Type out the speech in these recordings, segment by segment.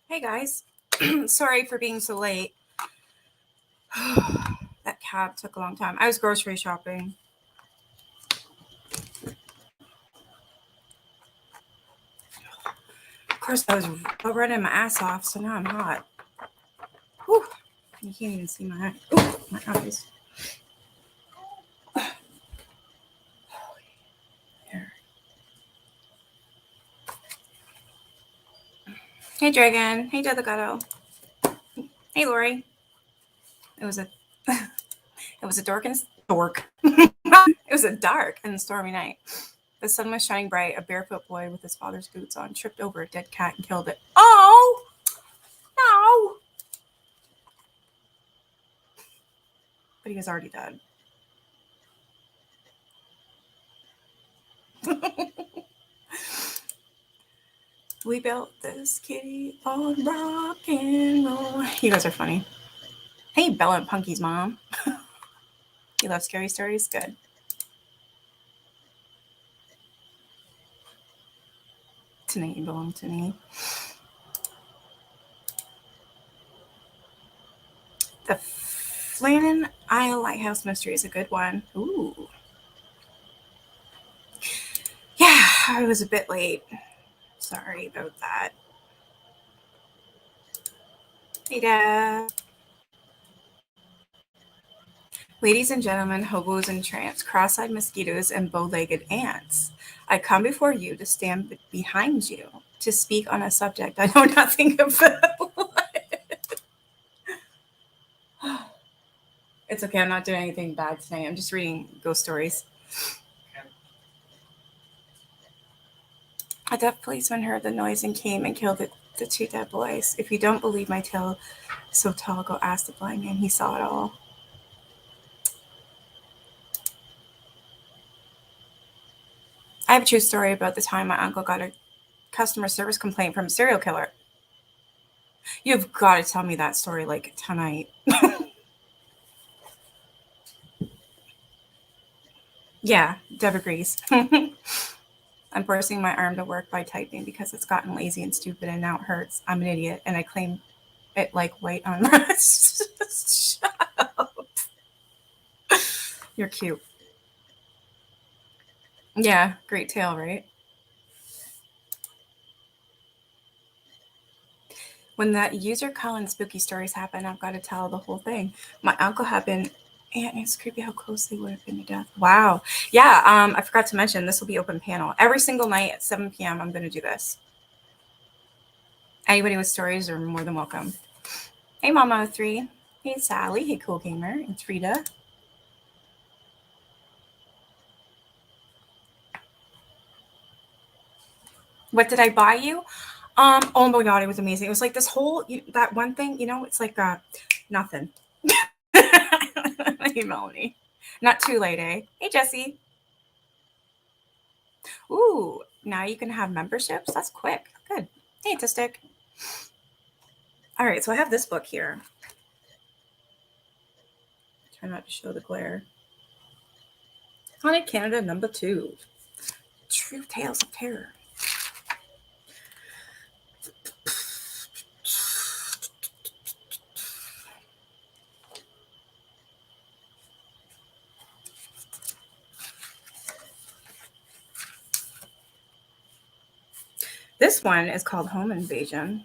Hey guys, sorry for being so late. That cab took a long time. I was grocery shopping. Of course, I was running my ass off, so now I'm hot. Whew. You can't even see my eyes. There. Hey Dragon. Hey Delicado. Hey Lori. It was a it was a dark and stormy night. The sun was shining bright. A barefoot boy with his father's boots on tripped over a dead cat and killed it. Oh no! But he was already dead. We built this kitty on rock and roll. You guys are funny. Hey, Bella and Punky's mom. You love scary stories? Good. Tonight you belong to me. The Flannan Isle Lighthouse Mystery is a good one. Ooh. Yeah, I was a bit late. Sorry about that. Hey, Dad. Ladies and gentlemen, hobos and tramps, cross-eyed mosquitoes, and bow-legged ants, I come before you to stand behind you to speak on a subject I know nothing about. It's okay, I'm not doing anything bad tonight. I'm just reading ghost stories. A deaf policeman heard the noise and came and killed the two dead boys. If you don't believe my tale so tall, go ask the blind man. He saw it all. I have a true story about the time my uncle got a customer service complaint from a serial killer. You've got to tell me that story like tonight. Yeah, Deb agrees. I'm forcing my arm to work by typing because it's gotten lazy and stupid and now it hurts. I'm an idiot and I claim it like white on rust. Shut up. You're cute. Yeah, great tale, right? When that user calling spooky stories happened, I've got to tell the whole thing. My uncle had been, and it's creepy how close they would have been to death. Wow. Yeah, I forgot to mention this will be open panel. Every single night at 7 p.m. I'm going to do this. Anybody with stories are more than welcome. Hey, Mama 3. Hey, Sally. Hey, Cool Gamer. It's Rita. What did I buy you? Oh my god, it was amazing. It was like this whole that one thing, it's like nothing. Hey, Melanie. Not too late, eh? Hey, Jesse. Ooh, now you can have memberships. That's quick. Good. Hey, Tistic. All right, so I have this book here. Try not to show the glare. Haunted Canada #2. True Tales of Terror. This one is called Home Invasion.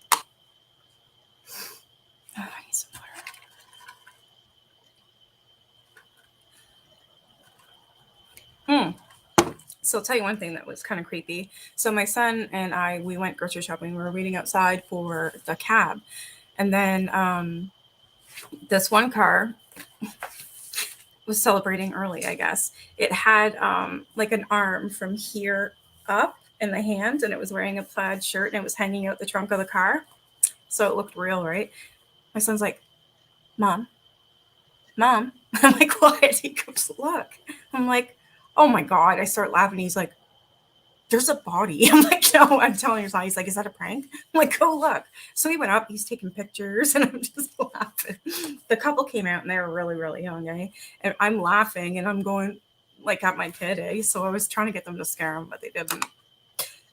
Oh, I need some water. So I'll tell you one thing that was kind of creepy. So my son and I, we went grocery shopping. We were waiting outside for the cab. And then this one car was celebrating early, I guess. It had like an arm from here up in the hand, and it was wearing a plaid shirt, and it was hanging out the trunk of the car. So it looked real, right? My son's like, Mom. I'm like, what? He goes, look. I'm like, oh my God. I start laughing. He's like, there's a body. I'm like, no, I'm telling you. He's like, is that a prank? I'm like, go look. So he went up, he's taking pictures, and I'm just laughing. The couple came out and they were really, really young, eh? And I'm laughing and I'm going like at my kid, eh? So I was trying to get them to scare him, but they didn't.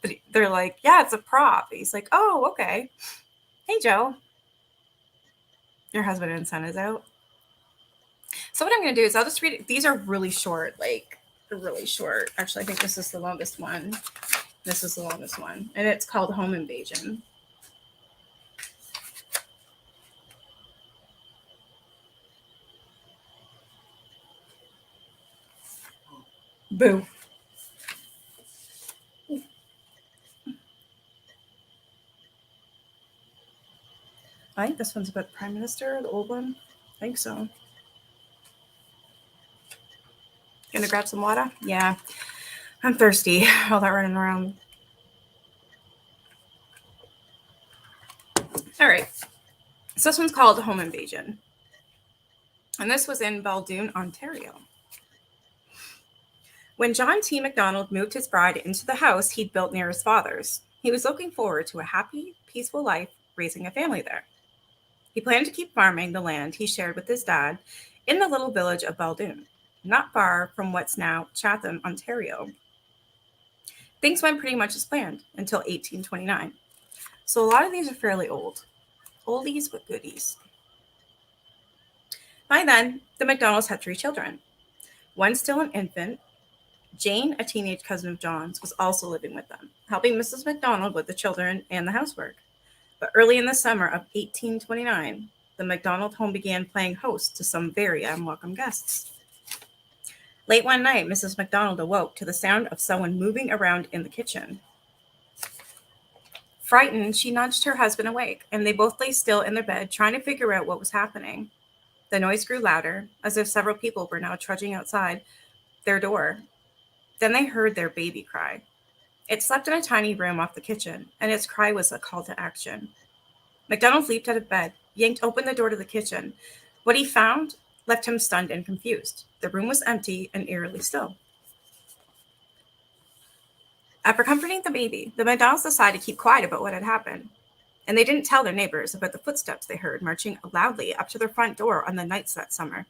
But they're like, yeah, it's a prop. He's like, oh, okay. Hey, Joe. Your husband and son is out. So what I'm going to do is I'll just read it. These are really short, like really short. Actually, I think this is the longest one. This is the longest one. And it's called Home Invasion. Boo. I think this one's about the Prime Minister, the old one. I think so. Gonna grab some water? Yeah. I'm thirsty. All that running around. All right. So this one's called Home Invasion. And this was in Baldoon, Ontario. When John T. MacDonald moved his bride into the house he'd built near his father's, he was looking forward to a happy, peaceful life raising a family there. He planned to keep farming the land he shared with his dad in the little village of Baldoon, not far from what's now Chatham, Ontario. Things went pretty much as planned until 1829. So a lot of these are fairly old. Oldies but goodies. By then, the MacDonalds had 3 children. One still an infant. Jane, a teenage cousin of John's, was also living with them, helping Mrs. MacDonald with the children and the housework. But early in the summer of 1829, the MacDonald home began playing host to some very unwelcome guests. Late one night, Mrs. MacDonald awoke to the sound of someone moving around in the kitchen. Frightened, she nudged her husband awake, and they both lay still in their bed, trying to figure out what was happening. The noise grew louder, as if several people were now trudging outside their door. Then they heard their baby cry. It slept in a tiny room off the kitchen, and its cry was a call to action. MacDonald leaped out of bed, yanked open the door to the kitchen. What he found left him stunned and confused. The room was empty and eerily still. After comforting the baby, the MacDonalds decided to keep quiet about what had happened, and they didn't tell their neighbors about the footsteps they heard marching loudly up to their front door on the nights that summer,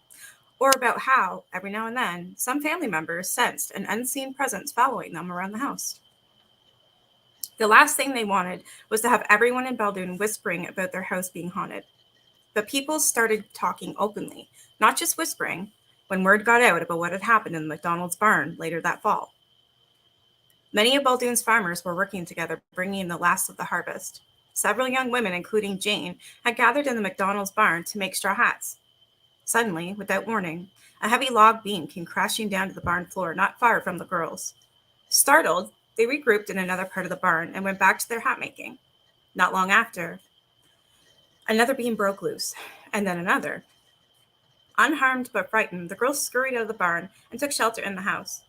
or about how, every now and then, some family members sensed an unseen presence following them around the house. The last thing they wanted was to have everyone in Baldoon whispering about their house being haunted. But people started talking openly, not just whispering, when word got out about what had happened in the MacDonald's barn later that fall. Many of Baldoon's farmers were working together, bringing in the last of the harvest. Several young women, including Jane, had gathered in the MacDonald's barn to make straw hats. Suddenly, without warning, a heavy log beam came crashing down to the barn floor not far from the girls. Startled, they regrouped in another part of the barn and went back to their hat making. Not long after, another beam broke loose, and then another. Unharmed but frightened, the girls scurried out of the barn and took shelter in the house.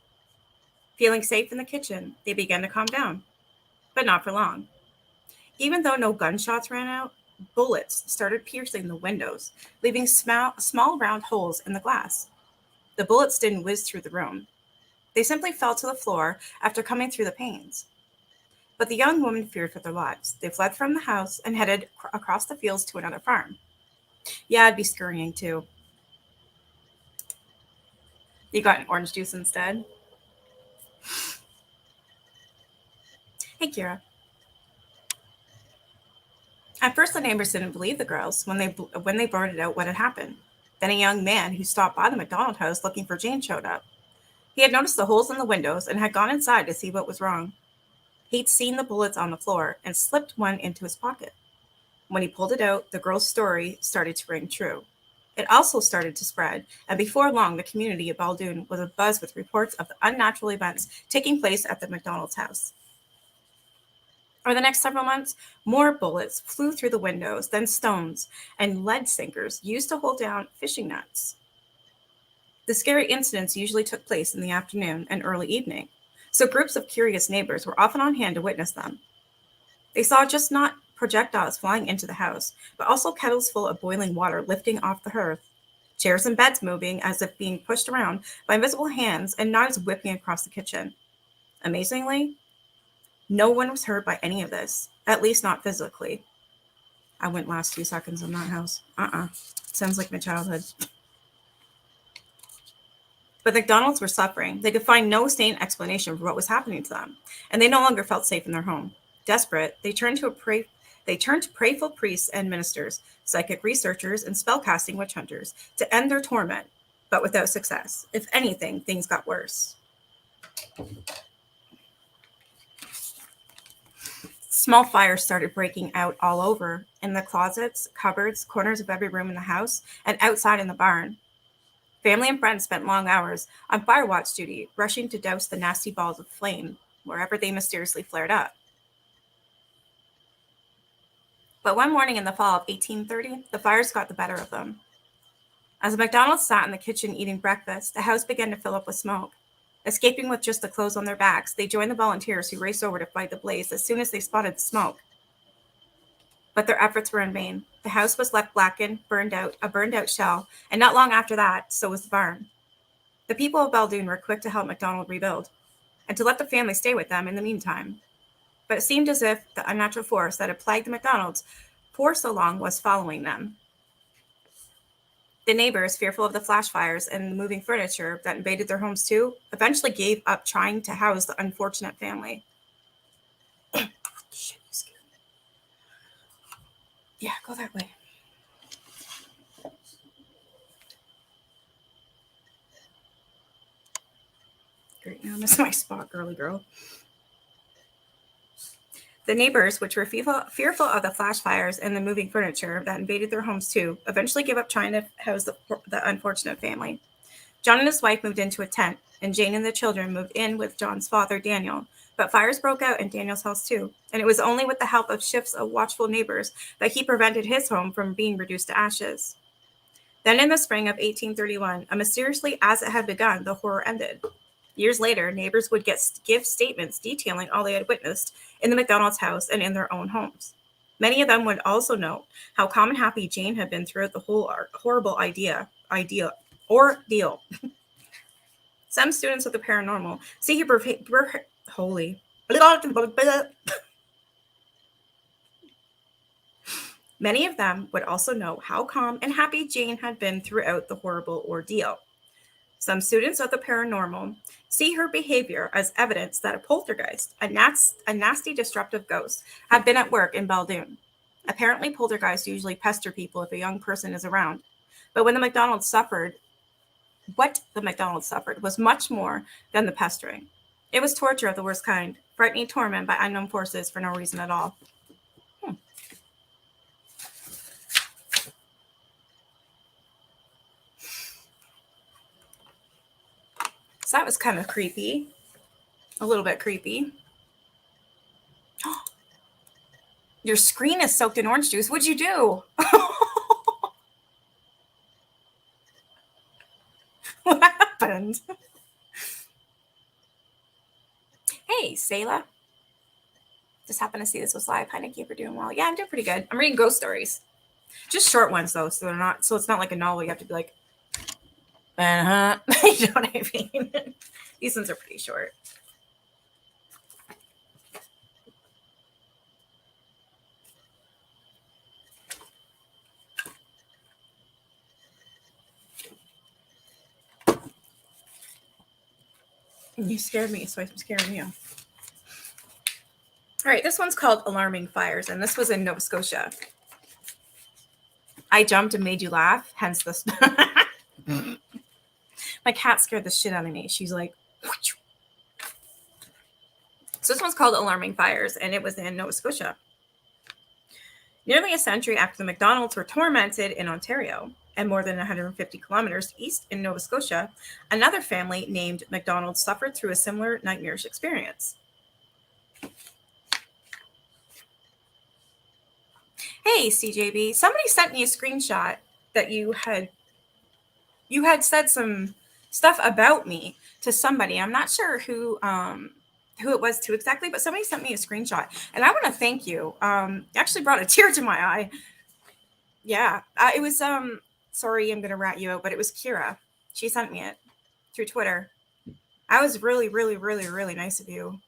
Feeling safe in the kitchen, they began to calm down, but not for long. Even though no gunshots rang out, bullets started piercing the windows, leaving small round holes in the glass. The bullets didn't whiz through the room. They simply fell to the floor after coming through the panes. But the young women feared for their lives. They fled from the house and headed across the fields to another farm. Yeah, I'd be scurrying too. You got an orange juice instead? Hey, Kira. At first, the neighbors didn't believe the girls when they blurted out what had happened. Then a young man who stopped by the MacDonald house looking for Jane showed up. He had noticed the holes in the windows and had gone inside to see what was wrong. He'd seen the bullets on the floor and slipped one into his pocket. When he pulled it out, the girl's story started to ring true. It also started to spread, and before long, the community of Baldoon was abuzz with reports of the unnatural events taking place at the MacDonald's house. Over the next several months, more bullets flew through the windows, then stones and lead sinkers used to hold down fishing nets. The scary incidents usually took place in the afternoon and early evening, so groups of curious neighbors were often on hand to witness them. They saw just not projectiles flying into the house, but also kettles full of boiling water lifting off the hearth, chairs and beds moving as if being pushed around by invisible hands, and knives whipping across the kitchen. Amazingly, no one was hurt by any of this, at least not physically. I wouldn't last 2 seconds in that house. Sounds like my childhood. But McDonald's were suffering. They could find no sane explanation for what was happening to them, and they no longer felt safe in their home. Desperate, they turned to prayerful priests and ministers, psychic researchers, and spellcasting witch hunters to end their torment, but without success. If anything, things got worse. Small fires started breaking out all over, in the closets, cupboards, corners of every room in the house, and outside in the barn. Family and friends spent long hours on fire watch duty, rushing to douse the nasty balls of flame wherever they mysteriously flared up. But one morning in the fall of 1830, the fires got the better of them. As the McDonald's sat in the kitchen eating breakfast, the house began to fill up with smoke. Escaping with just the clothes on their backs, they joined the volunteers who raced over to fight the blaze as soon as they spotted the smoke. But their efforts were in vain. The house was left blackened, a burned out shell, and not long after that, so was the barn. The people of Baldoon were quick to help MacDonald rebuild, and to let the family stay with them in the meantime. But it seemed as if the unnatural force that had plagued the MacDonalds for so long was following them. The neighbors, fearful of the flash fires and the moving furniture that invaded their homes too, eventually gave up trying to house the unfortunate family. Shit, you scared me. Yeah, go that way. Great, now I missed my spot, girly girl. The neighbors, which were fearful of the flash fires and the moving furniture that invaded their homes too, eventually gave up trying to house the unfortunate family. John and his wife moved into a tent, and Jane and the children moved in with John's father, Daniel. But fires broke out in Daniel's house too, and it was only with the help of shifts of watchful neighbors that he prevented his home from being reduced to ashes. Then in the spring of 1831, mysteriously as it had begun, the horror ended. Years later, neighbors would give statements detailing all they had witnessed in the McDonald's house and in their own homes. Many of them would also note how calm and happy Jane had been throughout the whole horrible ordeal. Some students of the paranormal see her holy. Many of them would also know how calm and happy Jane had been throughout the horrible ordeal. Some students of the paranormal see her behavior as evidence that a poltergeist, a nasty disruptive ghost, had been at work in Baldoon. Apparently, poltergeists usually pester people if a young person is around. But what the McDonald's suffered was much more than the pestering. It was torture of the worst kind, frightening torment by unknown forces for no reason at all. So that was kind of creepy. A little bit creepy. Your screen is soaked in orange juice. What'd you do? What happened? Hey, Sayla. Just happened to see this was live. Hi, Nikki, if you're doing well. Yeah, I'm doing pretty good. I'm reading ghost stories. Just short ones though, so it's not like a novel. You have to be like, you know what I mean? These ones are pretty short. You scared me, so I'm scaring you. All right, this one's called Alarming Fires, and this was in Nova Scotia. I jumped and made you laugh, hence this. My cat scared the shit out of me. She's like, whoosh. So this one's called Alarming Fires, and it was in Nova Scotia. Nearly a century after the McDonald's were tormented in Ontario, and more than 150 kilometers east in Nova Scotia, another family named McDonald suffered through a similar nightmarish experience. Hey, CJB, somebody sent me a screenshot that you had said some stuff about me to somebody. I'm not sure who it was to exactly, but somebody sent me a screenshot, and I want to thank you. It actually brought a tear to my eye. Yeah, it was sorry, I'm gonna rat you out, but it was Kira. She sent me it through Twitter. I was really, really, really, really nice of you.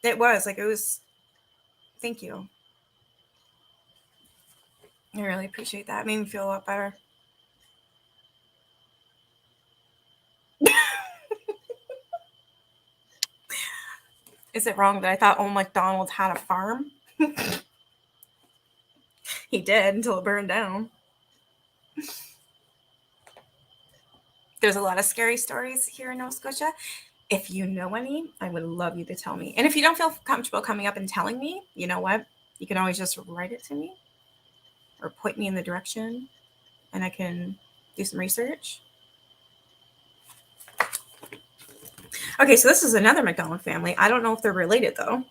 It was. Thank you. I really appreciate that. It made me feel a lot better. Is it wrong that I thought old MacDonald had a farm? He did until it burned down. There's a lot of scary stories here in Nova Scotia. If you know any, I would love you to tell me. And if you don't feel comfortable coming up and telling me, you know what? You can always just write it to me or point me in the direction and I can do some research. Okay, so this is another MacDonald family. I don't know if they're related though.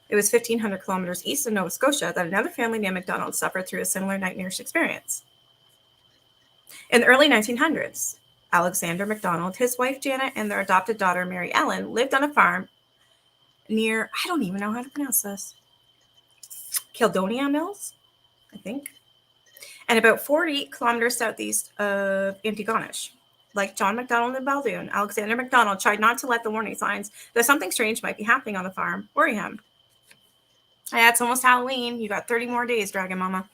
It was 1,500 kilometers east of Nova Scotia that another family named MacDonald suffered through a similar nightmarish experience. In the early 1900s, Alexander MacDonald, his wife Janet, and their adopted daughter Mary Ellen lived on a farm near, I don't even know how to pronounce this, Kildonia Mills, I think, and about 40 kilometers southeast of Antigonish. Like John MacDonald and Baldoon, Alexander MacDonald tried not to let the warning signs that something strange might be happening on the farm worry him. Yeah, it's almost Halloween. You got 30 more days, Dragon Mama.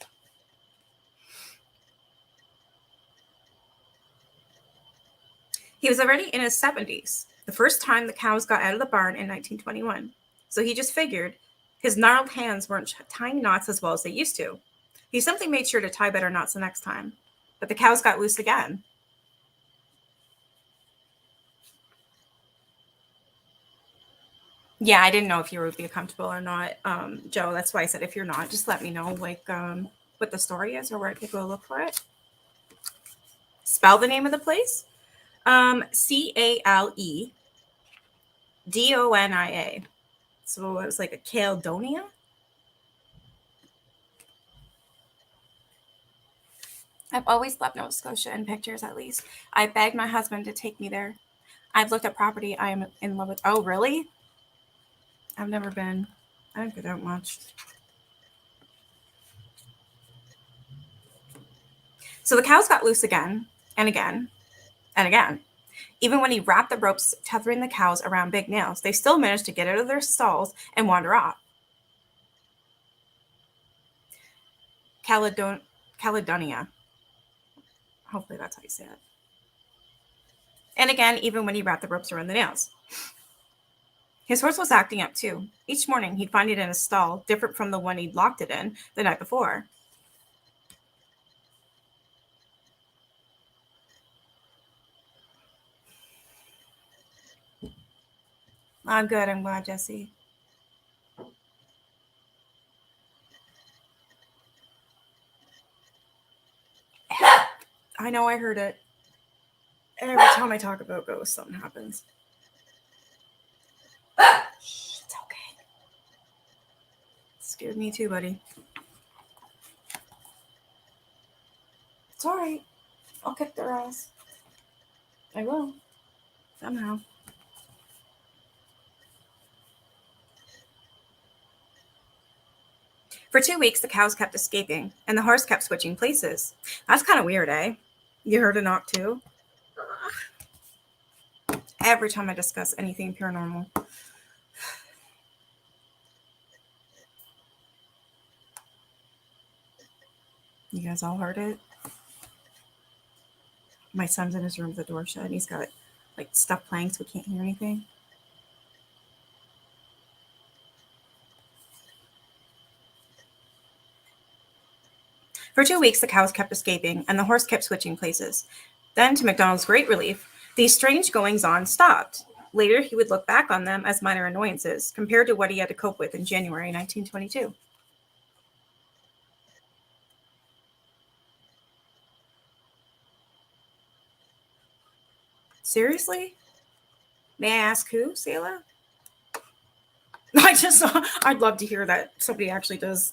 He was already in his 70s, the first time the cows got out of the barn in 1921. So he just figured his gnarled hands weren't tying knots as well as they used to. He simply made sure to tie better knots the next time. But the cows got loose again. Yeah, I didn't know if you would be comfortable or not, Joe. That's why I said if you're not, just let me know what the story is or where I could go look for it. Spell the name of the place. Caledonia. So it was like a Caledonia. I've always loved Nova Scotia in pictures, at least. I begged my husband to take me there. I've looked at property I am in love with. Oh, really? I've never been. I don't get out much. So the cows got loose again and again and again. Even when he wrapped the ropes tethering the cows around big nails, they still managed to get out of their stalls and wander off. Caledonia. Hopefully that's how you say it. And again, even when he wrapped the ropes around the nails. His horse was acting up too. Each morning he'd find it in a stall, different from the one he'd locked it in the night before. I'm good. I'm glad, Jesse. I know I heard it. Every time I talk about ghosts, something happens. Shh, it's okay. It scared me too, buddy. It's all right. I'll kick their ass. I will. Somehow. For 2 weeks, the cows kept escaping, and the horse kept switching places. That's kind of weird, eh? You heard a knock too? Every time I discuss anything paranormal. You guys all heard it? My son's in his room with the door shut, and he's got like stuff playing so we can't hear anything. For 2 weeks, the cows kept escaping, and the horse kept switching places. Then, to MacDonald's great relief, these strange goings-on stopped. Later, he would look back on them as minor annoyances, compared to what he had to cope with in January 1922. Seriously? May I ask who, Selah? I'd love to hear that somebody actually does.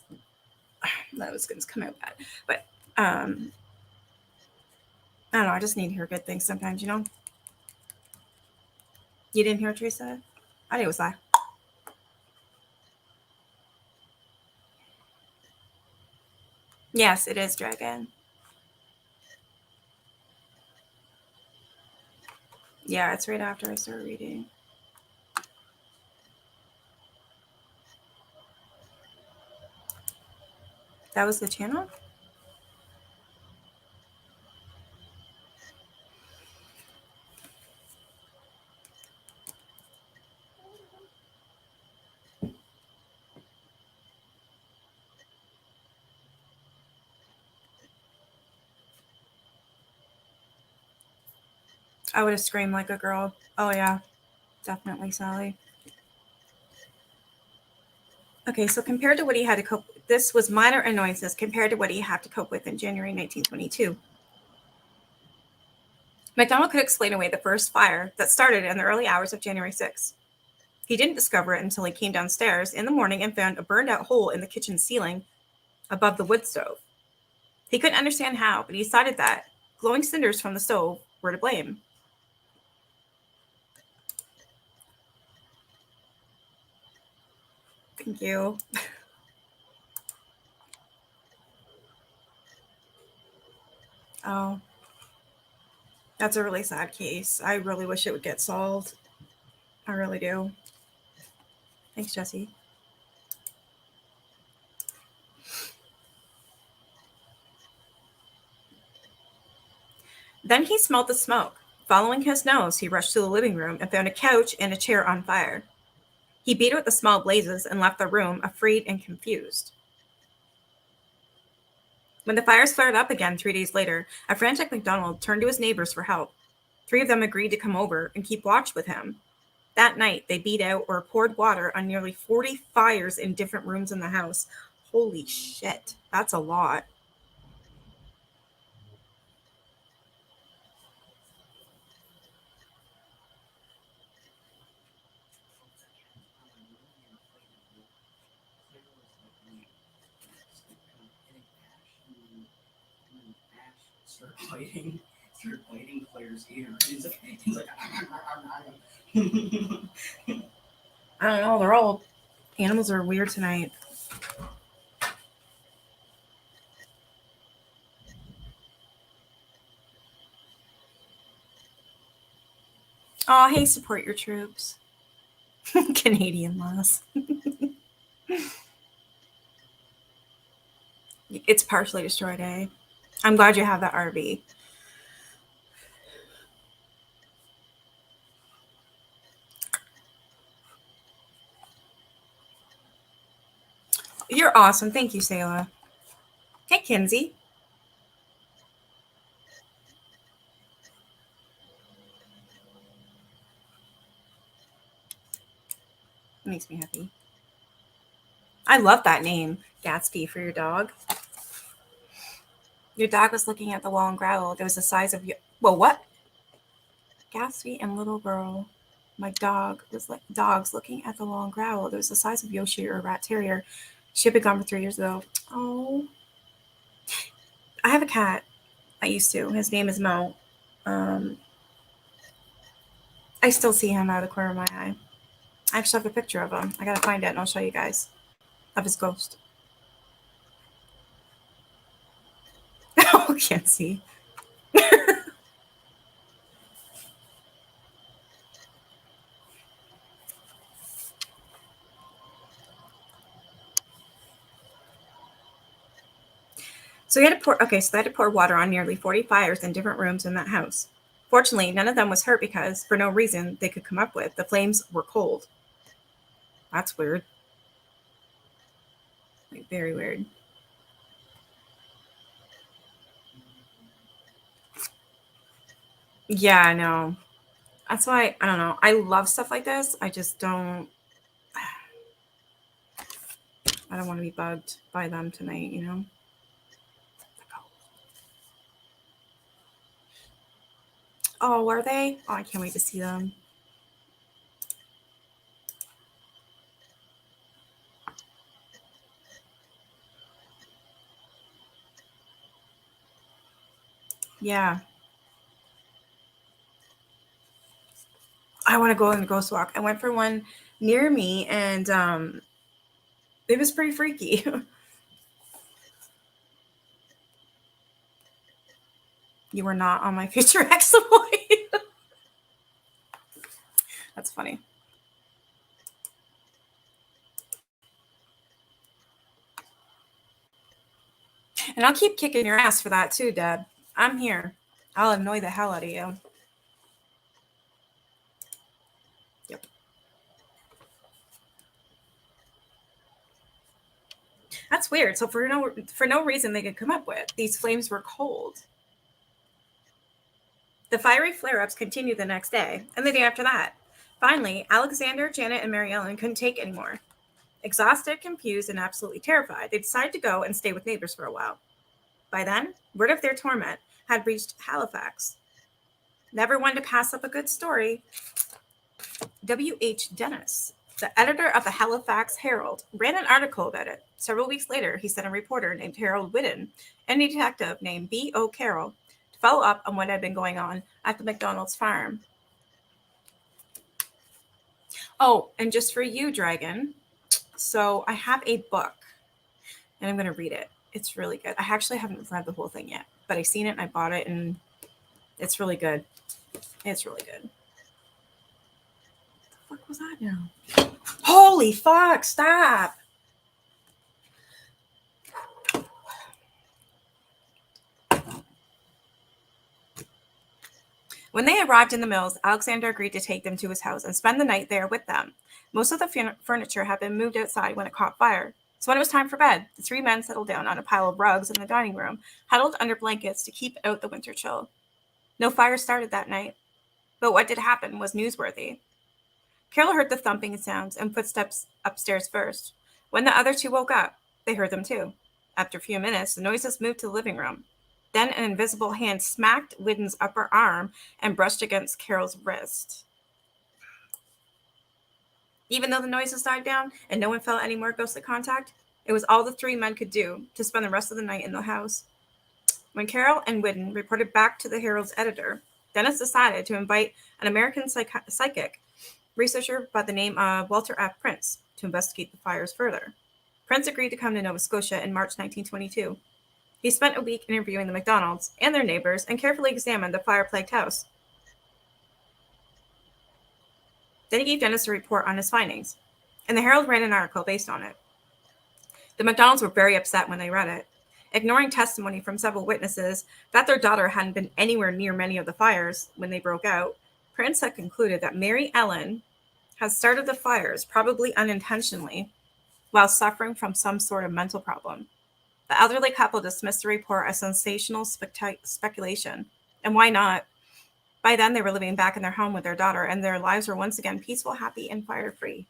That was going to come out bad. But, I don't know. I just need to hear good things sometimes, you know? You didn't hear what Trey said? I think it was that. Yes, it is Dragon. Yeah, it's right after I started reading. That was the channel? I would have screamed like a girl. Oh, yeah. Definitely, Sally. Okay, so compared to what he had to cope with, this was minor annoyances compared to what he had to cope with in January 1922. MacDonald could explain away the first fire that started in the early hours of January 6th. He didn't discover it until he came downstairs in the morning and found a burned out hole in the kitchen ceiling above the wood stove. He couldn't understand how, but he decided that glowing cinders from the stove were to blame. Thank you. Oh, that's a really sad case. I really wish it would get solved. I really do. Thanks, Jesse. Then he smelled the smoke. Following his nose, he rushed to the living room and found a couch and a chair on fire. He beat out the small blazes and left the room, afraid and confused. When the fires flared up again 3 days later, a frantic MacDonald turned to his neighbors for help. 3 of them agreed to come over and keep watch with him. That night, they beat out or poured water on nearly 40 fires in different rooms in the house. Holy shit, that's a lot. Start biting Claire's ear. He's like I don't know, they're all animals are weird tonight. Oh, hey, support your troops. Canadian laws. It's partially destroyed, eh? I'm glad you have that RV. You're awesome. Thank you, Sayla. Hey, Kinsey. It makes me happy. I love that name, Gatsby, for your dog. Your dog was looking at the wall and growled. It was the size of your. Well, what? Gatsby and little girl. My dog was like dogs looking at the wall and growled. It was the size of Yoshi or a rat terrier. She had been gone for 3 years ago. Oh. I have a cat. I used to. His name is Mo. Um, I still see him out of the corner of my eye. I actually have a picture of him. I gotta find it and I'll show you guys. Of his ghost. Oh, can't see. So he had to pour. Okay, so they had to pour water on nearly 40 fires in different rooms in that house. Fortunately, none of them was hurt because, for no reason they could come up with, the flames were cold. That's weird. Like, very weird. Yeah, I know. That's why I don't know. I love stuff like this. I just don't. I don't want to be bugged by them tonight. You know. Oh, are they? Oh, I can't wait to see them. Yeah. I want to go on a ghost walk. I went for one near me, and it was pretty freaky. You were not on my future exploit. That's funny. And I'll keep kicking your ass for that too, Deb. I'm here. I'll annoy the hell out of you. Yep. That's weird. So for no reason they could come up with, these flames were cold. The fiery flare-ups continued the next day, and the day after that. Finally, Alexander, Janet, and Mary Ellen couldn't take it anymore. Exhausted, confused, and absolutely terrified, they decided to go and stay with neighbors for a while. By then, word of their torment had reached Halifax. Never one to pass up a good story, W.H. Dennis, the editor of the Halifax Herald, ran an article about it. Several weeks later, he sent a reporter named Harold Whiddon and a detective named B.O. Carroll to follow up on what had been going on at the McDonald's farm. Oh, and just for you, Dragon, so I have a book, and I'm going to read it. It's really good. I actually haven't read the whole thing yet, but I've seen it and I bought it, and it's really good. It's really good. What the fuck was that now? Holy fuck, stop. When they arrived in the mills, Alexander agreed to take them to his house and spend the night there with them. Most of the furniture had been moved outside when it caught fire. So when it was time for bed, the three men settled down on a pile of rugs in the dining room, huddled under blankets to keep out the winter chill. No fire started that night, but what did happen was newsworthy. Carol heard the thumping sounds and footsteps upstairs first. When the other two woke up, they heard them too. After a few minutes, the noises moved to the living room. Then an invisible hand smacked Whiddon's upper arm and brushed against Carol's wrist. Even though the noises died down and no one felt any more ghostly contact, it was all the three men could do to spend the rest of the night in the house. When Carol and Whiddon reported back to the Herald's editor, Dennis decided to invite an American psychic researcher by the name of Walter F. Prince to investigate the fires further. Prince agreed to come to Nova Scotia in March 1922. He spent a week interviewing the McDonalds and their neighbors and carefully examined the fire-plagued house. Then he gave Dennis a report on his findings, and the Herald ran an article based on it. The McDonalds were very upset when they read it. Ignoring testimony from several witnesses that their daughter hadn't been anywhere near many of the fires when they broke out, Prince had concluded that Mary Ellen had started the fires, probably unintentionally, while suffering from some sort of mental problem. The elderly couple dismissed the report as sensational speculation. And why not? By then, they were living back in their home with their daughter, and their lives were once again peaceful, happy, and fire-free.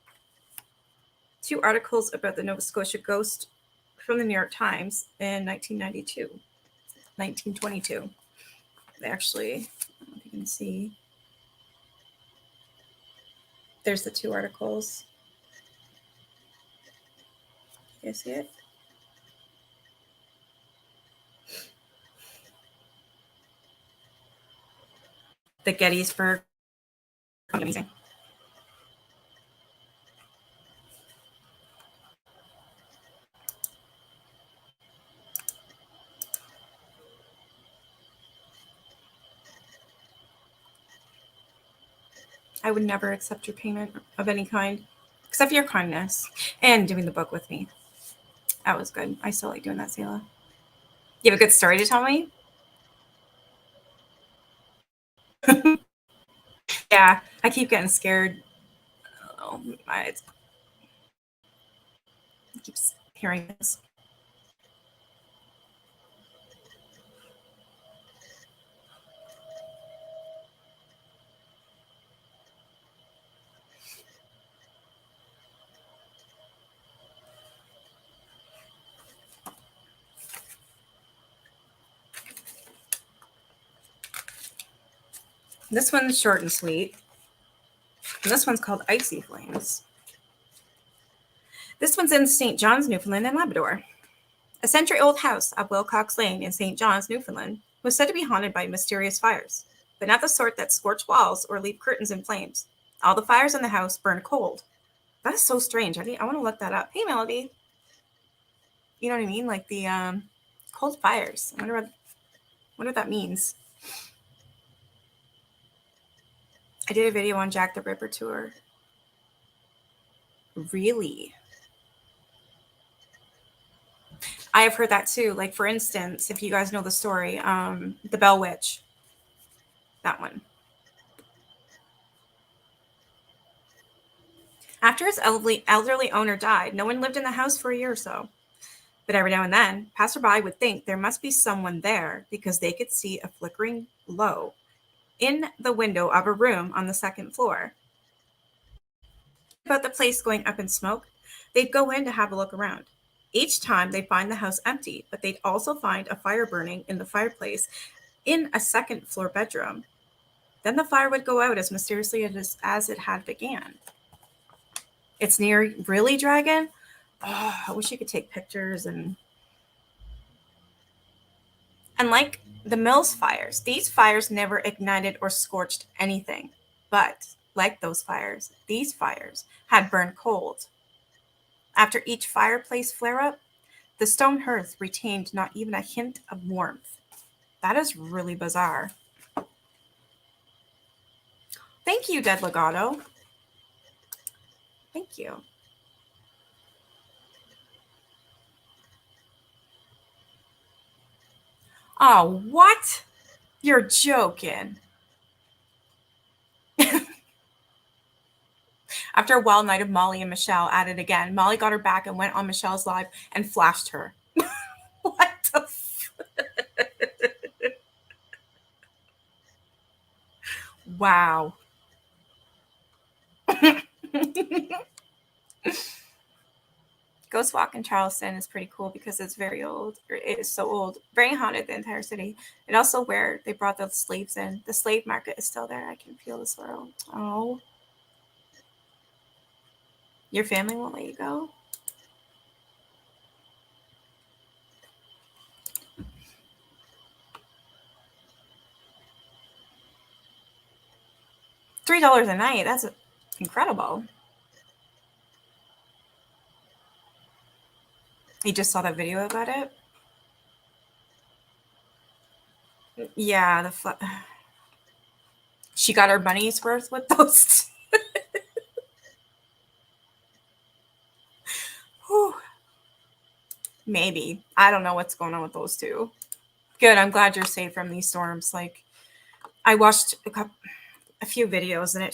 2 articles about the Nova Scotia ghost from the New York Times in 1922. They actually, I don't know if you can see. There's the 2 articles. You guys see it? The Gettysburg. Amazing. I would never accept your payment of any kind, except for your kindness and doing the book with me. That was good. I still like doing that, Selah. You have a good story to tell me? Yeah, I keep getting scared. Oh, I keep hearing this. This one's short and sweet. And this one's called Icy Flames. This one's in St. John's, Newfoundland and Labrador. A century-old house at Wilcox Lane in St. John's, Newfoundland, was said to be haunted by mysterious fires, but not the sort that scorch walls or leave curtains in flames. All the fires in the house burned cold. That is so strange. I want to look that up. Hey, Melody. You know what I mean? Like the cold fires. I wonder what that means. I did a video on Jack the Ripper tour. Really? I have heard that too. Like, for instance, if you guys know the story, the Bell Witch. That one. After his elderly owner died, no one lived in the house for a year or so. But every now and then, passerby would think there must be someone there because they could see a flickering glow in the window of a room on the second floor. About the place going up in smoke, they'd go in to have a look around. Each time they'd find the house empty, but they'd also find a fire burning in the fireplace in a second floor bedroom. Then the fire would go out as mysteriously as it had began. It's near, really, Dragon? Oh, I wish you could take pictures. And like the Mills fires, these fires never ignited or scorched anything. But like those fires, these fires had burned cold. After each fireplace flare-up, the stone hearth retained not even a hint of warmth. That is really bizarre. Thank you, Dead Legato. Thank you. Oh, what? You're joking. After a wild night of Molly and Michelle at it again, Molly got her back and went on Michelle's live and flashed her. What the Wow. Ghost Walk in Charleston is pretty cool because it's very old. It is so old. Very haunted, the entire city. And also where they brought the slaves in. The slave market is still there. I can feel the sorrow. Oh. Your family won't let you go? $3 a night. That's incredible. You just saw that video about it? Yeah, she got her money's worth with those. Maybe. I don't know what's going on with those two. Good. I'm glad you're safe from these storms. Like, I watched a few videos and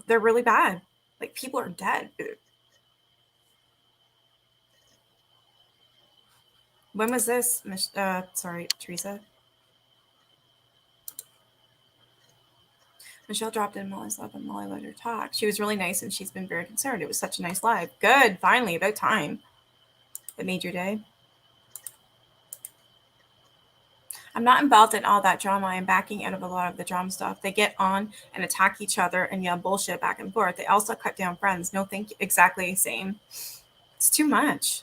they're really bad. Like, people are dead. When was this? Sorry, Teresa. Michelle dropped in Molly's lap and Molly let her talk. She was really nice and she's been very concerned. It was such a nice live. Good. Finally, about time. It made your day. I'm not involved in all that drama. I'm backing out of a lot of the drama stuff. They get on and attack each other and yell bullshit back and forth. They also cut down friends. No, thank you. Exactly. Same. It's too much.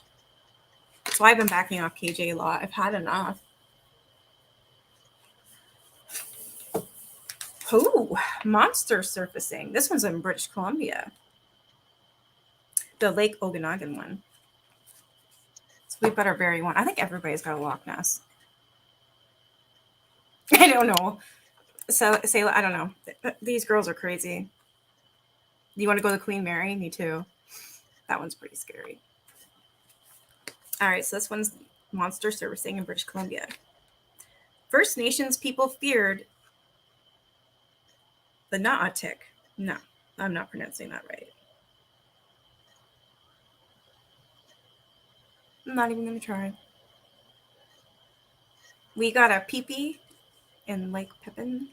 That's why I've been backing off KJ a lot. I've had enough. Oh, monster surfacing. This one's in British Columbia. The Lake Okanagan one. So we've got our very one. I think everybody's got a Loch Ness. I don't know. So, I don't know. These girls are crazy. You want to go to Queen Mary? Me too. That one's pretty scary. All right, so this one's monster surfacing in British Columbia. First Nations people feared the Na'atik. No, I'm not pronouncing that right. I'm not even going to try. We got a peepee in Lake Pippin.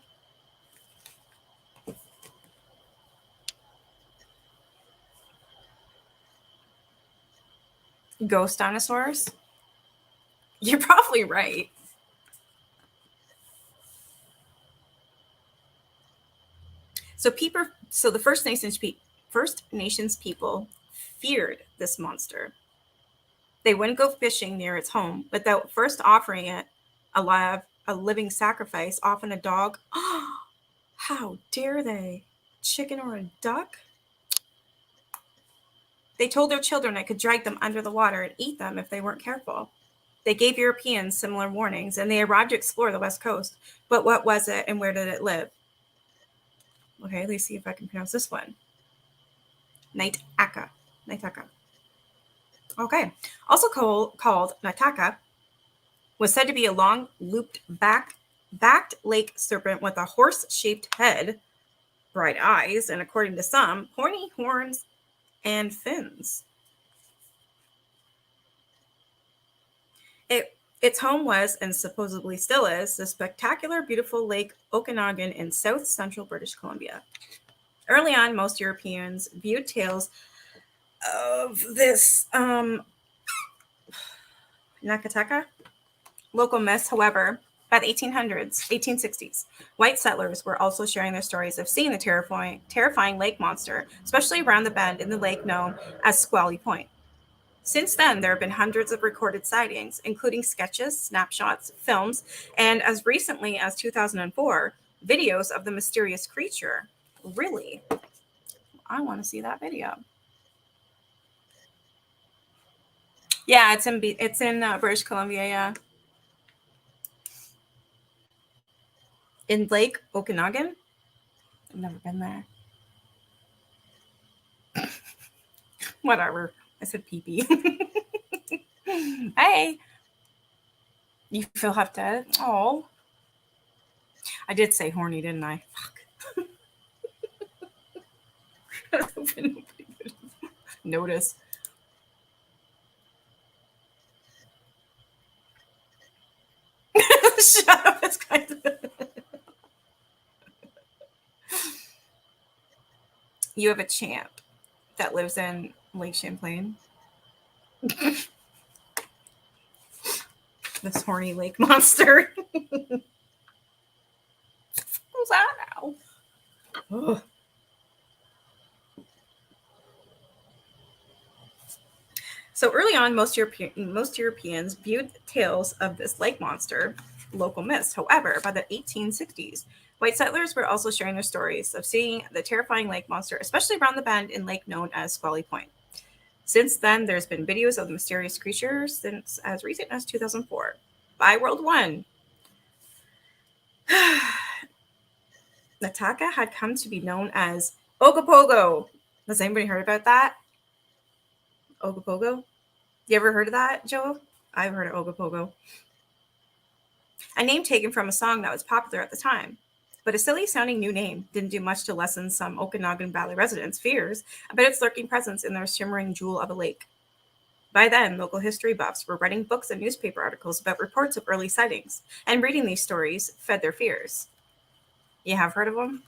Ghost dinosaurs? You're probably right. So the First Nations people feared this monster. They wouldn't go fishing near its home without first offering it a living sacrifice, often a dog. How dare they? Chicken or a duck? They told their children it could drag them under the water and eat them if they weren't careful. They gave Europeans similar warnings, and they arrived to explore the West Coast. But what was it, and where did it live? Okay, let's see if I can pronounce this one. Naitaka. Okay. Also called Naitaka, was said to be a long, looped backed lake serpent with a horse-shaped head, bright eyes, and according to some, pointy horns and fins. Its home was, and supposedly still is, the spectacular, beautiful Lake Okanagan in south central British Columbia. Early on, most Europeans viewed tales of this Nakataka local myths. However, by the 1860s, white settlers were also sharing their stories of seeing the terrifying lake monster, especially around the bend in the lake known as Squally Point. Since then, there have been hundreds of recorded sightings, including sketches, snapshots, films, and as recently as 2004, videos of the mysterious creature. Really? I want to see that video. Yeah, it's in British Columbia. Yeah, in Lake Okanagan. I've never been there. Whatever. I said pee pee. Hey, you feel half dead? Oh, I did say horny, didn't I? Fuck. Notice. Shut up. It's kind of. You have a champ that lives in Lake Champlain. This horny lake monster. Who's that now? Ugh. So early on, most Europeans viewed tales of this lake monster local myths. However, by the 1860s, white settlers were also sharing their stories of seeing the terrifying lake monster, especially around the bend in lake known as Squally Point. Since then, there's been videos of the mysterious creature since as recent as 2004. By World One, Nataka had come to be known as Ogopogo. Has anybody heard about that? Ogopogo? You ever heard of that, Joe? I've heard of Ogopogo. A name taken from a song that was popular at the time. But a silly sounding new name didn't do much to lessen some Okanagan Valley residents' fears about its lurking presence in their shimmering jewel of a lake. By then, local history buffs were writing books and newspaper articles about reports of early sightings, and reading these stories fed their fears. You have heard of them?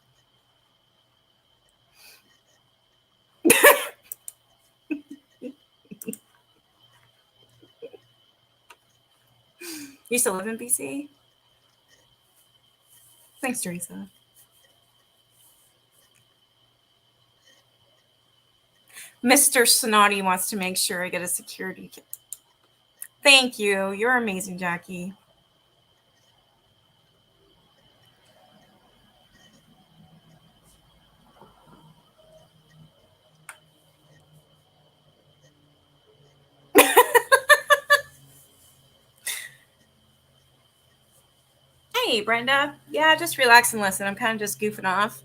You still live in BC? Thanks, Teresa. Mr. Snotty wants to make sure I get a security kit. Thank you. You're amazing, Jackie. Hey, Brenda. Yeah, just relax and listen. I'm kind of just goofing off,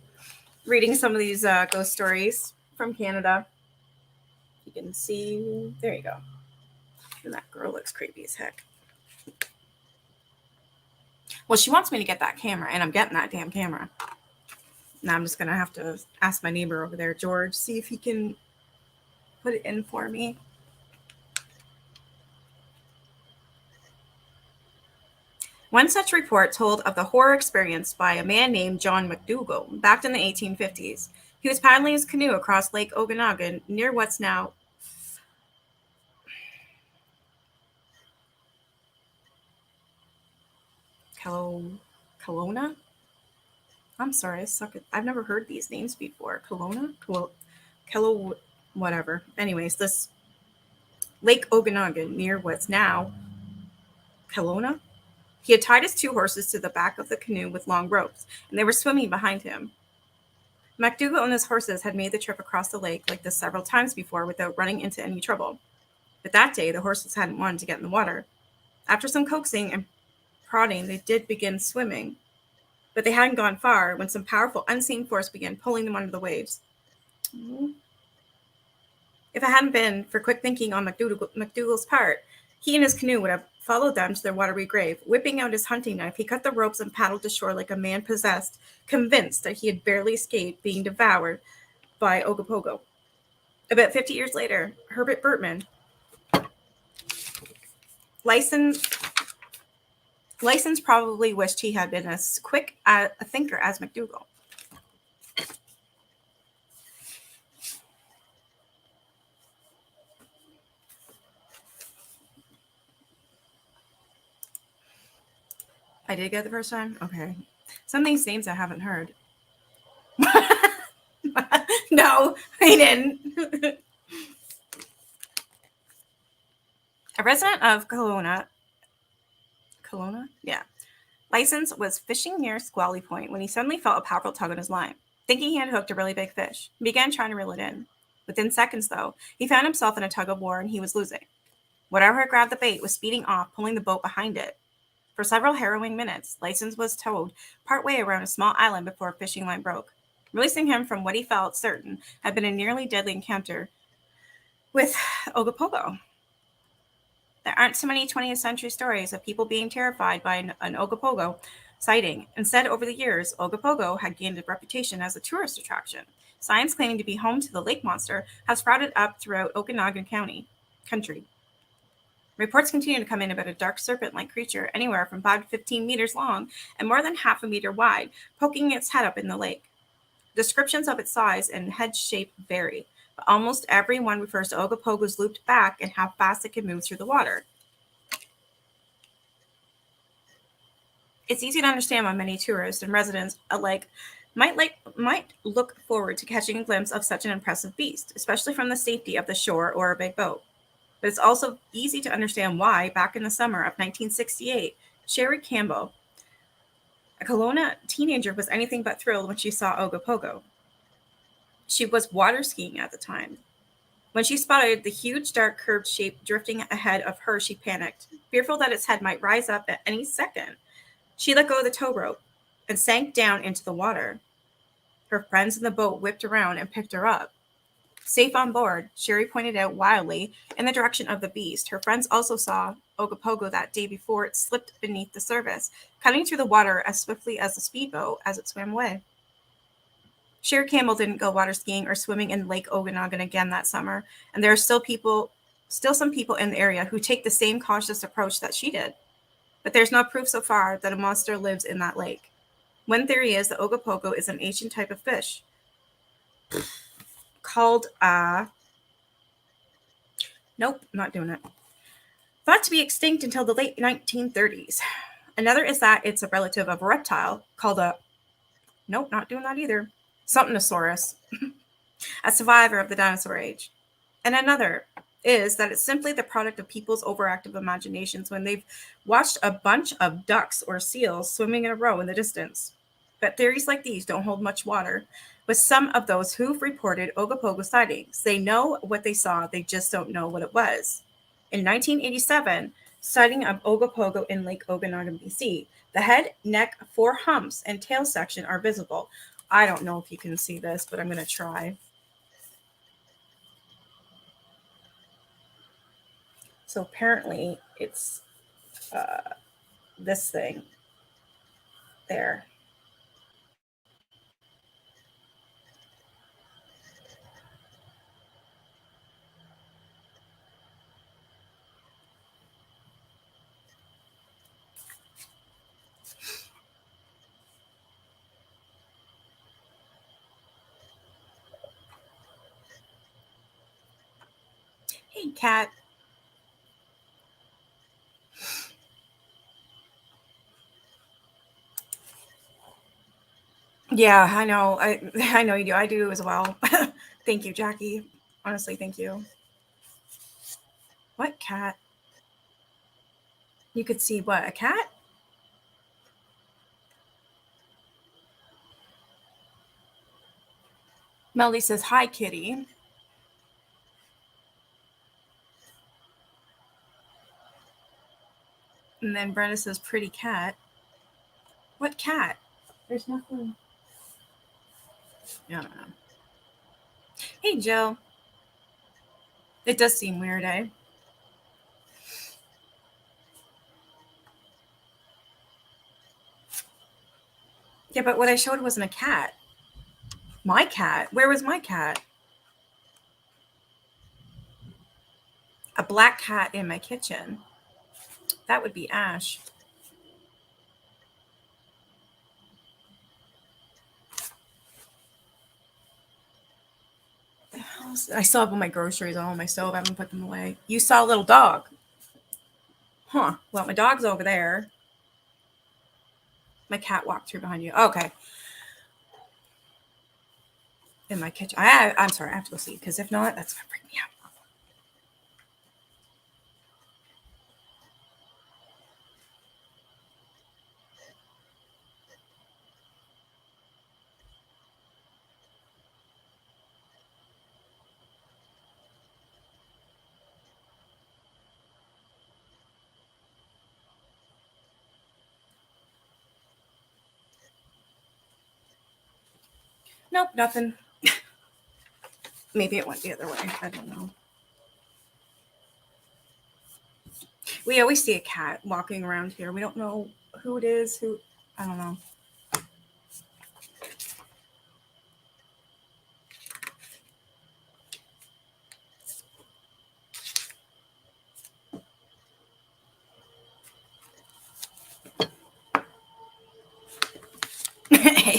reading some of these ghost stories from Canada. You can see. There you go. And that girl looks creepy as heck. Well, she wants me to get that camera, and I'm getting that damn camera. Now I'm just going to have to ask my neighbor over there, George, see if he can put it in for me. One such report told of the horror experienced by a man named John McDougall back in the 1850s. He was paddling his canoe across Lake Okanagan near what's now Kelowna? I'm sorry, I suck at. I've never heard these names before. Kelowna? Kellow, whatever. Anyways, this Lake Okanagan near what's now Kelowna. He had tied his two horses to the back of the canoe with long ropes, and they were swimming behind him. MacDougall and his horses had made the trip across the lake like this several times before without running into any trouble. But that day, the horses hadn't wanted to get in the water. After some coaxing and prodding, they did begin swimming, but they hadn't gone far when some powerful unseen force began pulling them under the waves. If it hadn't been for quick thinking on MacDougall's part, he and his canoe would have followed them to their watery grave. Whipping out his hunting knife, he cut the ropes and paddled to shore like a man possessed, convinced that he had barely escaped being devoured by Ogopogo. About 50 years later, Herbert Burtman, licensed License probably wished he had been as quick a thinker as McDougal. I did get it the first time? Okay. Some of these names I haven't heard. No, I didn't. A resident of Kelowna? Yeah. License was fishing near Squally Point when he suddenly felt a powerful tug on his line. Thinking he had hooked a really big fish, he began trying to reel it in. Within seconds, though, he found himself in a tug of war and he was losing. Whatever had grabbed the bait was speeding off, pulling the boat behind it. For several harrowing minutes, License was towed partway around a small island before a fishing line broke. Releasing him from what he felt certain had been a nearly deadly encounter with Ogopogo. There aren't so many 20th century stories of people being terrified by an Ogopogo sighting. Instead, over the years, Ogopogo had gained a reputation as a tourist attraction. Signs claiming to be home to the lake monster have sprouted up throughout Okanagan country. Reports continue to come in about a dark serpent-like creature anywhere from 5 to 15 meters long and more than half a meter wide, poking its head up in the lake. Descriptions of its size and head shape vary, but almost every one refers to Ogopogo's looped back and how fast it can move through the water. It's easy to understand why many tourists and residents alike might look forward to catching a glimpse of such an impressive beast, especially from the safety of the shore or a big boat. But it's also easy to understand why, back in the summer of 1968, Sherry Campbell, a Kelowna teenager, was anything but thrilled when she saw Ogopogo. She was water skiing at the time. When she spotted the huge, dark, curved shape drifting ahead of her, she panicked, fearful that its head might rise up at any second. She let go of the tow rope and sank down into the water. Her friends in the boat whipped around and picked her up. Safe on board, Sherry pointed out wildly in the direction of the beast. Her friends also saw Ogopogo that day before it slipped beneath the surface, cutting through the water as swiftly as a speedboat as it swam away. Sherry Campbell didn't go water skiing or swimming in Lake Okanagan again that summer, and there are still some people in the area who take the same cautious approach that she did. But there's no proof so far that a monster lives in that lake. One theory is that Ogopogo is an ancient type of fish called nope, not doing it. Thought to be extinct until the late 1930s. Another is that it's a relative of a reptile called nope, not doing that either. Somethinosaurus, a survivor of the dinosaur age. And another is that it's simply the product of people's overactive imaginations when they've watched a bunch of ducks or seals swimming in a row in the distance. But theories like these don't hold much water with some of those who've reported Ogopogo sightings. They know what they saw, they just don't know what it was. In 1987, sighting of Ogopogo in Lake Okanagan, BC, the head, neck, 4 humps, and tail section are visible. I don't know if you can see this, but I'm going to try. So apparently it's this thing there. Hey, cat. Yeah, I know. I know you do. I do as well. Thank you, Jackie. Honestly, thank you. What cat? You could see what? A cat? Melody says, hi, kitty. And then Brenda says, pretty cat. What cat? There's nothing. I don't know. Hey, Jill. It does seem weird, eh? Yeah, but what I showed wasn't a cat. My cat? Where was my cat? A black cat in my kitchen. That would be Ash. I still have all my groceries on my stove. I haven't put them away. You saw a little dog. Huh. Well, my dog's over there. My cat walked through behind you. Okay. In my kitchen. I'm sorry. I have to go see, because if not, that's going to freak me out. Nope, nothing. Maybe it went the other way. I don't know. We always see a cat walking around here. We don't know who it is. I don't know.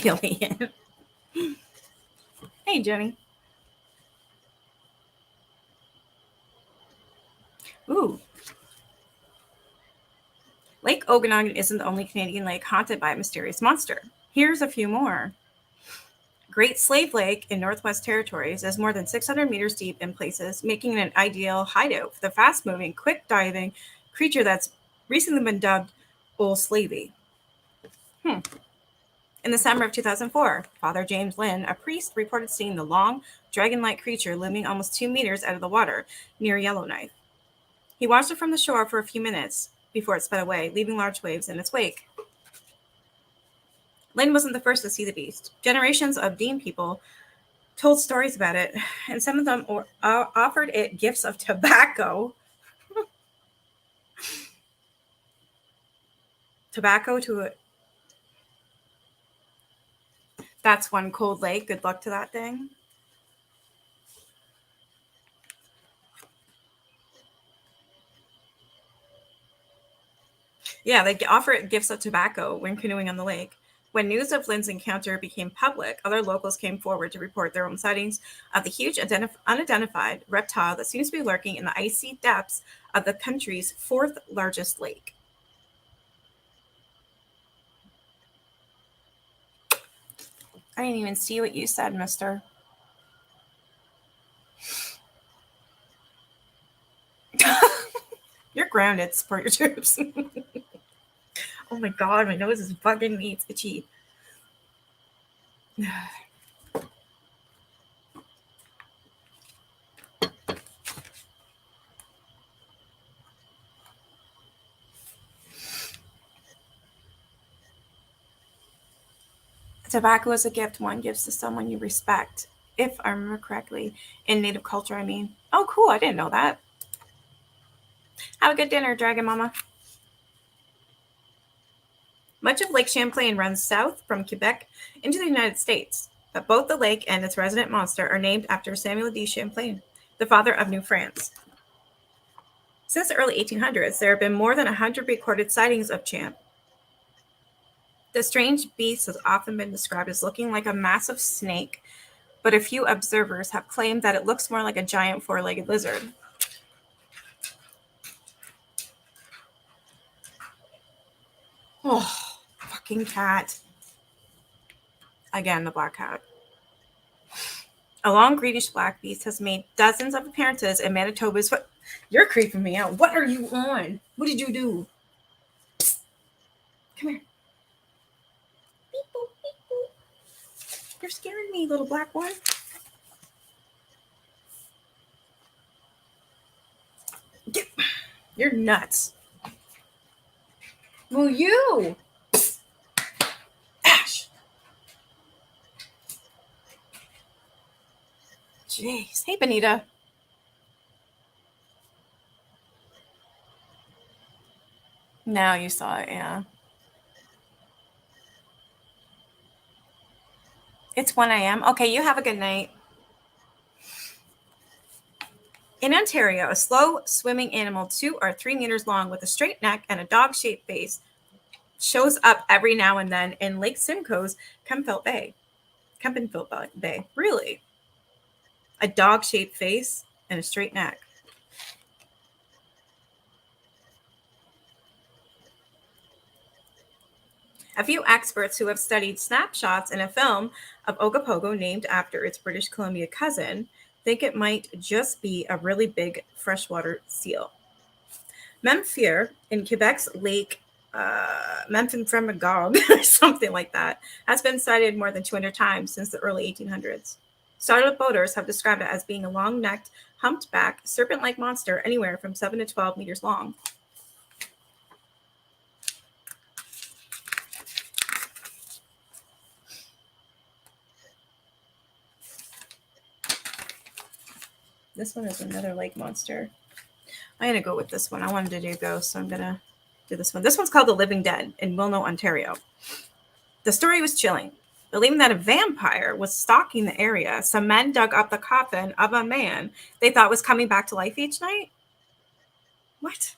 Alien. Hey, Jenny. Ooh. Lake Okanagan isn't the only Canadian lake haunted by a mysterious monster. Here's a few more. Great Slave Lake in Northwest Territories is more than 600 meters deep in places, making it an ideal hideout for the fast-moving, quick-diving creature that's recently been dubbed Old Slavey. In the summer of 2004, Father James Lynn, a priest, reported seeing the long, dragon-like creature looming almost 2 meters out of the water near Yellowknife. He watched it from the shore for a few minutes before it sped away, leaving large waves in its wake. Lynn wasn't the first to see the beast. Generations of Dean people told stories about it, and some of them offered it gifts of tobacco. Tobacco to it. That's one cold lake. Good luck to that thing. Yeah, they offer it gifts of tobacco when canoeing on the lake. When news of Lynn's encounter became public, other locals came forward to report their own sightings of the huge unidentified reptile that seems to be lurking in the icy depths of the country's fourth largest lake. I didn't even see what you said, mister. You're grounded. Support your troops. Oh my god, my nose is bugging me. It's itchy. Tobacco is a gift one gives to someone you respect, if I remember correctly. In Native culture, I mean. Oh, cool. I didn't know that. Have a good dinner, Dragon Mama. Much of Lake Champlain runs south from Quebec into the United States, but both the lake and its resident monster are named after Samuel de Champlain, the father of New France. Since the early 1800s, there have been more than 100 recorded sightings of Champ. The strange beast has often been described as looking like a massive snake, but a few observers have claimed that it looks more like a giant four-legged lizard. Oh, fucking cat. Again, the black cat. A long greenish black beast has made dozens of appearances in Manitoba's... You're creeping me out. What are you on? What did you do? Psst. Come here. Beep, boop, beep, boop. You're scaring me, little black one. You're nuts. Well, you. Ash. Jeez. Hey, Benita. Now you saw it, yeah. It's 1 a.m. Okay, you have a good night. In Ontario, a slow-swimming animal 2 or 3 meters long with a straight neck and a dog-shaped face shows up every now and then in Lake Simcoe's Kempenfelt Bay. Really? a dog-shaped face, and a straight neck. A few experts who have studied snapshots in a film of Ogopogo named after its British Columbia cousin think it might just be a really big freshwater seal. Memphier in Quebec's Lake Memphremagog, or something like that, has been sighted more than 200 times since the early 1800s. Startled boaters have described it as being a long-necked, humped-back, serpent-like monster anywhere from 7 to 12 meters long. This one is another lake monster. I'm going to go with this one. I wanted to do ghosts, so I'm going to do this one. This one's called The Living Dead in Wilno, Ontario. The story was chilling. Believing that a vampire was stalking the area, some men dug up the coffin of a man they thought was coming back to life each night. What?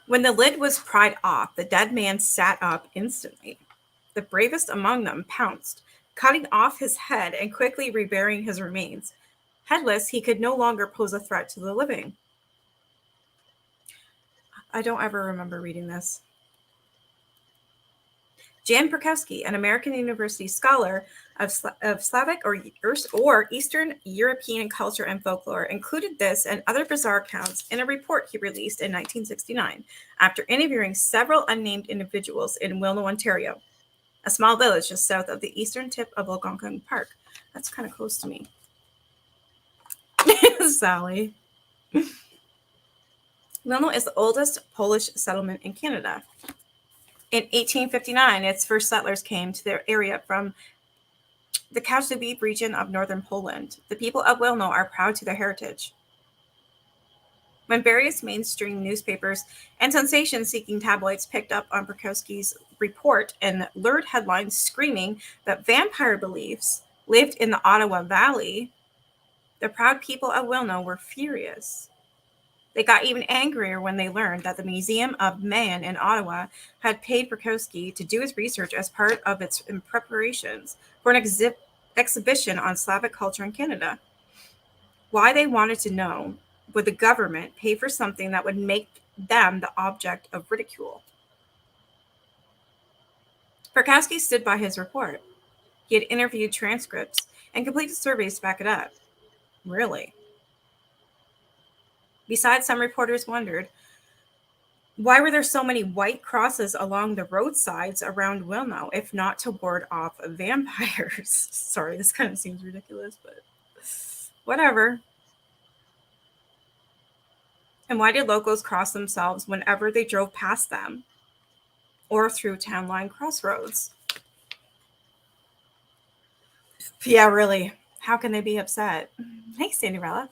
When the lid was pried off, the dead man sat up instantly. The bravest among them pounced, cutting off his head and quickly reburying his remains. Headless, he could no longer pose a threat to the living. I don't ever remember reading this. Jan Perkowski, an American University scholar of Slavic or Eastern European culture and folklore, included this and other bizarre accounts in a report he released in 1969 after interviewing several unnamed individuals in Wilno, Ontario, a small village just south of the eastern tip of Algonquin Park. That's kind of close to me. Sally. Wilno is the oldest Polish settlement in Canada. In 1859, its first settlers came to their area from the Kaszubie region of northern Poland. The people of Wilno are proud to their heritage. When various mainstream newspapers and sensation-seeking tabloids picked up on Perkowski's report and lurid headlines screaming that vampire beliefs lived in the Ottawa Valley, the proud people of Wilno were furious. They got even angrier when they learned that the Museum of Man in Ottawa had paid Perkowski to do his research as part of its preparations for an exhibition on Slavic culture in Canada. Why they wanted to know, would the government pay for something that would make them the object of ridicule? Perkowski stood by his report. He had interviewed transcripts and completed surveys to back it up. Really? Besides, some reporters wondered, why were there so many white crosses along the roadsides around Wilno, if not to ward off vampires? Sorry, this kind of seems ridiculous, but whatever. And why did locals cross themselves whenever they drove past them or through town line crossroads? Yeah, really. How can they be upset? Hey, Cinderella.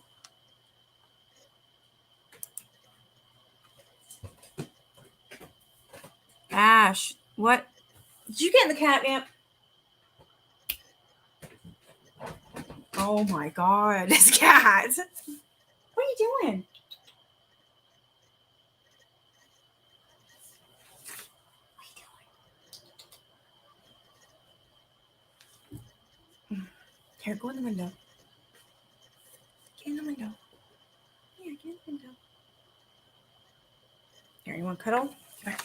Ash, what? Did you get in the catnip? Oh my god, this cat. What are you doing? Here, go in the window. Get in the window. Yeah, get in the window. Here, you want to cuddle? Come here.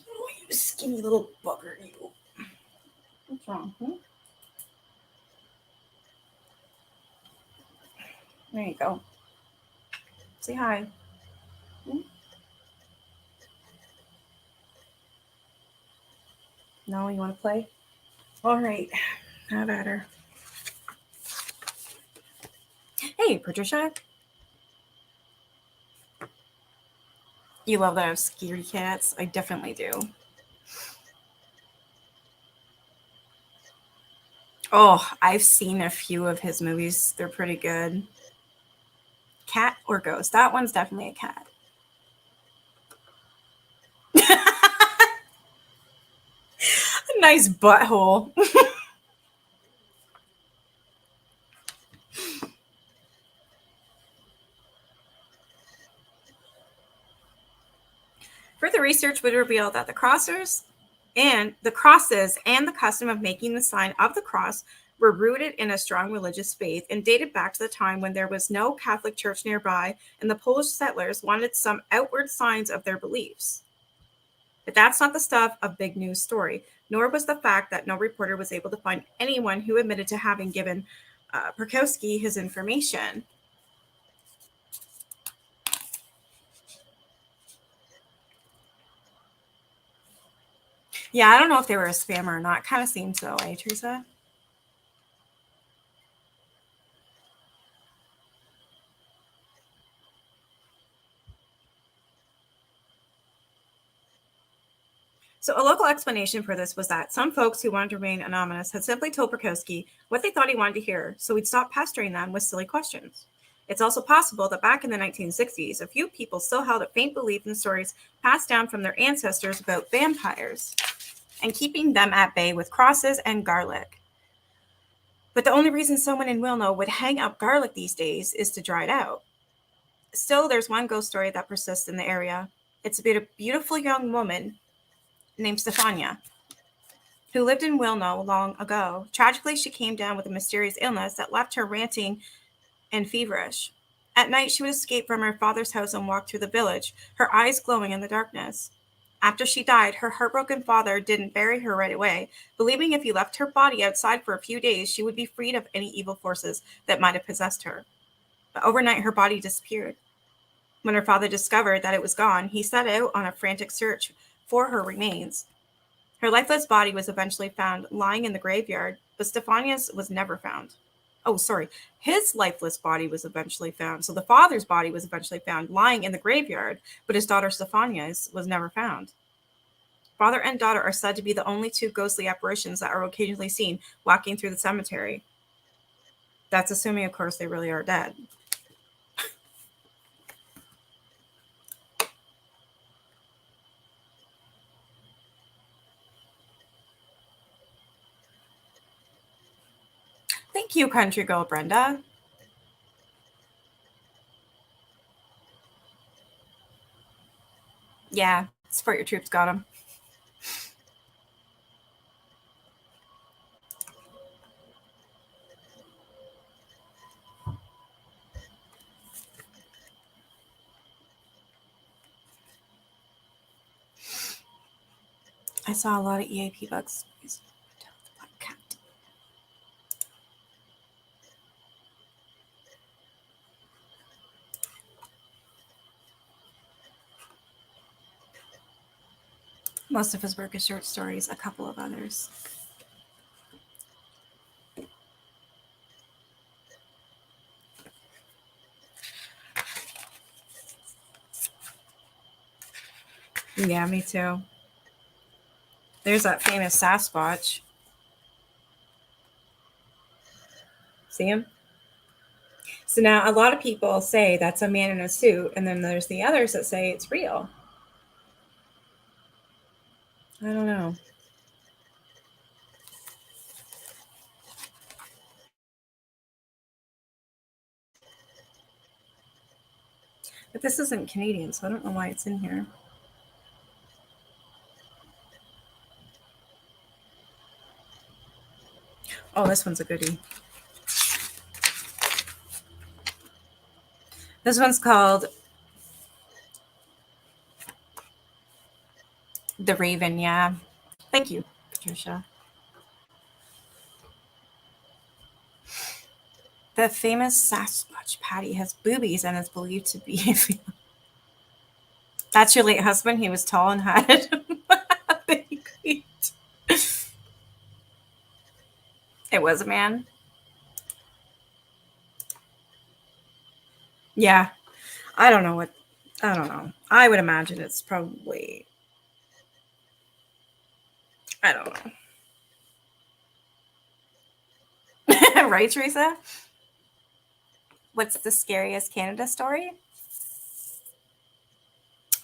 Oh, you skinny little bugger, you. What's wrong? There you go. Say hi. No, you want to play? All right. Have at her. Hey, Patricia. You love that I have scaredy cats? I definitely do. Oh, I've seen a few of his movies. They're pretty good. Cat or ghost? That one's definitely a cat. Nice butthole. Further research would reveal that the crosses and the custom of making the sign of the cross were rooted in a strong religious faith and dated back to the time when there was no Catholic church nearby and the Polish settlers wanted some outward signs of their beliefs. But that's not the stuff of big news story, nor was the fact that no reporter was able to find anyone who admitted to having given Perkowski his information. Yeah, I don't know if they were a spammer or not. Kind of seems so, eh, Teresa? So a local explanation for this was that some folks who wanted to remain anonymous had simply told Perkowski what they thought he wanted to hear, so he'd stop pestering them with silly questions. It's also possible that back in the 1960s, a few people still held a faint belief in stories passed down from their ancestors about vampires and keeping them at bay with crosses and garlic. But the only reason someone in Wilno would hang up garlic these days is to dry it out. Still, there's one ghost story that persists in the area. It's about a beautiful young woman named Stefania, who lived in Wilno long ago. Tragically, she came down with a mysterious illness that left her ranting and feverish. At night, she would escape from her father's house and walk through the village, her eyes glowing in the darkness. After she died, her heartbroken father didn't bury her right away, believing if he left her body outside for a few days, she would be freed of any evil forces that might have possessed her. But overnight, her body disappeared. When her father discovered that it was gone, he set out on a frantic search for her remains. Her lifeless body was eventually found lying in the graveyard, but Stefania's was never found. Oh, sorry. His lifeless body was eventually found. So the father's body was eventually found lying in the graveyard, but his daughter Stefania's was never found. Father and daughter are said to be the only two ghostly apparitions that are occasionally seen walking through the cemetery. That's assuming, of course, they really are dead. Thank you, country girl Brenda. Yeah, support your troops, got them. I saw a lot of EAP bugs. Most of his work is short stories, a couple of others. Yeah, me too. There's that famous Sasquatch. See him? So now a lot of people say that's a man in a suit, and then there's the others that say it's real. I don't know. But this isn't Canadian, so I don't know why it's in here. Oh, this one's a goodie. This one's called The Raven, yeah. Thank you, Patricia. The famous Sasquatch Patty has boobies and is believed to be a female. That's your late husband. He was tall and had It was a man. Yeah. I don't know. I would imagine it's probably, I don't know. Right, Teresa? What's the scariest Canada story?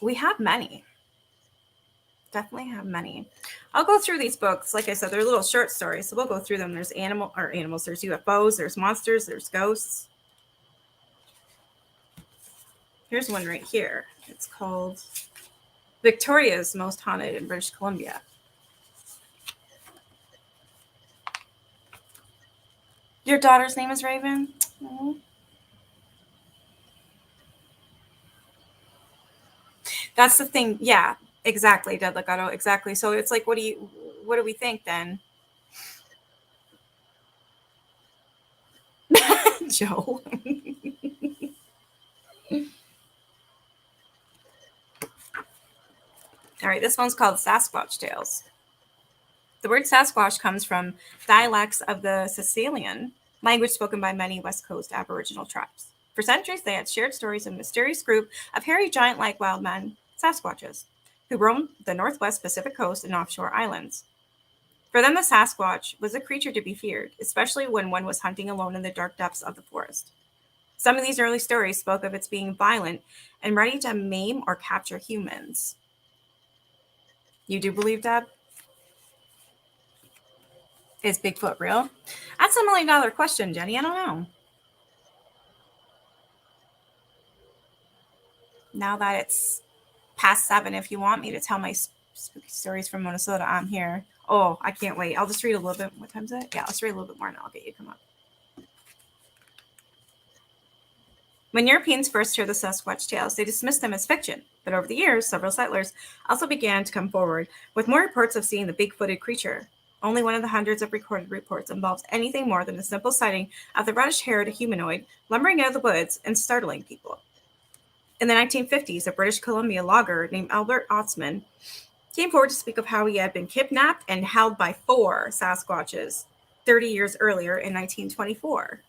We have many. Definitely have many. I'll go through these books. Like I said, they're little short stories, so we'll go through them. There's animals, there's UFOs, there's monsters, there's ghosts. Here's one right here. It's called Victoria's most haunted in British Columbia. Your daughter's name is Raven? Aww. That's the thing. Yeah, exactly. Dead Legato. Exactly. So it's like, what do we think then? Joe. All right, this one's called Sasquatch Tales. The word Sasquatch comes from dialects of the Sicilian, language spoken by many West Coast Aboriginal tribes. For centuries, they had shared stories of a mysterious group of hairy giant-like wild men, Sasquatches, who roamed the northwest Pacific coast and offshore islands. For them, the Sasquatch was a creature to be feared, especially when one was hunting alone in the dark depths of the forest. Some of these early stories spoke of its being violent and ready to maim or capture humans. You do believe, Deb? Is Bigfoot real? That's $1 million question, Jenny. I don't know. Now that it's past 7, if you want me to tell my spooky stories from Minnesota, I'm here. Oh, I can't wait. I'll just read a little bit. What time is it? Yeah, let's read a little bit more and I'll get you to come up. When Europeans first heard the Sasquatch tales, they dismissed them as fiction. But over the years, several settlers also began to come forward with more reports of seeing the big-footed creature. Only one of the hundreds of recorded reports involves anything more than a simple sighting of the reddish-haired humanoid lumbering out of the woods and startling people. In the 1950s, a British Columbia logger named Albert Otsman came forward to speak of how he had been kidnapped and held by 4 Sasquatches 30 years earlier in 1924.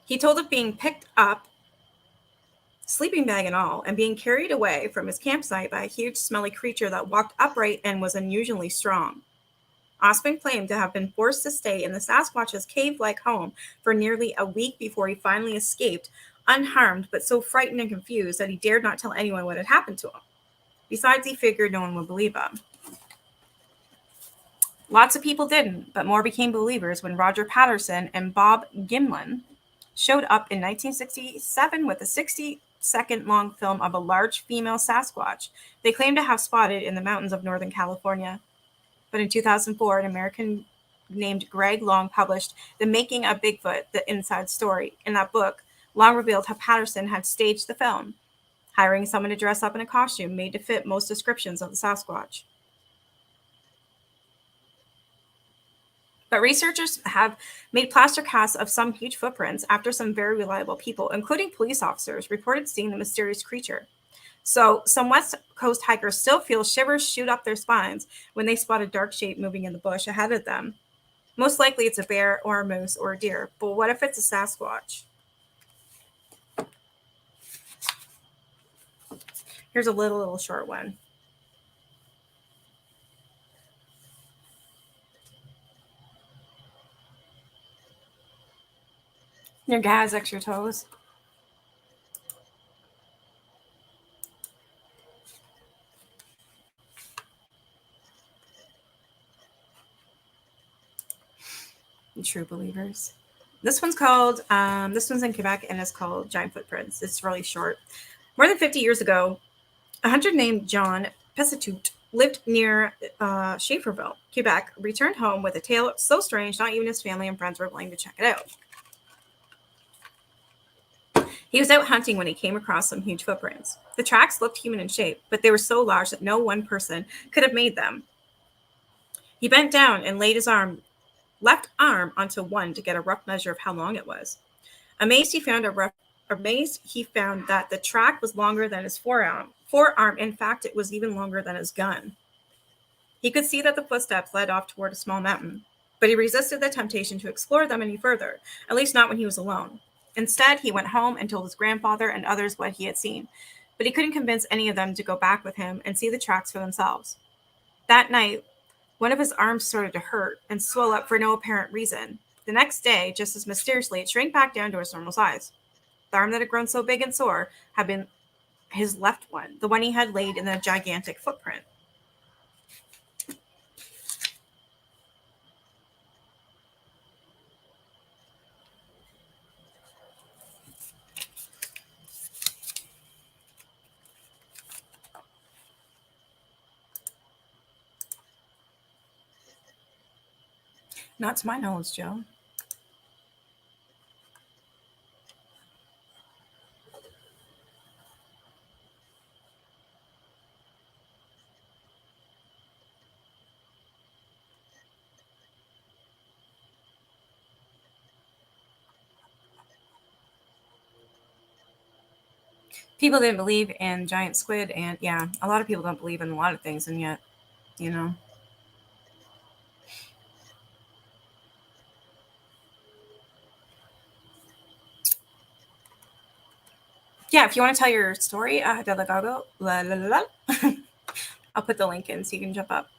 He told of being picked up, sleeping bag and all, and being carried away from his campsite by a huge smelly creature that walked upright and was unusually strong. Osman claimed to have been forced to stay in the Sasquatch's cave-like home for nearly a week before he finally escaped, unharmed but so frightened and confused that he dared not tell anyone what had happened to him. Besides, he figured no one would believe him. Lots of people didn't, but more became believers when Roger Patterson and Bob Gimlin showed up in 1967 with a 60-second long film of a large female Sasquatch they claimed to have spotted in the mountains of Northern California. But in 2004, an American named Greg Long published The Making of Bigfoot, The Inside Story. In that book, Long revealed how Patterson had staged the film, hiring someone to dress up in a costume made to fit most descriptions of the Sasquatch. But researchers have made plaster casts of some huge footprints after some very reliable people, including police officers, reported seeing the mysterious creature. So some West Coast hikers still feel shivers shoot up their spines when they spot a dark shape moving in the bush ahead of them. Most likely it's a bear or a moose or a deer, but what if it's a Sasquatch? Here's a little short one. Your guy has extra toes. True believers. This one's in Quebec and it's called Giant Footprints. It's really short. More than 50 years ago, a hunter named John Pesitut lived near Schaefferville, Quebec, returned home with a tale so strange not even his family and friends were willing to check it out. He was out hunting when he came across some huge footprints. The tracks looked human in shape, but they were so large that no one person could have made them. He bent down and laid his left arm onto one to get a rough measure of how long it was. Amazed, he found that the track was longer than his forearm. In fact, it was even longer than his gun. He could see that the footsteps led off toward a small mountain, but he resisted the temptation to explore them any further, at least not when he was alone. Instead, he went home and told his grandfather and others what he had seen, but he couldn't convince any of them to go back with him and see the tracks for themselves. That night, one of his arms started to hurt and swell up for no apparent reason. The next day, just as mysteriously, it shrank back down to its normal size. The arm that had grown so big and sore had been his left one, the one he had laid in the gigantic footprint. Not to my knowledge, Joe. People didn't believe in giant squid, and yeah, a lot of people don't believe in a lot of things, and yet, you know. Yeah, if you want to tell your story, Delagago, la la la la. I'll put the link in so you can jump up.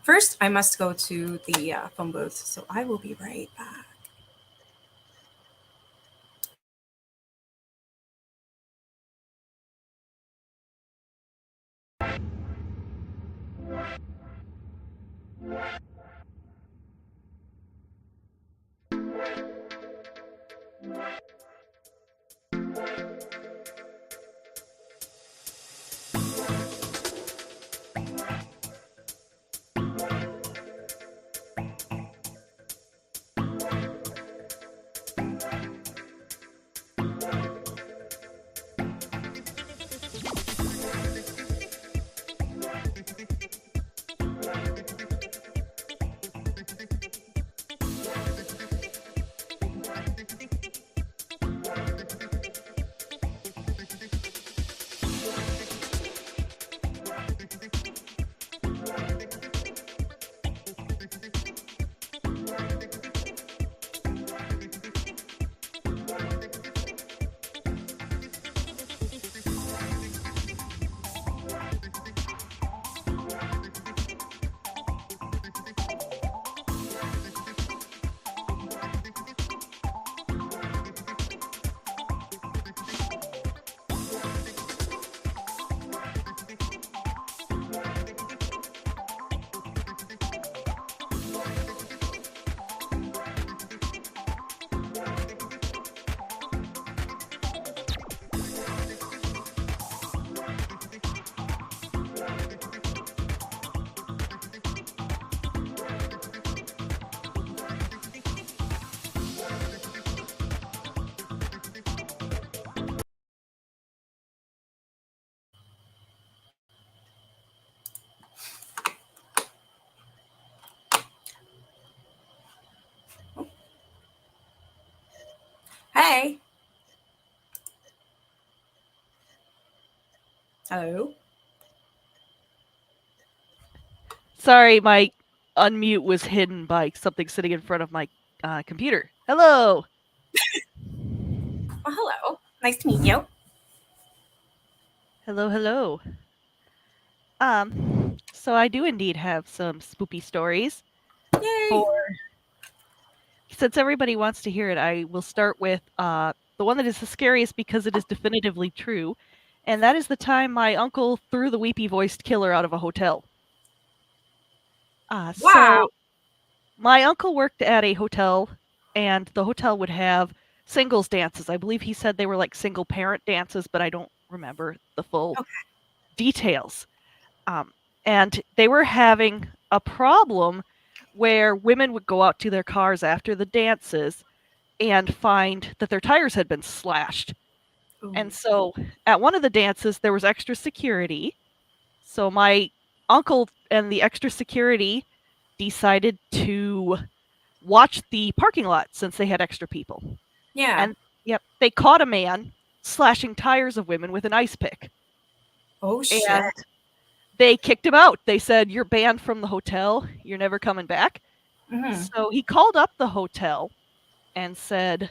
First, I must go to the phone booth, so I will be right back. Hey. Hello. Sorry, my unmute was hidden by something sitting in front of my computer. Hello. Well, hello. Nice to meet you. Hello, hello. So I do indeed have some spoopy stories. Yay. For since everybody wants to hear it, I will start with the one that is the scariest because it is definitively true, and that is the time my uncle threw the weepy-voiced killer out of a hotel. Wow. So my uncle worked at a hotel, and the hotel would have singles dances. I believe he said they were like single parent dances, but I don't remember the full Okay. details. Um, and they were having a problem where women would go out to their cars after the dances and find that their tires had been slashed. Ooh. And so at one of the dances, there was extra security. So my uncle and the extra security decided to watch the parking lot since they had extra people. Yeah. And yep, they caught a man slashing tires of women with an ice pick. Oh shit. And they kicked him out. They said, "You're banned from the hotel. You're never coming back." Mm-hmm. So he called up the hotel and said,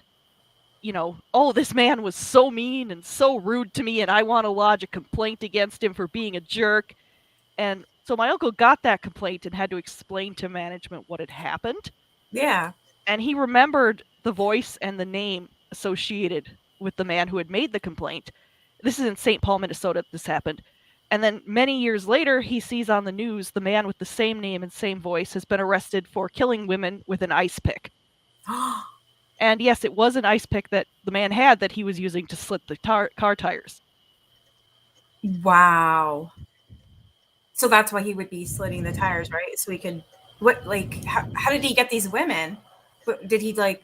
"Oh, this man was so mean and so rude to me, and I want to lodge a complaint against him for being a jerk." And so my uncle got that complaint and had to explain to management what had happened. Yeah. And he remembered the voice and the name associated with the man who had made the complaint. This is in St. Paul, Minnesota, this happened. And then many years later, he sees on the news the man with the same name and same voice has been arrested for killing women with an ice pick. And yes, it was an ice pick that the man had that he was using to slit the car tires. Wow. So that's why he would be slitting the tires, right? So he could, what, like, how did he get these women? Did he, like,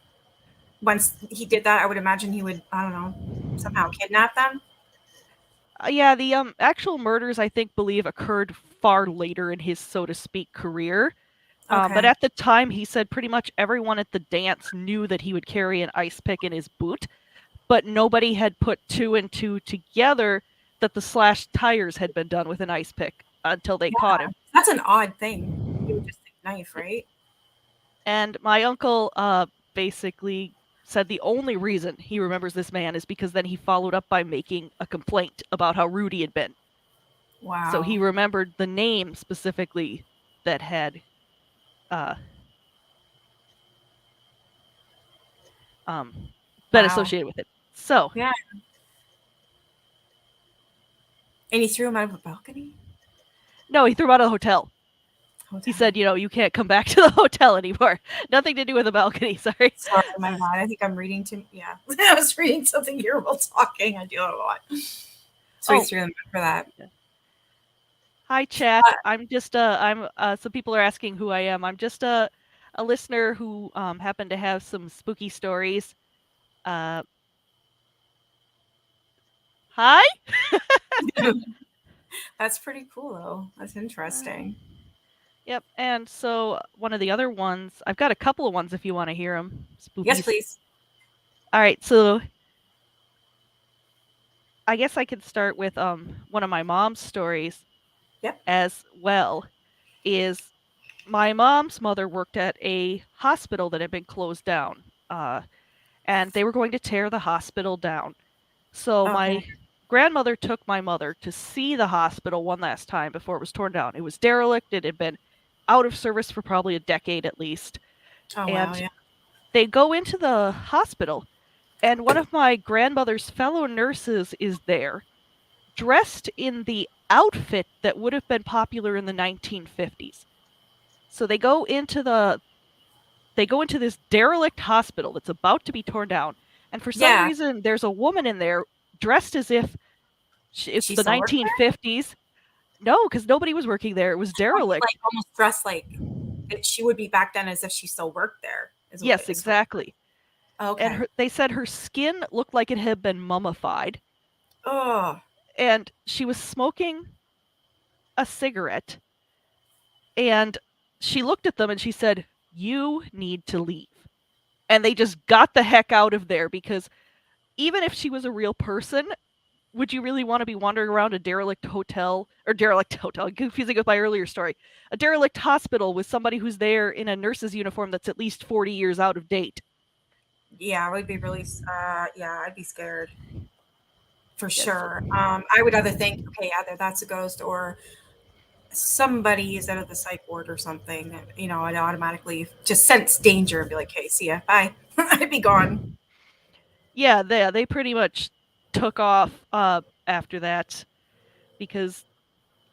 once he did that, I would imagine he would, I don't know, somehow kidnap them? Yeah, the actual murders, I think, believe occurred far later in his, so to speak, career. But Okay. at the time, he said pretty much everyone at the dance knew that he would carry an ice pick in his boot, but nobody had put two and two together that the slashed tires had been done with an ice pick until they caught him. That's an odd thing. You would just think knife, right? And my uncle basically said the only reason he remembers this man is because then he followed up by making a complaint about how rude he had been. Wow. So he remembered the name specifically that had been associated with it. So yeah. And he threw him out of a balcony? No, he threw him out of the hotel. He said, you can't come back to the hotel anymore. Nothing to do with the balcony. Sorry. Sorry, my bad. I think I'm reading too. Yeah, I was reading something here while talking. I do it a lot. So he threw them for that. Hi, chat. I'm just some people are asking who I am. I'm just a listener who happened to have some spooky stories. Hi. That's pretty cool, though. That's interesting. Yep. And so one of the other ones, I've got a couple of ones if you want to hear them. Spookies. Yes, please. All right. So I guess I could start with one of my mom's stories. Yep. As well, is my mom's mother worked at a hospital that had been closed down, and they were going to tear the hospital down. So my grandmother took my mother to see the hospital one last time before it was torn down. It was derelict. It had been out of service for probably a decade at least. Oh, and wow, yeah. They go into the hospital, and one of my grandmother's fellow nurses is there, dressed in the outfit that would have been popular in the 1950s. So they go into this derelict hospital that's about to be torn down, and for some reason there's a woman in there dressed as if it's the 1950s. No, because nobody was working there. It was derelict. Like almost dressed like she would be back then, as if she still worked there. Yes, exactly. Okay. And they said her skin looked like it had been mummified. Oh. And she was smoking a cigarette. And she looked at them and she said, "You need to leave." And they just got the heck out of there, because even if she was a real person, would you really want to be wandering around a derelict hotel, confusing with my earlier story, a derelict hospital with somebody who's there in a nurse's uniform that's at least 40 years out of date? Yeah, I would be really, I'd be scared. For sure. I would either think, okay, either that's a ghost or somebody is out of the psych ward or something. I'd automatically just sense danger and be like, "Hey, see ya, bye." I'd be gone. Yeah, they pretty much took off after that, because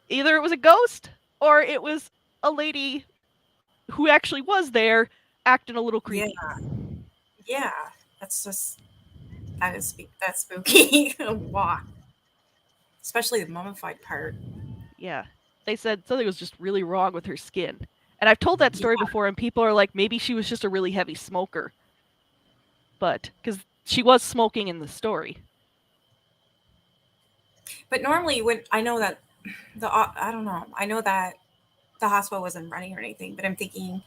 either it was a ghost or it was a lady who actually was there acting a little creepy. Yeah, that's spooky. Wow. Especially the mummified part. Yeah. They said something was just really wrong with her skin. And I've told that story before, and people are like, maybe she was just a really heavy smoker. But, because she was smoking in the story. But normally, I know that I don't know. I know that the hospital wasn't running or anything, but I'm thinking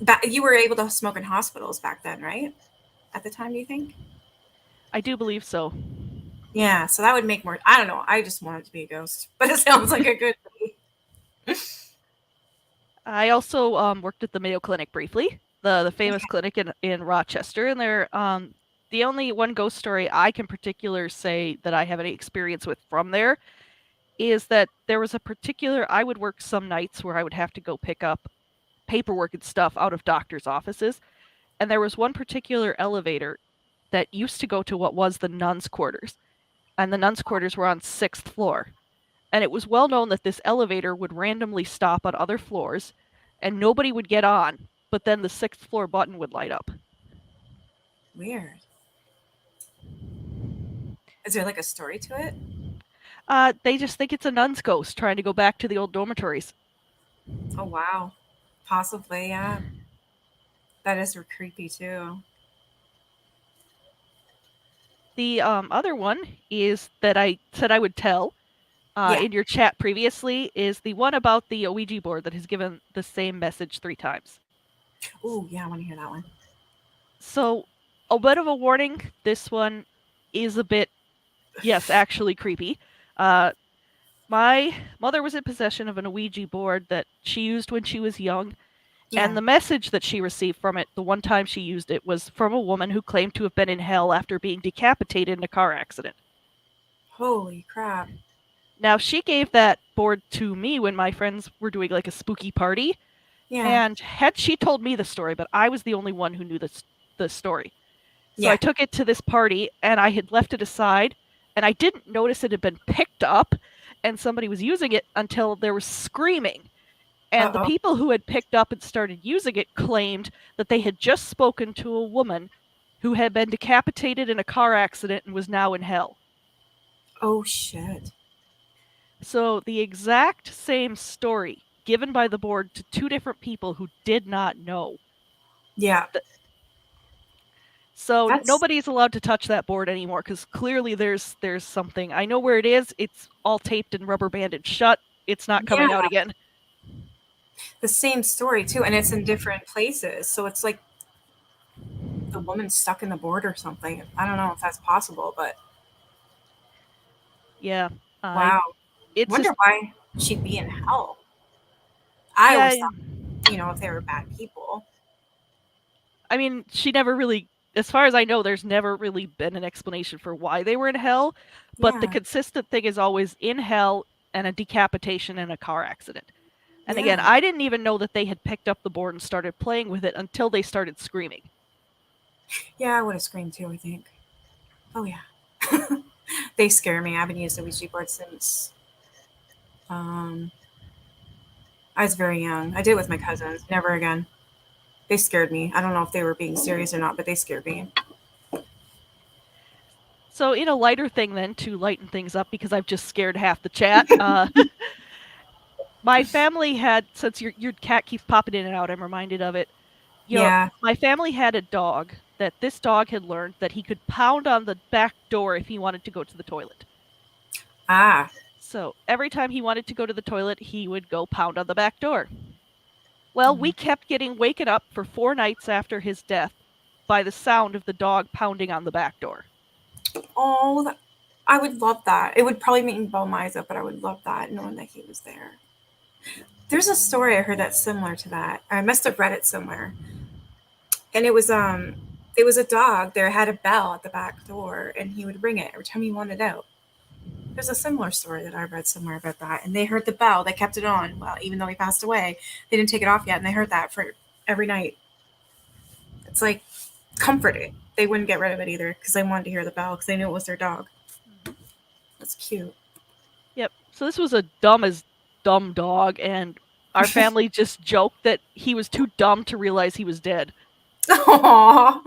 that you were able to smoke in hospitals back then, right? At the time, do you think? I do believe so. Yeah, so that would make more. I don't know. I just want it to be a ghost, but it sounds like a good thing. I also worked at the Mayo Clinic briefly, the famous clinic in Rochester, and they're the only one ghost story I can particular say that I have any experience with from there is that there was a particular, I would work some nights where I would have to go pick up paperwork and stuff out of doctors' offices, and there was one particular elevator that used to go to what was the nuns' quarters, and the nuns' quarters were on 6th floor. and it was well known that this elevator would randomly stop on other floors, and nobody would get on, but then the 6th floor button would light up. Weird. Is there like a story to it? They just think it's a nun's ghost trying to go back to the old dormitories. Oh wow. Possibly, yeah. That is creepy too. The other one is that I said I would tell Yeah. in your chat previously is the one about the Ouija board that has given the same message 3 times. Oh yeah, I want to hear that one. So, a bit of a warning, this one is a bit, yes, actually creepy. My mother was in possession of an Ouija board that she used when she was young, Yeah. and the message that she received from it, the one time she used it, was from a woman who claimed to have been in hell after being decapitated in a car accident. Holy crap. Now, she gave that board to me when my friends were doing like a spooky party, Yeah. and had she told me the story, but I was the only one who knew the story. So Yeah. I took it to this party, and I had left it aside, and I didn't notice it had been picked up, and somebody was using it until there was screaming. And the Uh-oh. people who had picked up and started using it claimed that they had just spoken to a woman who had been decapitated in a car accident and was now in hell. Oh shit. So the exact same story given by the board to 2 different people who did not know. Yeah. So That's- nobody's allowed to touch that board anymore because clearly there's something. I know where it is. It's all taped and rubber banded shut. It's not coming out again. The same story too, and it's in different places. So it's like the woman's stuck in the board or something. I don't know if that's possible, but Yeah. wow. It's Wonder just, why she'd be in hell. I yeah, always thought, if they were bad people. I mean, she never really, as far as I know, there's never really been an explanation for why they were in hell. But the Yeah. consistent thing is always in hell and a decapitation in a car accident. And again, Yeah. I didn't even know that they had picked up the board and started playing with it until they started screaming. Yeah, I would have screamed too, I think. Oh yeah. They scare me. I haven't used a Ouija board since I was very young. I did it with my cousins. Never again. They scared me. I don't know if they were being serious or not, but they scared me. So, in a lighter thing, then, to lighten things up, because I've just scared half the chat, my family had, since your cat keeps popping in and out, I'm reminded of it. Yeah. My family had a dog that this dog had learned that he could pound on the back door if he wanted to go to the toilet. Ah. So every time he wanted to go to the toilet, he would go pound on the back door. Well, we kept getting waken up for 4 nights after his death by the sound of the dog pounding on the back door. Oh, I would love that. It would probably make me ball my eyes up, but I would love that, knowing that he was there. There's a story I heard that's similar to that. I must have read it somewhere. And it was a dog. There had a bell at the back door, and he would ring it every time he wanted out. There's a similar story that I read somewhere about that. And they heard the bell. They kept it on. Well, even though he passed away, they didn't take it off yet, and they heard that for every night. It's like comforting. They wouldn't get rid of it either because they wanted to hear the bell because they knew it was their dog. That's cute. Yep. So this was a dumb dog, and our family just joked that he was too dumb to realize he was dead. Aww.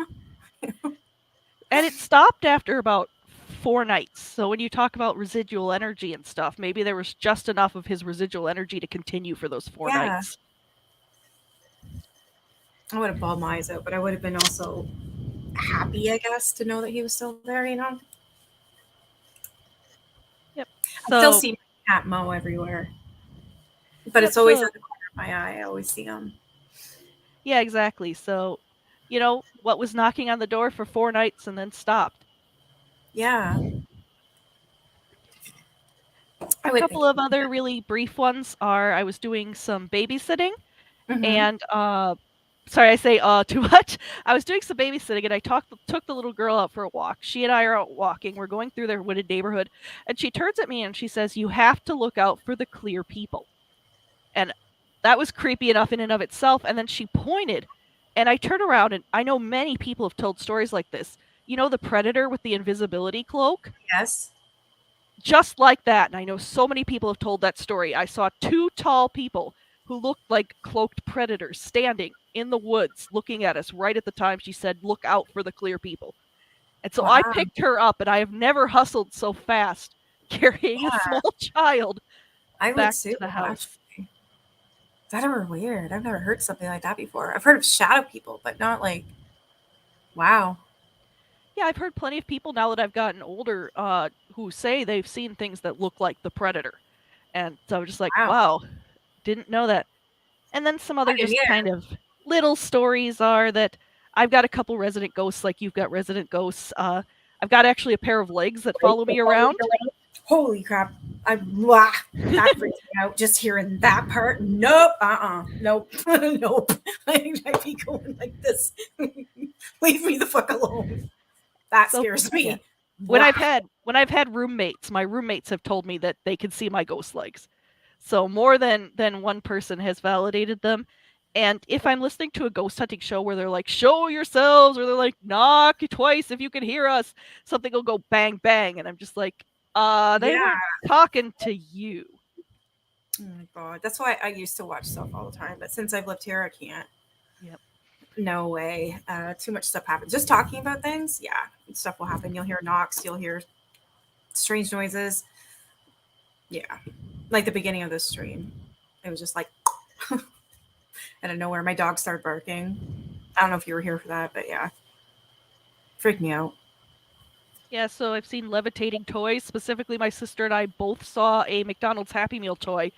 And it stopped after about 4 nights. So when you talk about residual energy and stuff, maybe there was just enough of his residual energy to continue for those 4 nights. I would have bawled my eyes out, but I would have been also happy, I guess, to know that he was still there, Yep. I still see my cat Mo everywhere. But it's always at the corner of my eye. I always see him. Yeah, exactly. So, what was knocking on the door for 4 nights and then stopped? Yeah. A couple of other really brief ones are I was doing some babysitting and sorry, I say too much. I was doing some babysitting and I took the little girl out for a walk. She and I are out walking. We're going through their wooded neighborhood and she turns at me and she says, "You have to look out for the clear people." And that was creepy enough in and of itself. And then she pointed and I turned around and I know many people have told stories like this. You know the predator with the invisibility cloak? Yes. just like that. And I know so many people have told that story. I saw 2 tall people who looked like cloaked predators standing in the woods looking at us right at the time she said, "Look out for the clear people." And so I Wow. picked her up, and I have never hustled so fast carrying a Yeah, small child I would back too, to the house. actually. That ever weird. I've never heard something like that before. I've heard of shadow people, but not like, wow. Yeah, I've heard plenty of people now that I've gotten older who say they've seen things that look like the predator. And so I'm just like, Wow. wow, didn't know that. And then some I other can just hear. kind of little stories are that I've got a couple resident ghosts like you've got resident ghosts. I've got actually a pair of legs that follow me around. Holy crap. Blah, that freaks me out. Just hearing that part. Nope. Nope. Nope. I'd be going like this. Leave me the fuck alone. That So scares me. yeah. Blah. When I've had roommates, my roommates have told me that they can see my ghost legs. So more than one person has validated them. And if I'm listening to a ghost hunting show where they're like, "Show yourselves," or they're like, "Knock twice if you can hear us," something will go bang bang, and I'm just like, they Yeah. weren't talking to you. Oh my god. That's why I used to watch stuff all the time, but since I've lived here, I can't. Yep. No way. Too much stuff happens. Just talking about things, yeah, stuff will happen. You'll hear knocks. You'll hear strange noises. Yeah, like the beginning of this stream, it was just like out of nowhere. My dog started barking. I don't know if you were here for that, but yeah, freaked me out. Yeah, so I've seen levitating toys. Specifically, my sister and I both saw a McDonald's Happy Meal toy.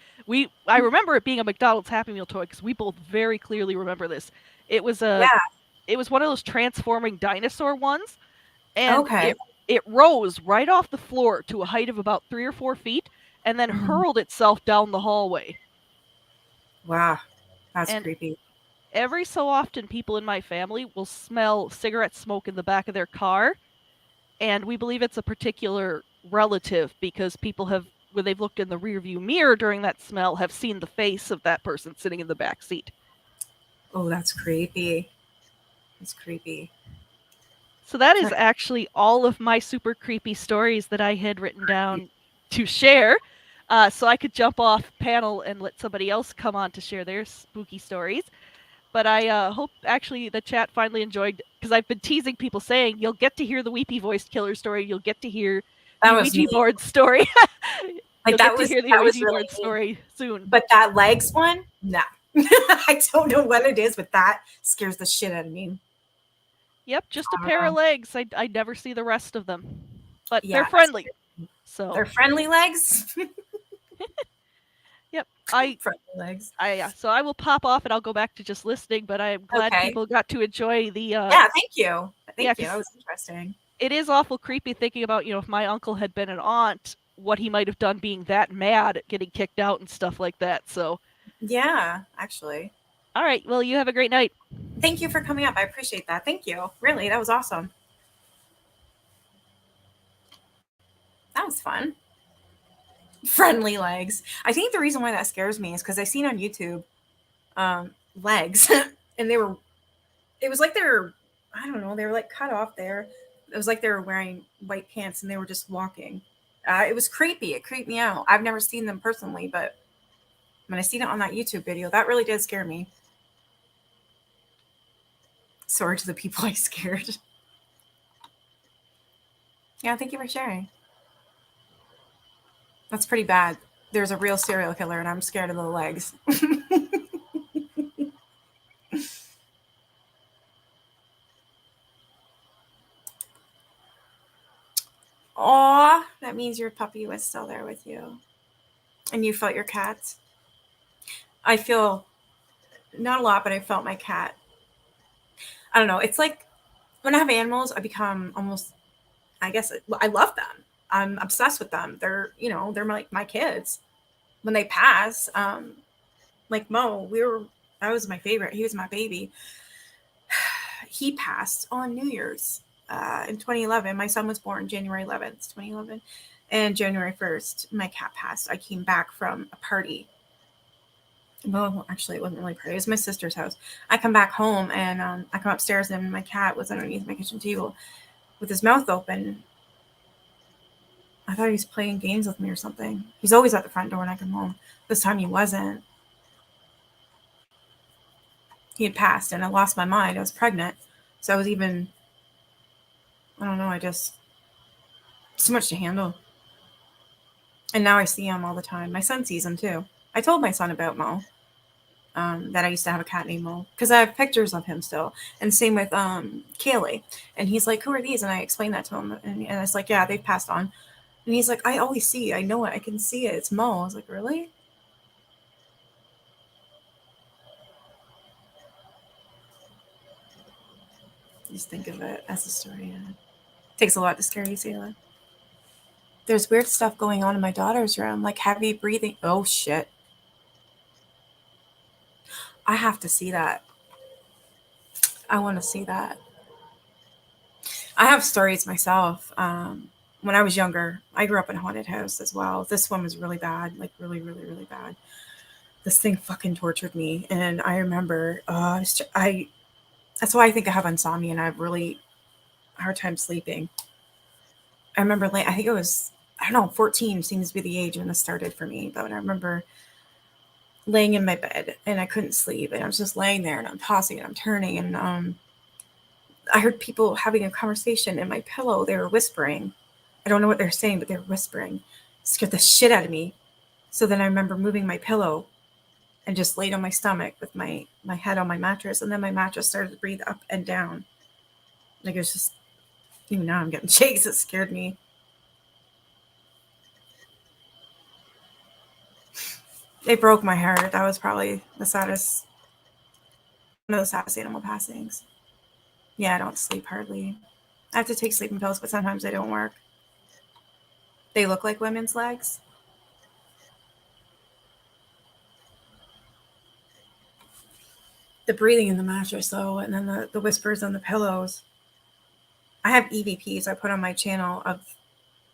I remember it being a McDonald's Happy Meal toy because we both very clearly remember this. It was Yeah. one of those transforming dinosaur ones, and Okay. it rose right off the floor to a height of about 3 or 4 feet, and then Mhm. hurled itself down the hallway. Wow, that's And creepy. every so often, people in my family will smell cigarette smoke in the back of their car, and we believe it's a particular relative because people have, when they've looked in the rearview mirror during that smell, have seen the face of that person sitting in the back seat. Oh, that's creepy. That's creepy. So that is actually all of my super creepy stories that I had written down to share. So I could jump off panel and let somebody else come on to share their spooky stories. But I hope actually the chat finally enjoyed, because I've been teasing people saying you'll get to hear the weepy voiced killer story, you'll get to hear That the was Ouija neat. board story. Like You'll that get was to hear the that was Ouija really board neat. story soon. But that legs one, no. I don't know what it is, but that scares the shit out of me. Yep, just a pair of legs. I never see the rest of them, but Yeah, they're that's friendly. scary. So They're friendly legs. yep, Friendly legs. so I will pop off and I'll go back to just listening. But I'm glad Okay. people got to enjoy the. Yeah, thank you. Yeah, Thank you. That was interesting. It is awful creepy thinking about, if my uncle had been an aunt, what he might have done being that mad at getting kicked out and stuff like that. So, Yeah, actually. all right. Well, you have a great night. Thank you for coming up. I appreciate that. Thank you. Really, that was awesome. That was fun. Friendly legs. I think the reason why that scares me is because I seen on YouTube legs and it was like I don't know, they were like cut off there. It was like they were wearing white pants and they were just walking. It was creepy. It creeped me out. I've never seen them personally, but when I seen it on that YouTube video, that really did scare me. Sorry to the people I scared. Yeah, thank you for sharing. That's pretty bad. There's a real serial killer and I'm scared of the legs. Aw, that means your puppy was still there with you. And you felt your cat. I feel not a lot, but I felt my cat. I don't know. It's like when I have animals, I become almost, I guess, I love them. I'm obsessed with them. They're, they're like my kids. When they pass, like Mo, that was my favorite. He was my baby. He passed on New Year's in 2011. My son was born January 11th, 2011. And January 1st, my cat passed. I came back from a party. Well, actually, it wasn't really a party. It was my sister's house. I come back home and I come upstairs and my cat was underneath my kitchen table with his mouth open. I thought he was playing games with me or something. He's always at the front door when I come home. This time he wasn't. He had passed, and I lost my mind. I was pregnant. So I was even, I don't know, it's too much to handle. And now I see him all the time. My son sees him too. I told my son about Mo, that I used to have a cat named Mo, because I have pictures of him still. And same with Kaylee. And he's like, who are these? And I explained that to him. And it's like, yeah, they've passed on. And he's like, I always see, I know it, I can see it. It's Mo. I was like, really? Just think of it as a story. Takes a lot to scare you, Sailor. There's weird stuff going on in my daughter's room, like heavy breathing. Oh, shit. I have to see that. I want to see that. I have stories myself. When I was younger, I grew up in a haunted house as well. This one was really bad, like really, really, really bad. This thing fucking tortured me. And I remember, that's why I think I have insomnia and I have really hard time sleeping. I remember, I think it was, I don't know, 14 seems to be the age when this started for me. But I remember laying in my bed and I couldn't sleep. And I was just laying there and I'm tossing and I'm turning. And I heard people having a conversation in my pillow. They were whispering. I don't know what they're saying, but they're whispering. It scared the shit out of me. So then I remember moving my pillow and just laid on my stomach with my head on my mattress. And then my mattress started to breathe up and down. Like, it was just, even now I'm getting shakes. It scared me. It broke my heart. That was probably the saddest, one of the saddest animal passings. Yeah, I don't sleep hardly. I have to take sleeping pills, but sometimes they don't work. They look like women's legs. The breathing in the mattress, though, and then the whispers on the pillows. I have EVPs I put on my channel of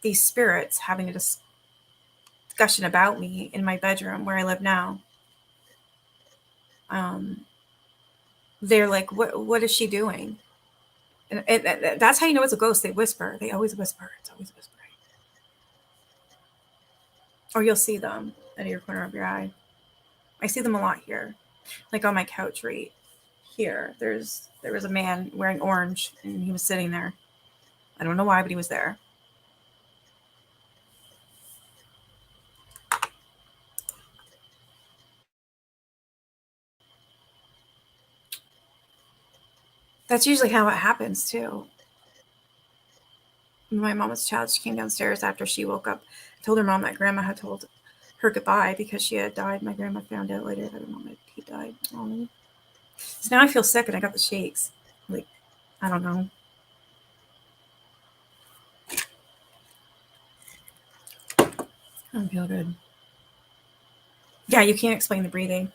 these spirits having a discussion about me in my bedroom where I live now. They're like, what is she doing? And that's how you know it's a ghost. They whisper. They always whisper. It's always whispering. Or you'll see them out of your corner of your eye. I see them a lot here. Like on my couch right here. There was a man wearing orange and he was sitting there. I don't know why, but he was there. That's usually how it happens too. My mom was a child. She came downstairs after she woke up. Told her mom that grandma had told her goodbye because she had died. My grandma found out later that her mom had died. So now I feel sick and I got the shakes. Like, I don't know. I don't feel good. Yeah, you can't explain the breathing.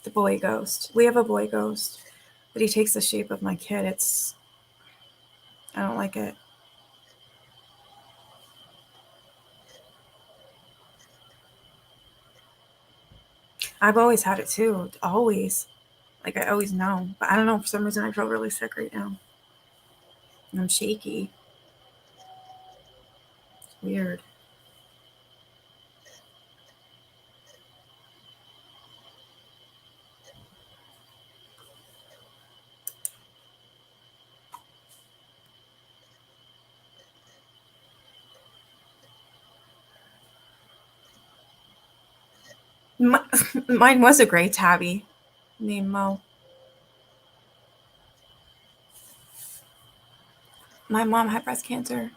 The boy ghost. We have a boy ghost, but he takes the shape of my kid. I don't like it. I've always had it too. Always. Like, I always know. But I don't know. For some reason, I feel really sick right now. And I'm shaky. It's weird. Mine was a gray tabby named Mo. My mom had breast cancer.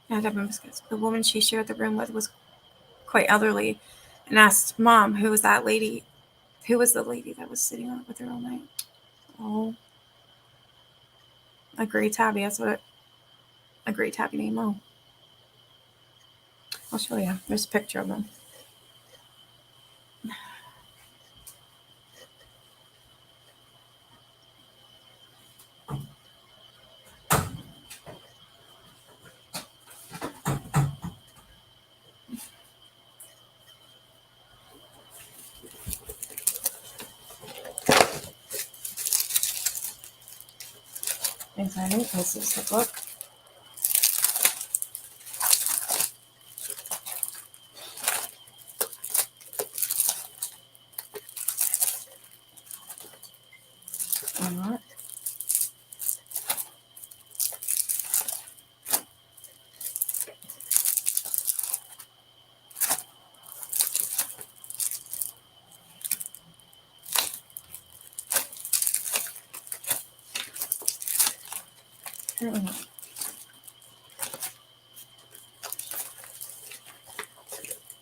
The woman she shared the room with was quite elderly and asked Mom, who was that lady? Who was the lady that was sitting with her all night? Oh, a gray tabby. That's what a gray tabby named Mo. I'll show you. There's a picture of him. Exciting. This is the book. Alright. Apparently not.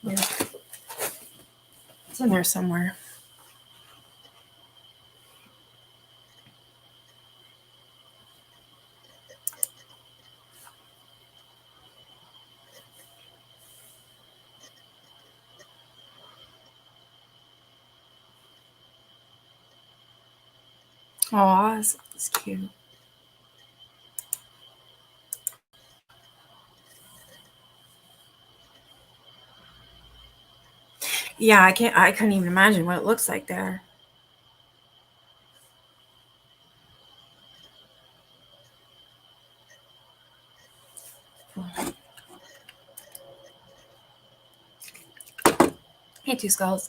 Yeah. It's in there somewhere. Oh, that's cute. Yeah, I couldn't even imagine what it looks like there. Hey, two skulls.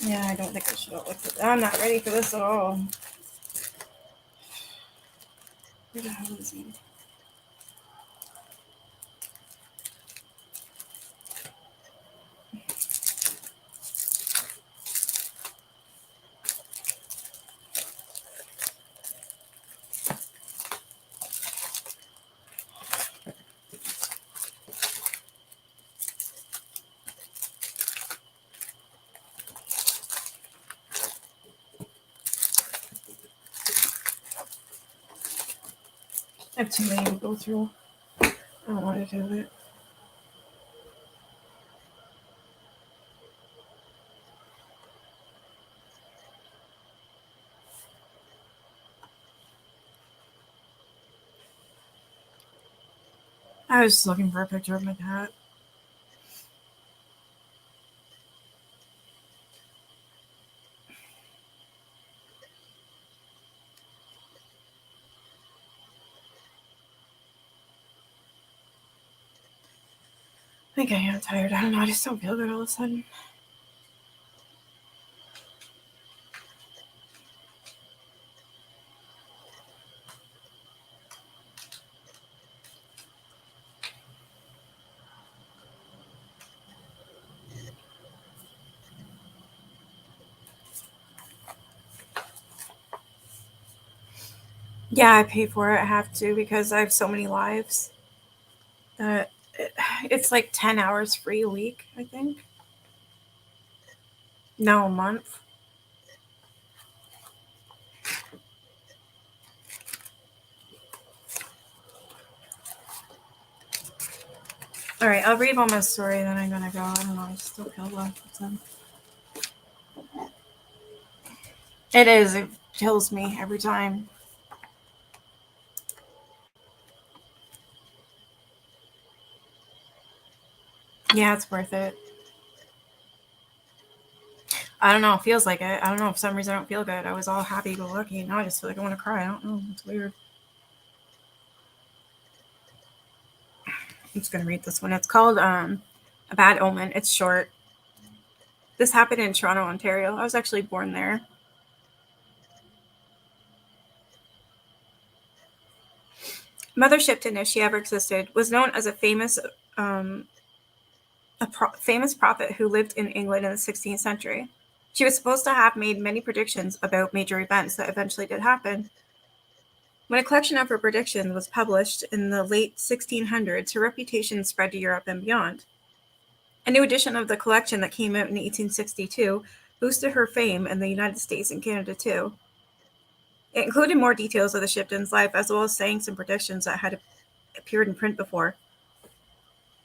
Yeah, I don't think I should have looked at that. I'm not ready for this at all. Where the hell is he? I have too many to go through. I don't want to do it. I was just looking for a picture of my cat. I think I am tired. I don't know. I just don't feel good all of a sudden. Yeah, I pay for it. I have to because I have so many lives that it's like 10 hours free a week, I think. No, a month. All right, I'll read one more story, then I'm gonna go. I don't know. I still feel left with them. It is. It kills me every time. Yeah, it's worth it. I don't know. It feels like it. I don't know. For some reason, I don't feel good. I was all happy go lucky. Now I just feel like I want to cry. I don't know. It's weird. I'm just going to read this one. It's called A Bad Omen. It's short. This happened in Toronto, Ontario. I was actually born there. Mother Shipton, if she ever existed, was known as a famous famous prophet who lived in England in the 16th century. She was supposed to have made many predictions about major events that eventually did happen. When a collection of her predictions was published in the late 1600s, her reputation spread to Europe and beyond. A new edition of the collection that came out in 1862 boosted her fame in the United States and Canada too. It included more details of the Shipton's life, as well as sayings and predictions that had appeared in print before.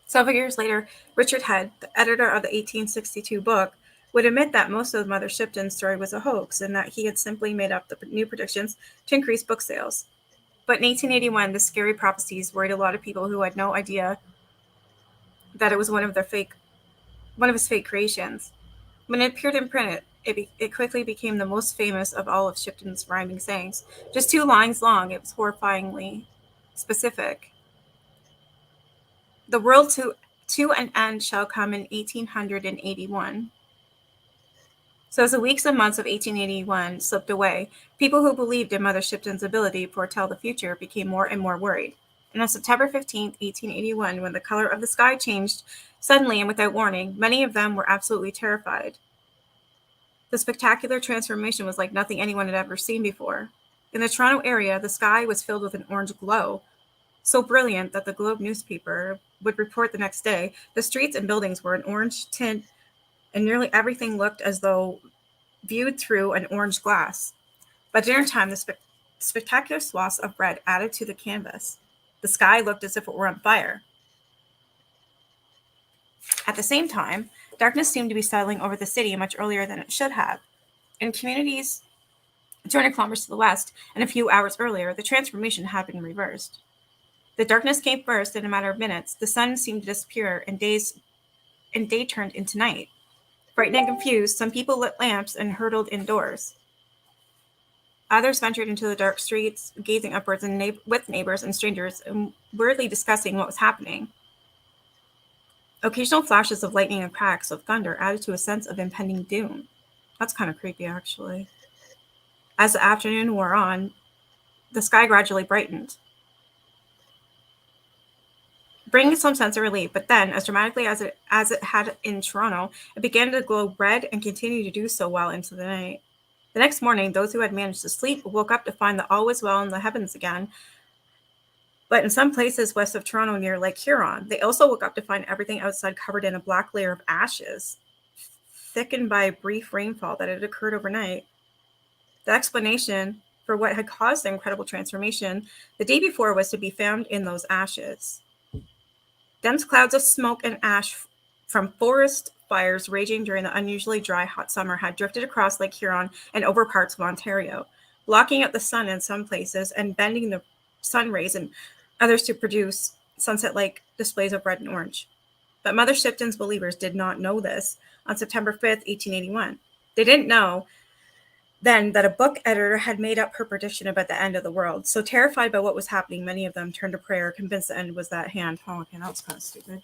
Several years later, Richard Head, the editor of the 1862 book, would admit that most of Mother Shipton's story was a hoax and that he had simply made up the new predictions to increase book sales. But in 1881, the scary prophecies worried a lot of people who had no idea that it was one of his fake creations. When it appeared in print, it quickly became the most famous of all of Shipton's rhyming sayings. Just 2 lines long, it was horrifyingly specific. The world to an end shall come in 1881. So as the weeks and months of 1881 slipped away, people who believed in Mother Shipton's ability to foretell the future became more and more worried. And on September 15th, 1881, when the color of the sky changed suddenly and without warning, many of them were absolutely terrified. The spectacular transformation was like nothing anyone had ever seen before. In the Toronto area, the sky was filled with an orange glow, so brilliant that the Globe newspaper would report the next day the streets and buildings were an orange tint, and nearly everything looked as though viewed through an orange glass. By dinner time, the spectacular swaths of red added to the canvas. The sky looked as if it were on fire. At the same time, darkness seemed to be settling over the city much earlier than it should have. In communities 200 kilometers to the west, and a few hours earlier, the transformation had been reversed. The darkness came first in a matter of minutes. The sun seemed to disappear, and day turned into night. Frightened and confused, some people lit lamps and hurtled indoors. Others ventured into the dark streets, gazing upwards with neighbors and strangers, and weirdly discussing what was happening. Occasional flashes of lightning and cracks of thunder added to a sense of impending doom. That's kind of creepy, actually. As the afternoon wore on, the sky gradually brightened, bringing some sense of relief, but then, as dramatically as it had in Toronto, it began to glow red and continued to do so well into the night. The next morning, those who had managed to sleep woke up to find that all was well in the heavens again. But in some places west of Toronto near Lake Huron, they also woke up to find everything outside covered in a black layer of ashes, thickened by a brief rainfall that had occurred overnight. The explanation for what had caused the incredible transformation the day before was to be found in those ashes. Dense clouds of smoke and ash from forest fires raging during the unusually dry hot summer had drifted across Lake Huron and over parts of Ontario, blocking out the sun in some places and bending the sun rays in others to produce sunset-like displays of red and orange. But Mother Shipton's believers did not know this on September 5th, 1881. They didn't know then that a book editor had made up her prediction about the end of the world. So terrified by what was happening, many of them turned to prayer, convinced the end was at hand. Oh, okay, that was kind of stupid.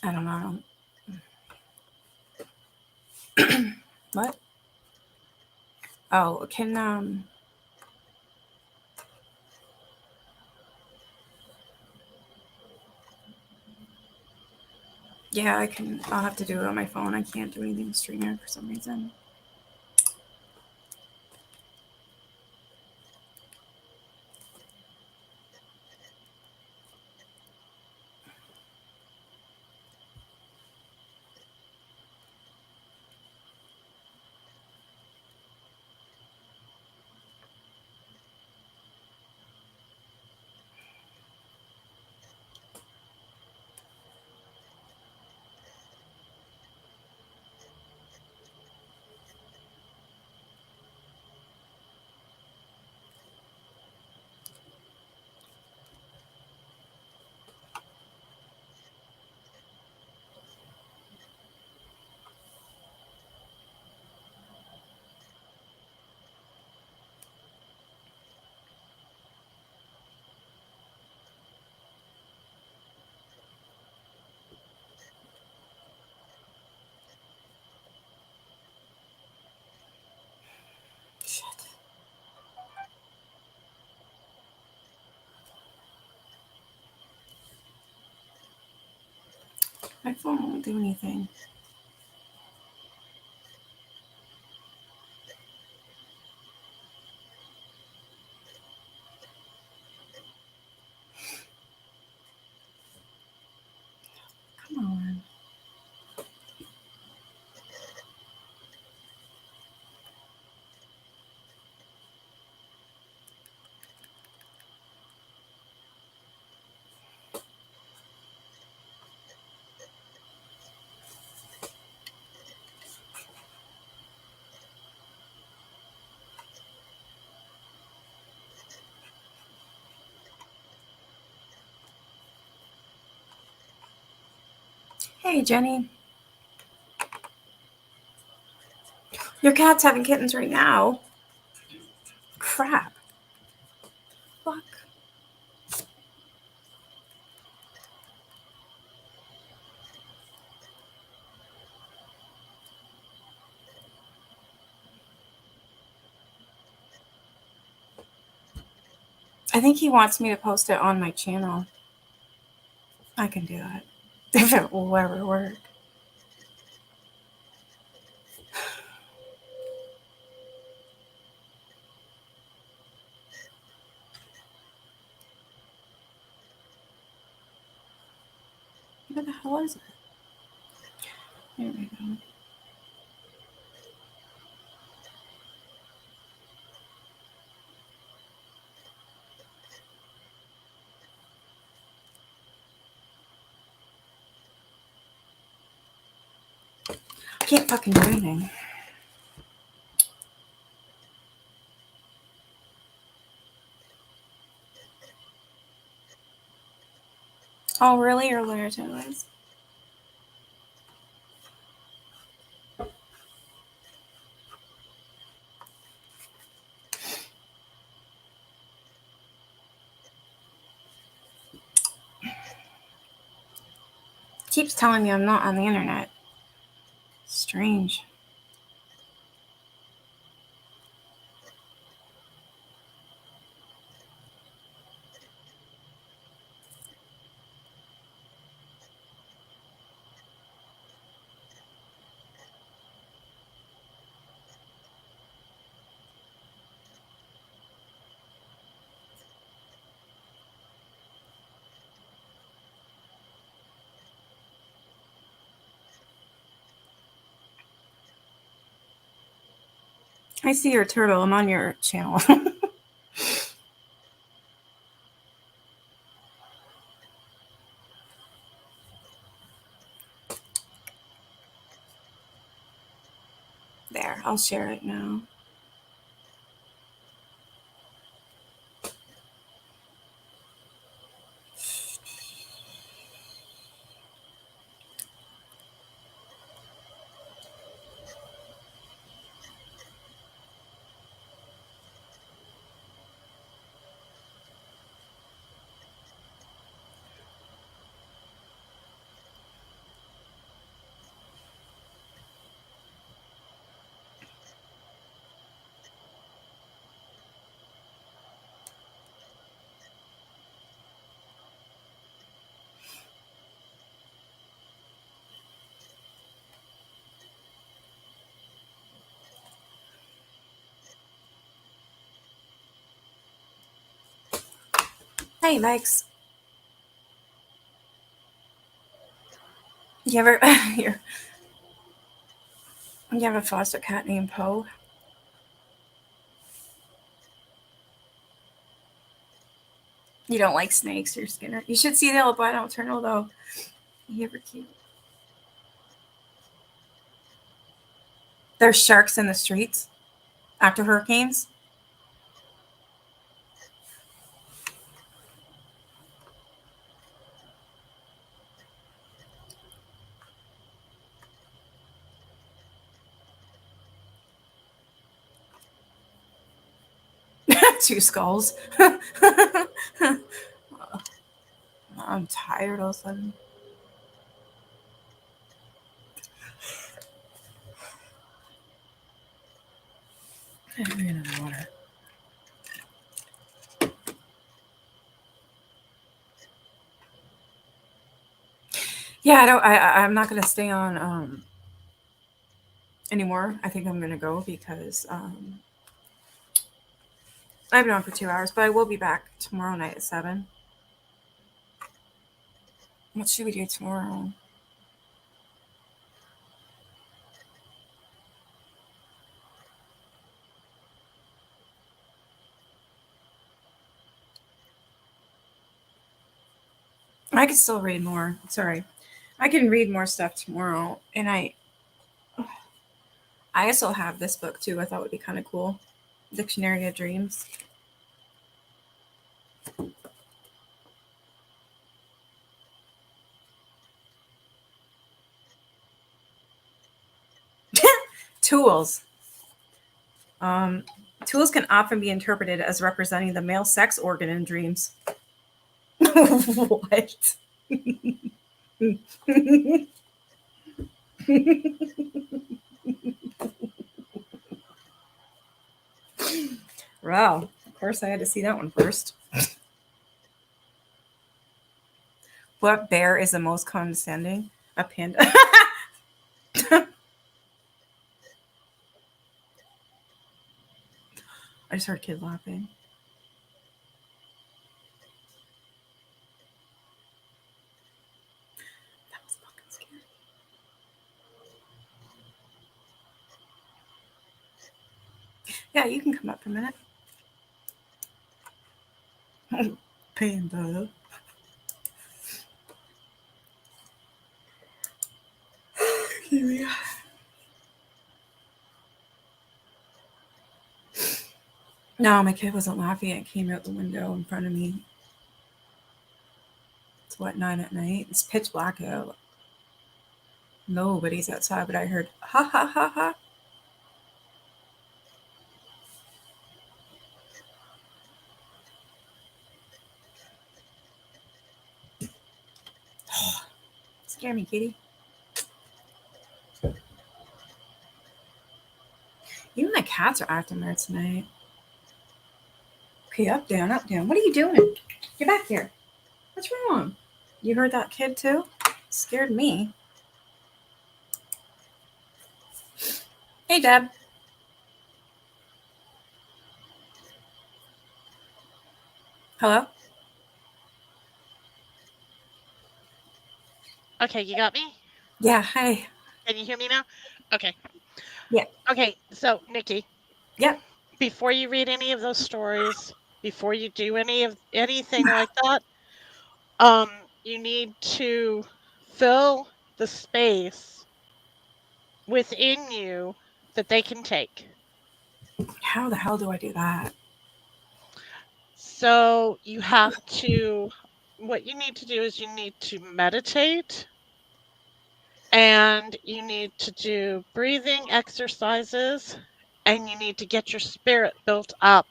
I don't know. What? Oh, yeah, I'll have to do it on my phone. I can't do anything with Streamer for some reason. My phone won't do anything. Come on. Hey, Jenny. Your cat's having kittens right now. Crap. Fuck. I think he wants me to post it on my channel. I can do it. If it will ever work. Where the hell is it? There we go. I can't fucking do anything. Oh, really? You're Lunar Tunes? Keeps telling me I'm not on the internet. Strange. I see your turtle. I'm on your channel. There, I'll share it now. Hey, Max. You ever you have a foster cat named Poe? You don't like snakes or Skinner? You should see the albino turtle though. He's ever cute. There's sharks in the streets after hurricanes. Two skulls. I'm tired all of a sudden. I ran out of water. Yeah, I'm not gonna stay on anymore. I think I'm gonna go because I've been on for 2 hours, but I will be back tomorrow night at 7. What should we do tomorrow? I can still read more. Sorry. I can read more stuff tomorrow. And I also have this book too. I thought would be kind of cool. Dictionary of Dreams. Tools. Um, tools can often be interpreted as representing the male sex organ in dreams. What? Wow. Of course, I had to see that one first. What bear is the most condescending? A panda. I just heard a kid laughing. That was fucking scary. Yeah, you can come up for a minute. Panda. No, my kid wasn't laughing. It came out the window in front of me. It's what, 9 at night? It's pitch black out. Nobody's outside, but I heard ha ha ha ha. Scare me, kitty. Even my cats are acting there tonight. Okay, up, down, up, down. What are you doing? Get back here. What's wrong? You heard that kid too? Scared me. Hey, Deb. Hello? Okay, you got me? Yeah, hi. Can you hear me now? Okay. Yeah. Okay, so Nikki. Yep. Before you read any of those stories, before you do anything like that, you need to fill the space within you that they can take. How the hell do I do that? So you have to, what you need to do is you need to meditate and you need to do breathing exercises and you need to get your spirit built up,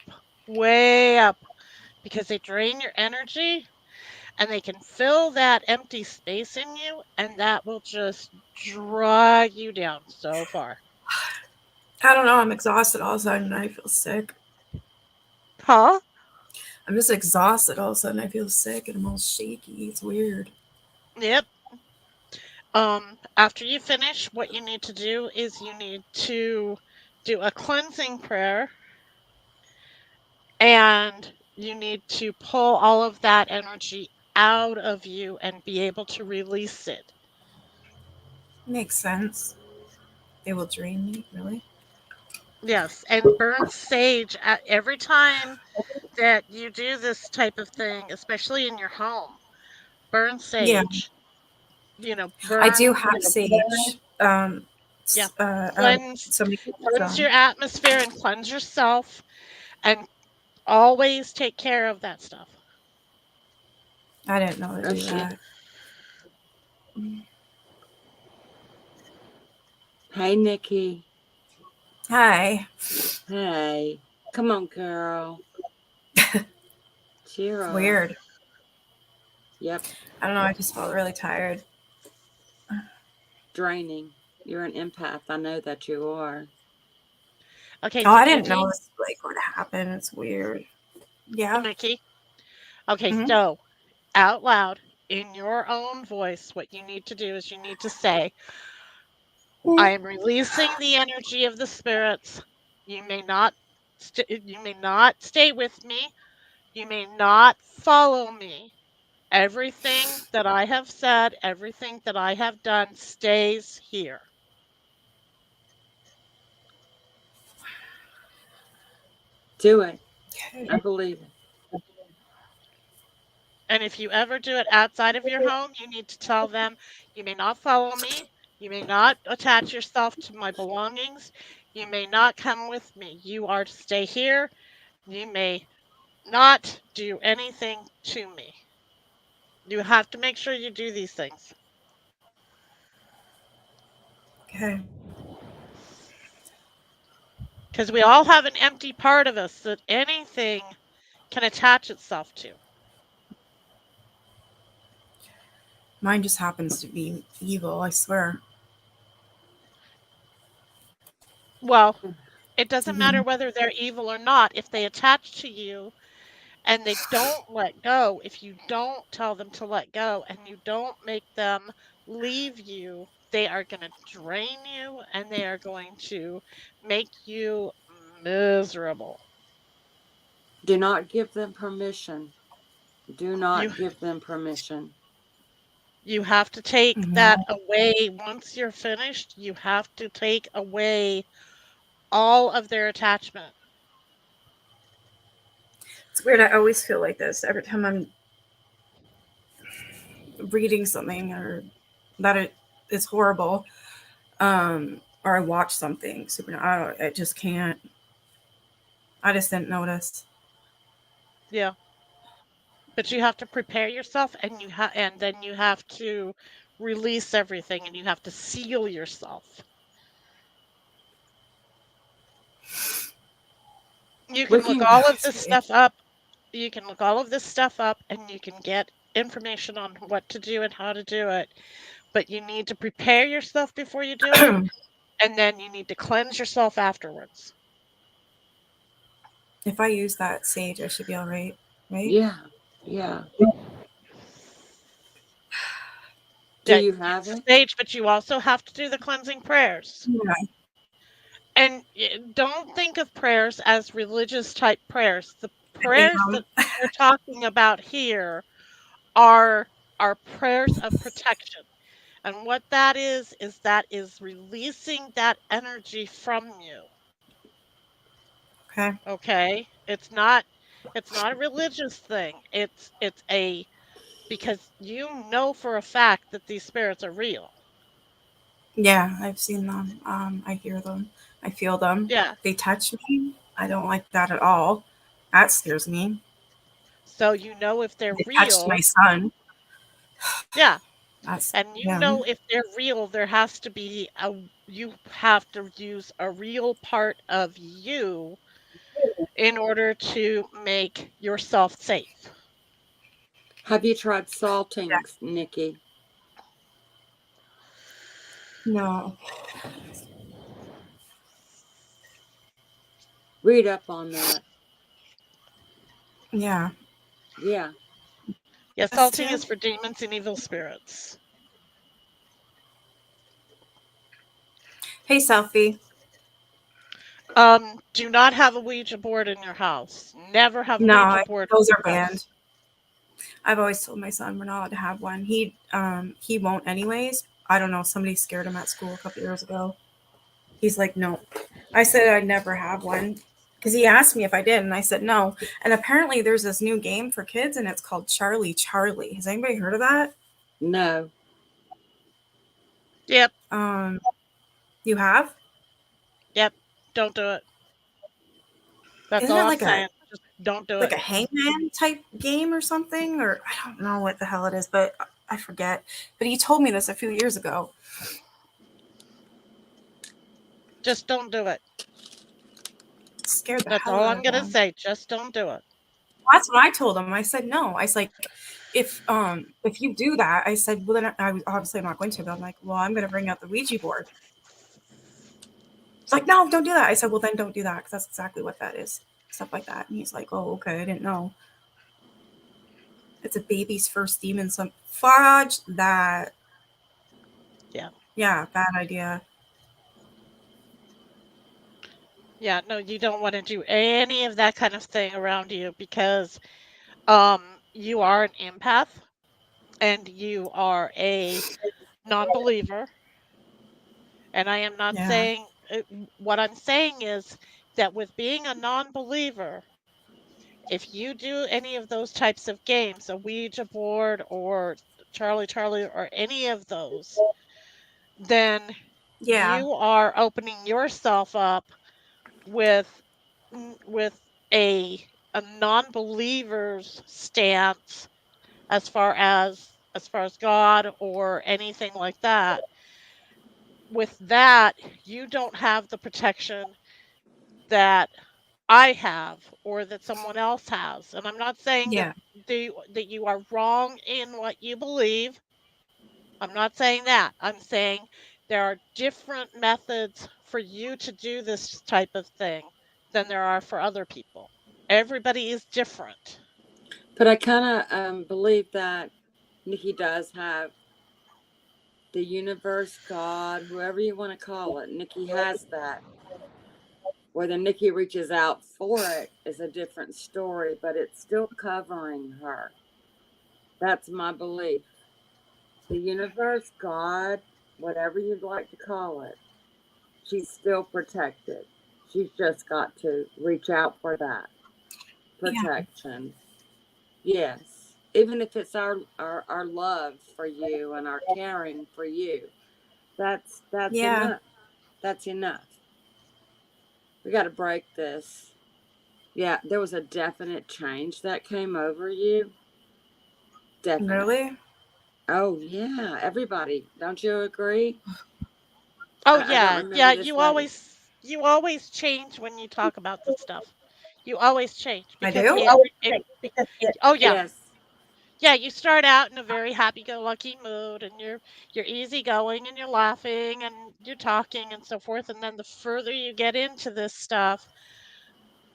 way up, because they drain your energy and they can fill that empty space in you and that will just drag you down so far. I don't know. I'm exhausted all of a sudden and I feel sick. Huh? I'm just exhausted all of a sudden. I feel sick and I'm all shaky. It's weird. Yep. After you finish, what you need to do is you need to do a cleansing prayer and you need to pull all of that energy out of you and be able to release it. Makes sense. They will drain me, really? Yes, and burn sage every time that you do this type of thing, especially in your home. Burn Yeah. sage. I do Burn. have sage. Yeah. Cleanse. Cleanse your atmosphere and cleanse yourself, and always take care of that stuff. I didn't know to do shit. that. Hey, Nikki. Hi. Hey. Come on, girl. Cheer up. Weird. Yep. I don't know. I just felt really tired. Draining. You're an empath. I know that you are. Okay. Oh, so I didn't Nikki, know this like would happen. It's weird. Yeah. Nikki. Okay, Mhm. so out loud, in your own voice, what you need to do is you need to say, I am releasing the energy of the spirits. You may not stay with me. You may not follow me. Everything that I have said, everything that I have done stays here. Do it. Okay. I believe it. And if you ever do it outside of your home, you need to tell them, you may not follow me. You may not attach yourself to my belongings. You may not come with me. You are to stay here. You may not do anything to me. You have to make sure you do these things. Okay. Because we all have an empty part of us that anything can attach itself to. Mine just happens to be evil, I swear. Well, it doesn't matter Mhm. whether they're evil or not. If they attach to you and they don't let go, if you don't tell them to let go and you don't make them leave you, they are going to drain you and they are going to make you miserable. Do not give them permission. Do You not give them permission. you have to take that No. away. Once you're finished, you have to take away all of their attachment. It's weird. I always feel like this every time I'm reading something or that it is horrible, or I watch something super. I just can't. I just didn't notice. Yeah. But you have to prepare yourself and then you have to release everything and you have to seal yourself. You We can look can, all of this Sorry. stuff up. You can look all of this stuff up and you can get information on what to do and how to do it. But you need to prepare yourself before you do it, and then you need to cleanse yourself afterwards. If I use that sage, I should be all right, right? yeah, yeah. Do Yeah, you use have the it? sage, but you also have to do the cleansing prayers. Yeah. And don't think of prayers as religious type prayers. The I prayers am. that we're talking about here are prayers of protection. And what that is releasing that energy from you. Okay. Okay? It's not a religious thing. It's a because you know for a fact that these spirits are real. Yeah, I've seen them. I hear them. I feel them. Yeah. They touch me. I don't like that at all. That scares me. So you know if they're They touched my real. son. Yeah. That's And you him. know if they're real, there has to be you have to use a real part of you in order to make yourself safe. Have you tried Yeah. saltings, Nikki? No. Read up on that. Yeah. Yeah. Yeah, Us salting too. is for demons and evil spirits. Hey, Selfie. Do not have a Ouija board in your house. Never have a No, Ouija board those in are your banned. house. I've always told my son we're not allowed to have one. He won't anyways. I don't know. Somebody scared him at school a couple years ago. He's like, no. I said I'd never have one because he asked me if I did, and I said no. And apparently, there's this new game for kids, and it's called Charlie Charlie. Has anybody heard of that? No. Yep, You have? yep. Don't do it. That's Isn't all it I'm saying. Just don't do like it. a hangman type game or something? Or I don't know what the hell it is, but I forget. But he told me this a few years ago. Just don't do it. It scared the That's hell all out I'm of gonna him. say. Just don't do it. That's what I told him. I said no. I was like, if you do that, I said, well then I was obviously I'm not going to, but I'm like, well, I'm gonna bring out the Ouija board. It's like, no, don't do that. I said, well then don't do that because that's exactly what that is. Stuff like that. And he's like, oh, okay, I didn't know. it's a baby's first demon. Some fudge that. Yeah. Yeah, bad idea. Yeah, no, you don't want to do any of that kind of thing around you because you are an empath and you are a non-believer. And I am not Yeah. saying what I'm saying is that with being a non-believer, if you do any of those types of games, a Ouija board or Charlie or any of those, then Yeah. you are opening yourself up with with a non-believer's stance as far as God or anything like that. With that, you don't have the protection that I have or that someone else has. And I'm not saying Yeah. that you are wrong in what you believe. I'm not saying that. I'm saying there are different methods for you to do this type of thing than there are for other people. Everybody is different. But I kind of believe that Nikki does have the universe, God, whoever you want to call it. Nikki has that. Whether Nikki reaches out for it is a different story, but it's still covering her. That's my belief. The universe, God, whatever you'd like to call it, she's still protected. She's just got to reach out for that protection. Yes. Even if it's our love for you and our caring for you. That's Yeah. enough. That's enough. We got to break this. Yeah, there was a definite change that came over you. Definite. Really? Oh yeah, everybody. Don't you agree? Oh I don't yeah, remember yeah, this lady. you always change when you talk about this stuff. You always change I because do? oh yeah. Yes. Yeah, you start out in a very happy-go-lucky mood and you're easygoing and you're laughing and you're talking and so forth, and then the further you get into this stuff,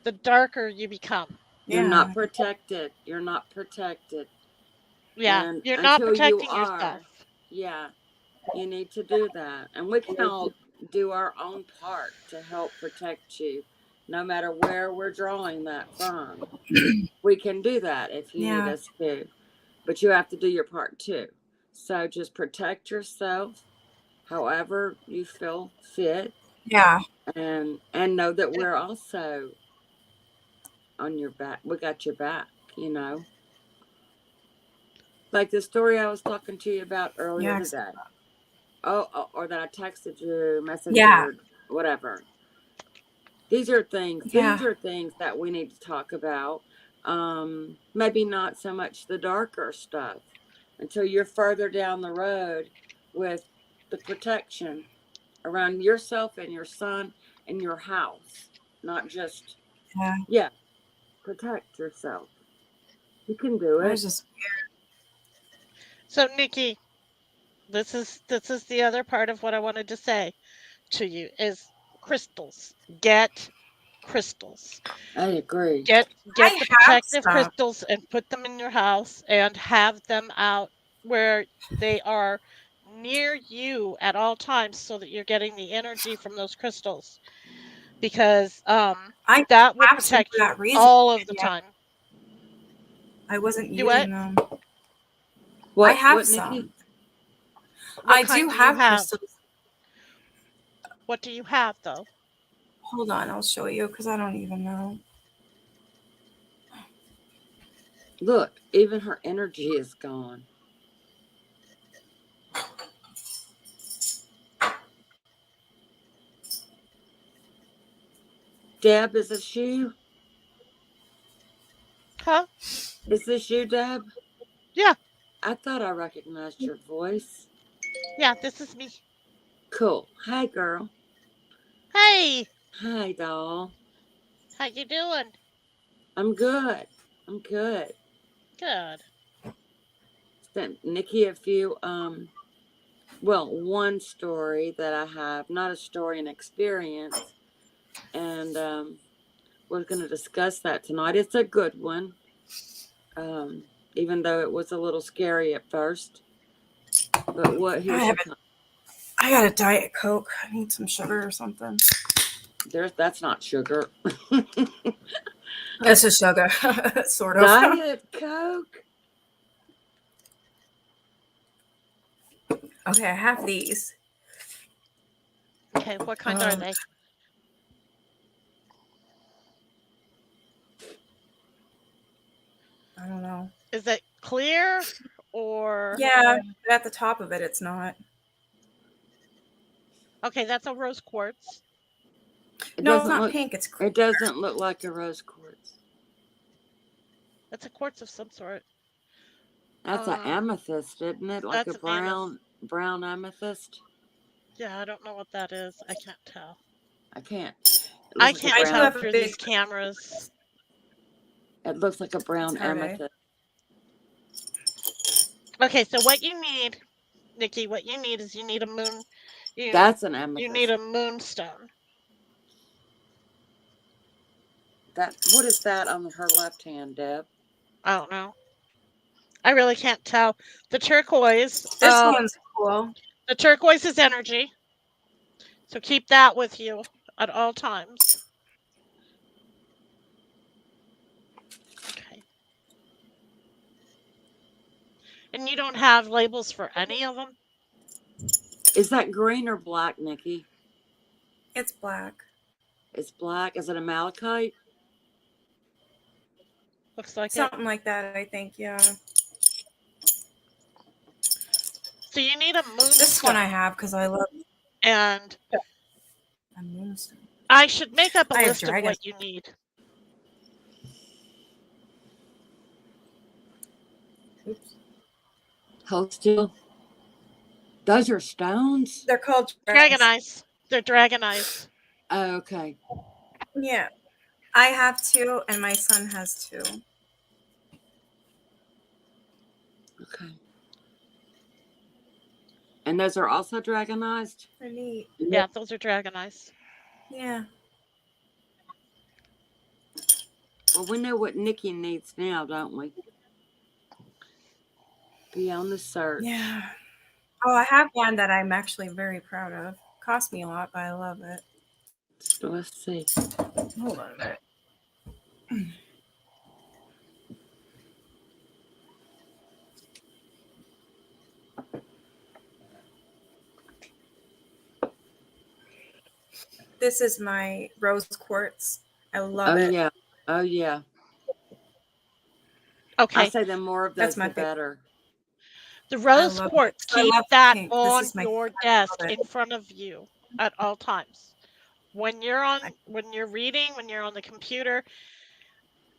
the darker you become. You're Yeah. not protected. You're not protected. Yeah, And you're not until you protecting are, yourself. yeah, you need to do that. And we can all do our own part to help protect you, no matter where we're drawing that from. We can do that if you need Yeah. us to, but you have to do your part too. So just protect yourself however you feel fit, Yeah. and know that we're also on your back. We got your back, you know. Like the story I was talking to you about earlier Yeah. today. Or that I texted you, Yeah. messenger, whatever. These are things. Yeah. These are things that we need to talk about. Maybe not so much the darker stuff until you're further down the road with the protection around yourself and your son and your house. Not just, Yeah. yeah, protect yourself. You can do I it. was just. So Nikki, this is the other part of what I wanted to say to you is crystals. Get crystals. I agree. I Get the have protective some. crystals and put them in your house and have them out where they are near you at all times so that you're getting the energy from those crystals because I that will have some for protect you that reason. all of the Yeah. time. I wasn't Do what? using them. I What? have What, Nikki? some. What I do kind do you have have? crystals. What do you have though? Hold on, I'll show you because I don't even know. Look, even her energy is gone. Deb, is this you? Huh? Is this you, Deb? Yeah. I thought I recognized your voice. Yeah, this is me. Cool. Hi, girl. Hey, Hi, doll. how you doing? I'm good. I'm good. Good. Sent Nikki a few, one story that I have, not a story, an experience. And we're going to discuss that tonight. It's a good one. even though it was a little scary at first. But what? Here's your. I got a Diet Coke. I need some sugar or something. That's not sugar. This is sugar, sort of. Diet Coke. Okay, I have these. Okay, what kind are they? I don't know. Is it clear or? Yeah, but at the top of it, it's not. Okay, that's a rose quartz. No, it's not pink. It's clear. It doesn't look like a rose quartz. That's a quartz of some sort. That's an amethyst, isn't it? Like a brown amethyst. Yeah, I don't know what that is. I can't tell. I can't. I can't tell through these cameras. It looks like a brown amethyst. Okay, so what you need, Nikki, what you need is you need a moon. That's an amethyst. You need a moonstone. What is that on her left hand, Deb? I don't know. I really can't tell. The turquoise. This one's cool. The turquoise is energy. So keep that with you at all times. Okay. And you don't have labels for any of them? Is that green or black, Nikki? It's black. It's black. Is it a malachite? Looks like something like that, I think, yeah. So you need a moonstone. This one I have because I love and a moonstone. I should make up a list of what you need. Oops. Hold still. Those are stones? They're called dragon eyes. They're dragon eyes. Oh, okay. Yeah. I have 2 and my son has 2. Okay. And those are also dragonized? They're neat. Yeah, those are dragon eyes. Yeah. Well, we know what Nikki needs now, don't we? Be on the search. Yeah. Oh, I have one that I'm actually very proud of. Cost me a lot, but I love it. So let's see. Hold on a minute. This is my rose quartz. I love it. Oh, yeah. Oh, yeah. Okay. I say the more of those, the better. The rose quartz, keep that on your desk in front of you at all times. When you're reading, when you're on the computer,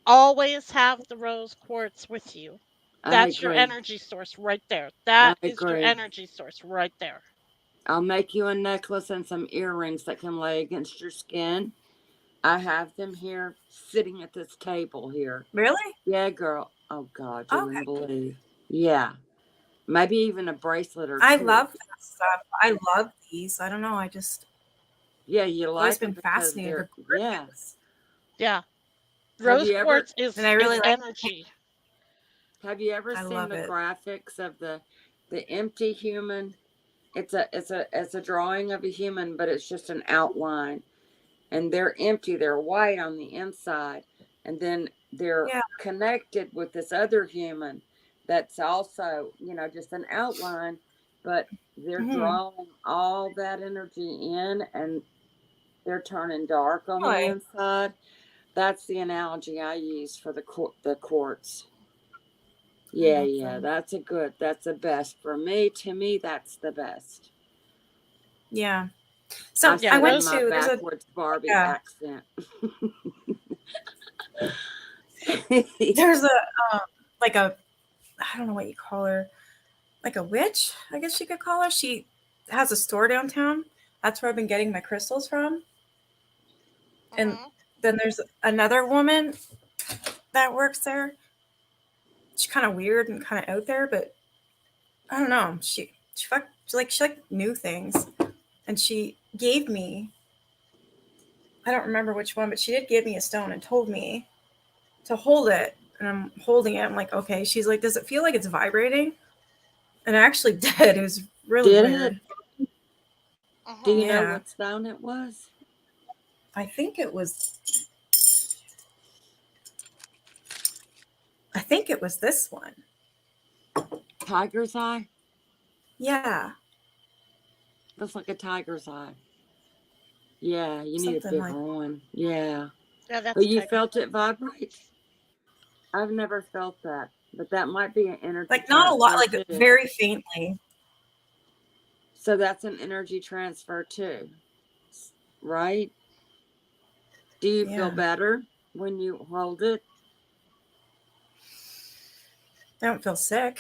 always have the rose quartz with you. That's your energy source right there. That is your energy source right there. I'll make you a necklace and some earrings that can lay against your skin. I have them here sitting at this table here. Really? Yeah, girl. Oh, God. You wouldn't believe. Yeah. Maybe even a bracelet or 2. I love that stuff. I love these. I don't know. I just. Yeah, you like them. I've been fascinated. Yeah. Yeah. Rose quartz is energy. Have you ever seen the graphics of the empty human? It's a drawing of a human, but it's just an outline. And they're empty. They're white on the inside. And then they're connected with this other human that's also, just an outline, but they're drawing all that energy in and they're turning dark on the inside. That's the analogy I use for the quartz. Yeah, that's the best. For me, to me, that's the best. Yeah. So I went to backwards Barbie accent. There's I don't know what you call her, like a witch, I guess you could call her. She has a store downtown. That's where I've been getting my crystals from. And then there's another woman that works there. She's kind of weird and kind of out there, but I don't know. She knew things, and she gave me. I don't remember which one, but she did give me a stone and told me to hold it and I'm holding it. I'm like, okay. She's like, does it feel like it's vibrating? And it actually did. It was really Did weird. it? Do you know Yeah. what stone it was? I think it was this one. Tiger's eye? Yeah. Looks like a tiger's eye. Yeah, you need a Something bigger like one. Yeah. Yeah, that's But you tiger. felt it vibrate? I've never felt that. But that might be an energy like not a lot, transfer like too. very faintly. So that's an energy transfer too. Right? Do you feel Yeah. better when you hold it? I don't feel sick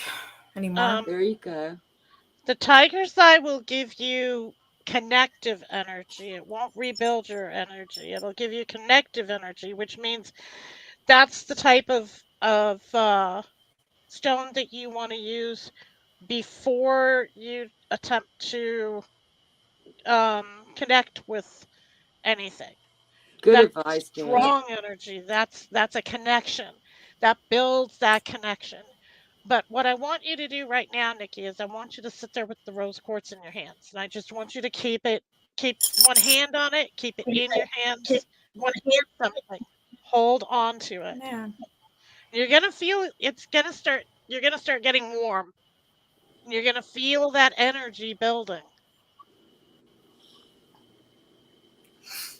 anymore. There you go. The tiger's eye will give you connective energy. It won't rebuild your energy. It'll give you connective energy, which means that's the type of stone that you want to use before you attempt to connect with anything. Good That's advice, Dan. strong energy. That's a connection. That builds that connection. But what I want you to do right now, Nikki, is I want you to sit there with the rose quartz in your hands. And I just want you to keep one hand on it, keep it in your hands. Something. Hold on to it. Yeah. You're gonna feel you're gonna start getting warm. You're gonna feel that energy building.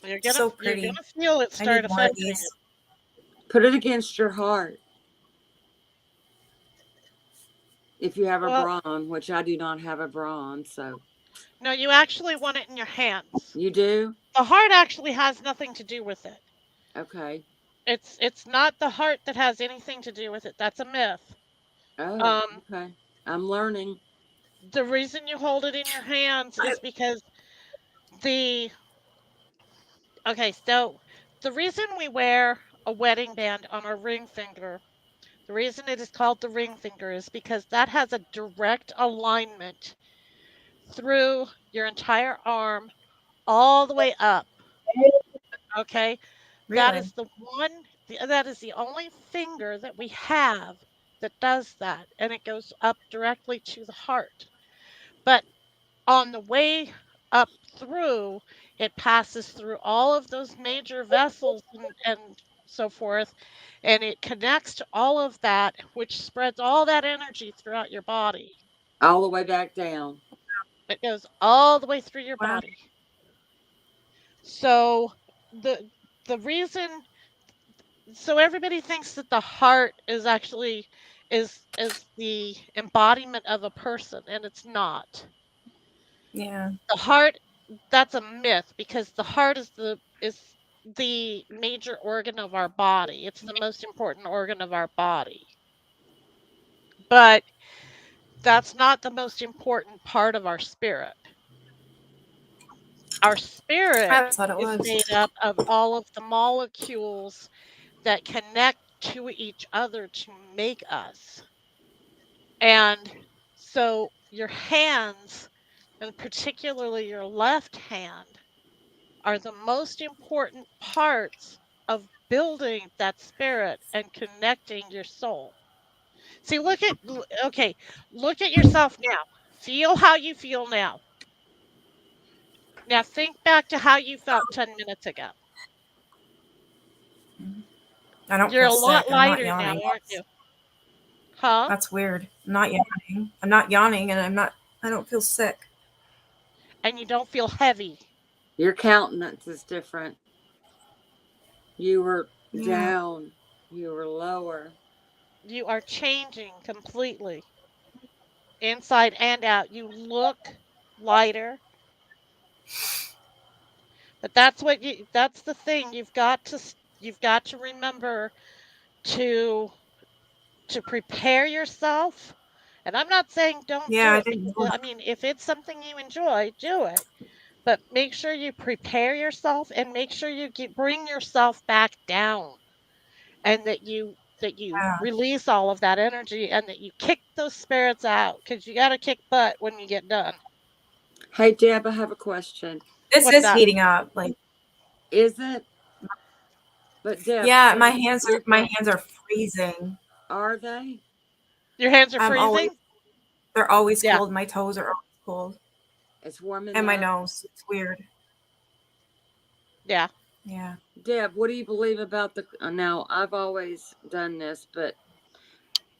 You're So gonna pretty. feel it I start need more of affecting you. these. Put it against your heart. If you have a Well, bra on, which I do not have a bra on, so. no, you actually want it in your hands. You do? The heart actually has nothing to do with it. Okay. It's not the heart that has anything to do with it. That's a myth. Oh, Um, okay. I'm learning. the reason you hold it in your hands is because the so the reason we wear a wedding band on our ring finger, the reason it is called the ring finger is because that has a direct alignment through your entire arm all the way up. Okay? That Really? is that is the only finger that we have that does that, and it goes up directly to the heart. But on the way up through, it passes through all of those major vessels and so forth, and it connects to all of that, which spreads all that energy throughout your body. All the way back down. It goes all the way through your Wow. body. So the reason so everybody thinks that the heart is actually is the embodiment of a person, and it's not. Yeah. The heart, that's a myth because the heart is the major organ of our body. It's the most important organ of our body. But that's not the most important part of our spirit. Our spirit I thought it is was. made up of all of the molecules that connect to each other to make us. And so your hands, and particularly your left hand, are the most important parts of building that spirit and connecting your soul. See, look at yourself now. Feel how you feel now. Now think back to how you felt 10 minutes ago. I don't You're feel a lot sick. I'm not lighter now, yawning. aren't you? Huh? That's weird. I'm not yawning. I'm not yawning, and I don't feel sick. And you don't feel heavy. Your countenance is different. You were Yeah. down. You were lower. You are changing completely, inside and out. You look lighter. But that's the thing. You've got to remember to prepare yourself. And I'm not saying don't Yeah, do I it didn't because know I that. mean, if it's something you enjoy, do it. But make sure you prepare yourself and make sure you bring yourself back down, and that you Yeah. release all of that energy and that you kick those spirits out because you got to kick butt when you get done. Hey, Deb, I have a question. This What's is that? heating up. Like, Is it? But Deb, Yeah, so my hands you're are going, freezing. are they? Your hands are I'm always freezing? They're always Yeah. cold. My toes are always cold. It's warming And my up. nose. It's weird. Yeah. Yeah. Deb, what do you believe about the? Now, I've always done this, but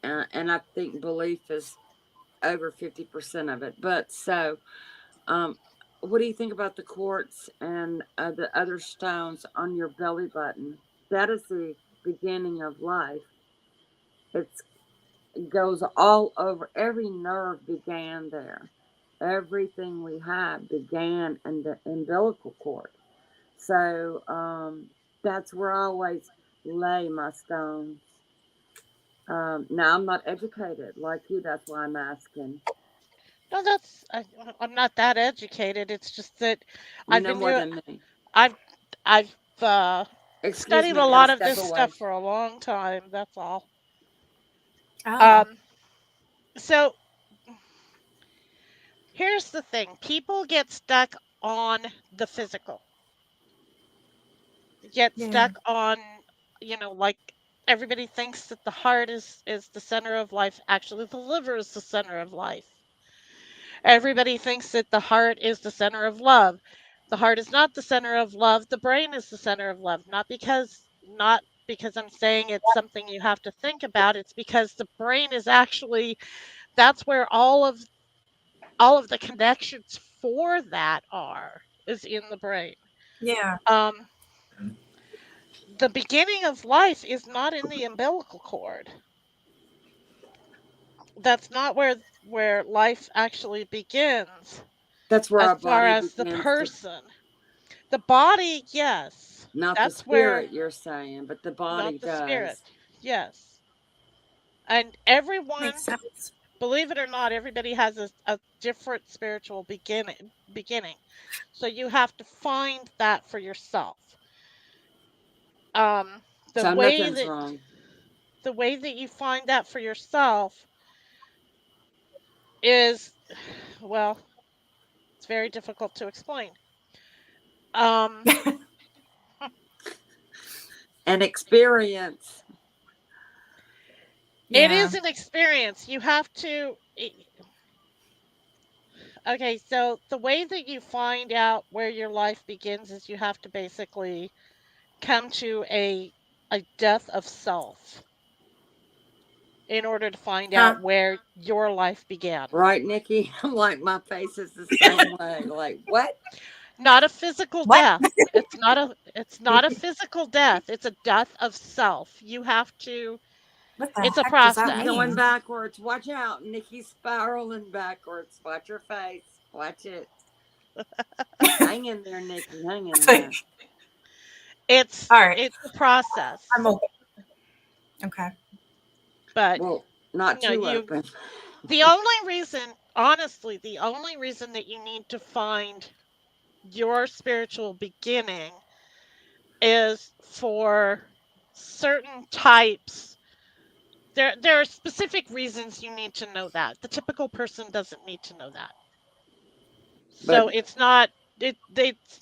and I think belief is over 50% of it. But so, um, what do you think about the quartz and the other stones on your belly button? That is the beginning of life. It's, it goes all over. Every nerve began there. Everything we have began in the umbilical cord. So that's where I always lay my stones. Now I'm not educated like you. That's why I'm asking. No, I'm not that educated. It's just that You I've know been more doing than me. I've I've Excuse studied me. a Gotta lot of step this stuff away. for a long time. That's all. Oh. Um, so here's the thing: people get stuck on the physical, get Yeah. stuck on, like everybody thinks that the heart is the center of life. Actually, the liver is the center of life. Everybody thinks that the heart is the center of love. The heart is not the center of love. The brain is the center of love. Not because I'm saying it's something you have to think about. It's because the brain is actually that's where all of the connections for that is in the brain. Yeah. Um, the beginning of life is not in the umbilical cord. That's not where life actually begins That's where as our far body as the begins to, person. The body, yes. not the That's where, spirit you're saying, but the body not the spirit. does. Yes. And everyone, Makes sense. believe it or not, everybody has a different spiritual beginning. So you have to find that for yourself. Um, the So way nothing's that wrong. the way that you find that for yourself is, well, it's very difficult to explain. Um, An experience. it Yeah. is an experience. You have to. Okay, so the way that you find out where your life begins is you have to basically come to a death of self in order to find Huh. out where your life began. Right, Nikki? I'm like, my face is the same way. Like, what? Not a physical What? death. It's not a physical death. It's a death of self. You have to What the it's a heck does that She's going process. mean? backwards. Watch out. Nikki's spiraling backwards. Watch your face. Watch it. Hang in there, Nikki. Hang in It's like, there. It's all right. it's a process. I'm open. Okay. But Well, not too you open. the only reason honestly, the only reason that you need to find your spiritual beginning is for certain types. There are specific reasons you need to know that. The typical person doesn't need to know that. But So it's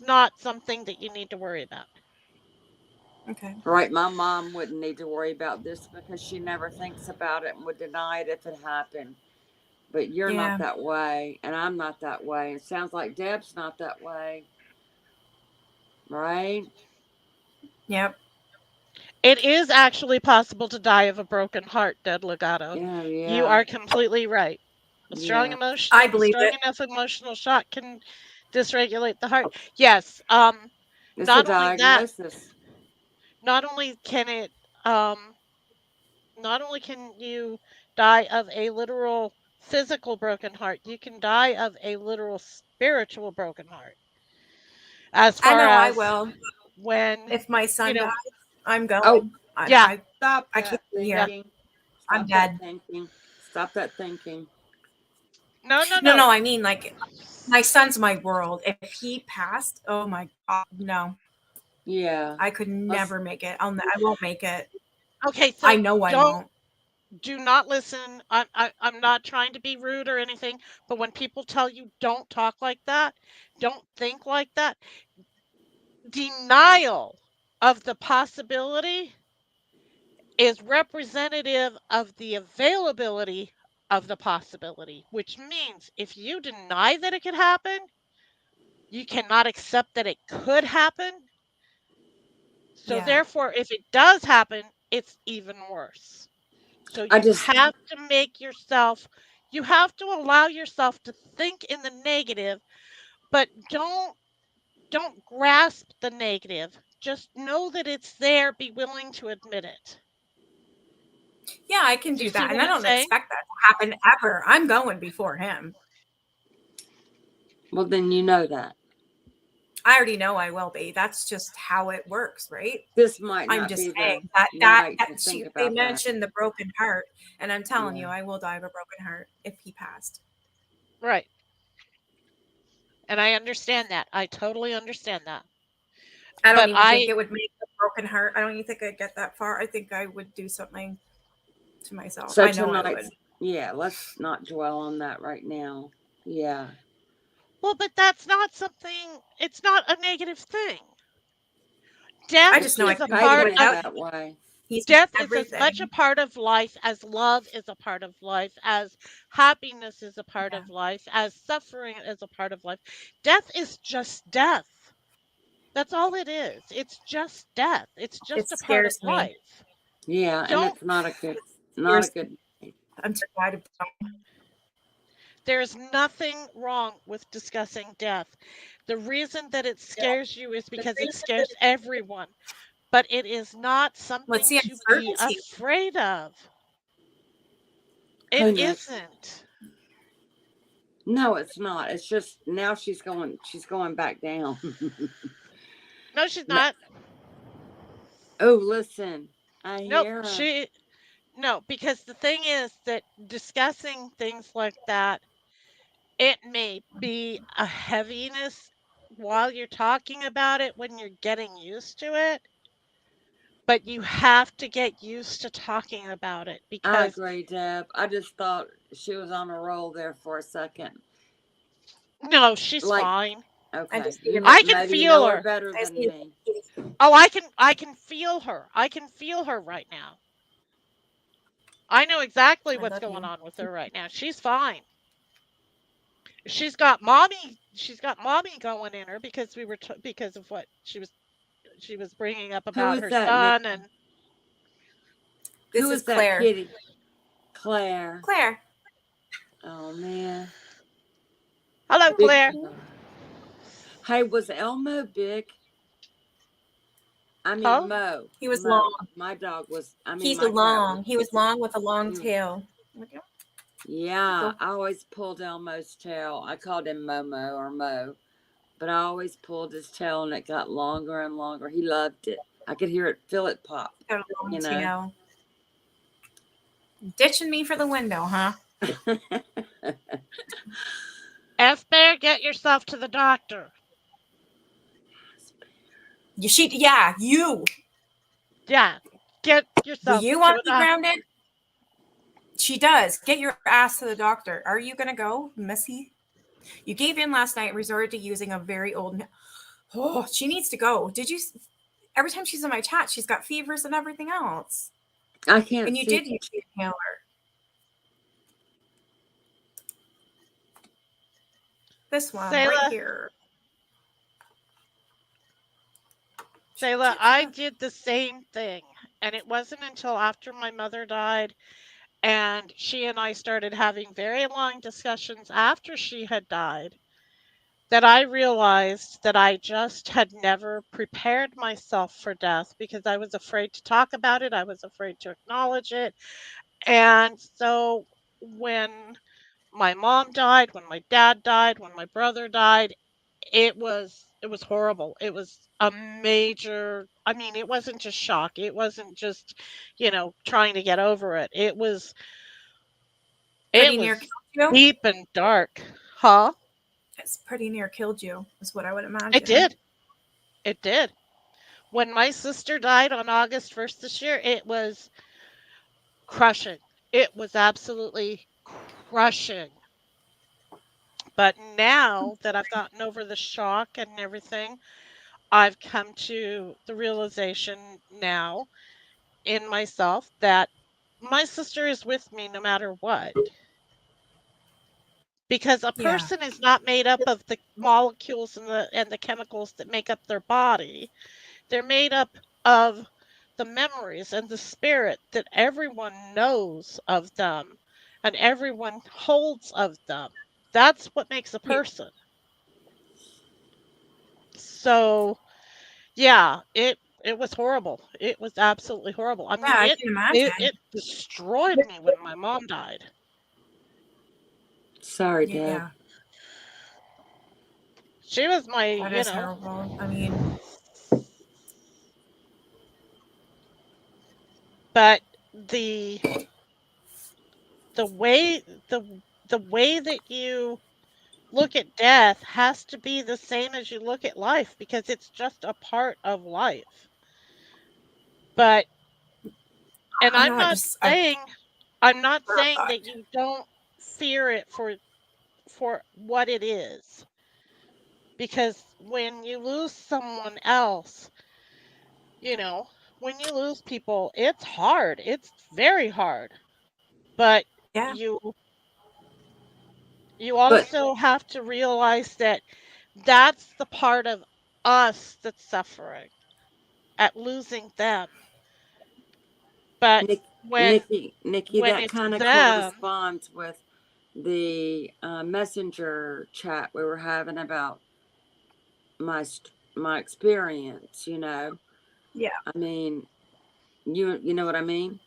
not something that you need to worry about. Okay. right, my mom wouldn't need to worry about this because she never thinks about it and would deny it if it happened. But you're not Yeah. that way, and I'm not that way. It sounds like Deb's not that way, right? Yep. It is actually possible to die of a broken heart, Dead Legato. Yeah, You yeah, are completely right. yeah. I believe Strong it. enough emotional shock can dysregulate the heart. Yes. It's a Not only that, diagnosis. not only can it, um, not only can you die of a literal physical broken heart, you can die of a literal spiritual broken heart. As I far know I as will. when, If my you son know, dies, I'm Oh, going. yeah, stop I can't that be yeah. here. thinking. I'm Stop that dead. thinking. Stop that thinking. No, no, No, no. no, I mean like my son's my world. If he passed, oh my god, no. Yeah. I could Let's, never make it. I won't make it. Okay, I so know I don't won't. do not listen. I'm not trying to be rude or anything, but when people tell you don't talk like that, don't think like that, denial of the possibility is representative of the availability of the possibility, which means if you deny that it could happen, you cannot accept that it could happen. So Yeah. therefore, if it does happen, it's even worse. So I you just, have to make yourself, you have to allow yourself to think in the negative, but don't grasp the negative. Just know that it's there, be willing to admit it. Yeah, I can Do you do see that. And what I I'm don't saying? expect that to happen ever. I'm going before him. well, then you know that. I already know I will be. That's just how it works, right? This might I'm not just be the saying that night to think they about that. mentioned the broken heart, and I'm telling Yeah. you, I will die of a broken heart if he passed. Right. And I understand that. I totally understand that. I don't But even think it would make a broken heart. I don't even think I'd get that far. I think I would do something to myself. So I know I tonight's, would. yeah, let's not dwell on that right now. Yeah. well, but that's not something, it's not a negative thing. I Death just know I She's is a couldn't live part painting it of without that way. he's death is as much a everything. part of life as love is a part of life, as happiness is a part Yeah. of life, as suffering is a part of life. Death is just death. That's all it is. It's just death. It's It just a part of scares me. life. Yeah, and Don't it's not a good, It not a scares me. good. I'm terrified of There's nothing wrong with discussing death. The reason that it scares you is because it scares everyone, but it is not what's something the to be uncertainty. afraid of. It Who knows? isn't. No, it's not. It's just now she's going back down. No, she's Ma- not. oh, listen, I Nope, hear her. no, because the thing is that discussing things like that, it may be a heaviness while you're talking about it when you're getting used to it, but you have to get used to talking about it I because agree, Deb. I just thought she was on a roll there for a second. no, she's Like, fine. I okay, just need you him know, to I can maybe you feel know her her. better I just than need me. Oh, I can feel her. I can feel her right now. I know exactly I what's love going you. on with her right now. She's fine. She's got mommy going in her because because of what she was bringing up Who about is her that, Nick? son and This Who is is that Claire. kitty? Claire. Claire. Oh man, hello big Claire. dog. Hey, was Elmo big? I mean Huh? Mo. He was Mo. long. My dog was. I mean He's my cat was. long. He was long with a long Mm. tail. Yeah, Go. I always pulled Elmo's tail. I called him Momo or Mo, but I always pulled his tail and it got longer and longer. He loved it. I could hear it, feel it pop. Got a long You know. tail. Ditching me for the window, huh? F Bear, get yourself to the doctor. Yeah, you. Yeah, get Do yourself you to want a to be doctor. grounded? She does. Get your ass to the doctor. Are you gonna go, Missy? You gave in last night, resorted to using a very old. Oh, she needs to go. Did you? Every time she's in my chat, she's got fevers and everything else. I can't And you see. did use the inhaler. This one right Sayla, here. Sayla, I did the same thing. And it wasn't until after my mother died and she and I started having very long discussions after she had died that I realized that I just had never prepared myself for death because I was afraid to talk about it. I was afraid to acknowledge it. And so when my mom died, when my dad died, when my brother died, it was horrible. It was a major, I mean, it wasn't just shock. It wasn't just, trying to get over it. It Pretty near was killed you. deep and dark. Huh? It's pretty near killed you, is what I would It imagine. did. It did. When my sister died on August 1st this year, it was crushing. It was absolutely crushing. But now that I've gotten over the shock and everything, I've come to the realization now in myself that my sister is with me no matter what. Because a Yeah. person is not made up of the molecules and the chemicals that make up their body. They're made up of the memories and the spirit that everyone knows of them and everyone holds of them. That's what makes a Yeah. person. So, yeah, it was horrible. It was absolutely horrible. I mean, Yeah, I it can it, imagine. it destroyed me when my mom died. Sorry, Deb. Yeah, She was my, that is horrible. I mean, but the the way the way that you look at death has to be the same as you look at life because it's just a part of life. But and I know. I've I'm not saying terrified. that you don't fear it for what it is. Because when you lose someone else, you know, when you lose people, it's hard. It's very hard. But Yeah, you But also have to realize that that's the part of us that's suffering at losing them. But Nick, when Nikki, when that it's kind of them, corresponds with the messenger chat we were having about my experience. yeah, I mean, you know what I mean.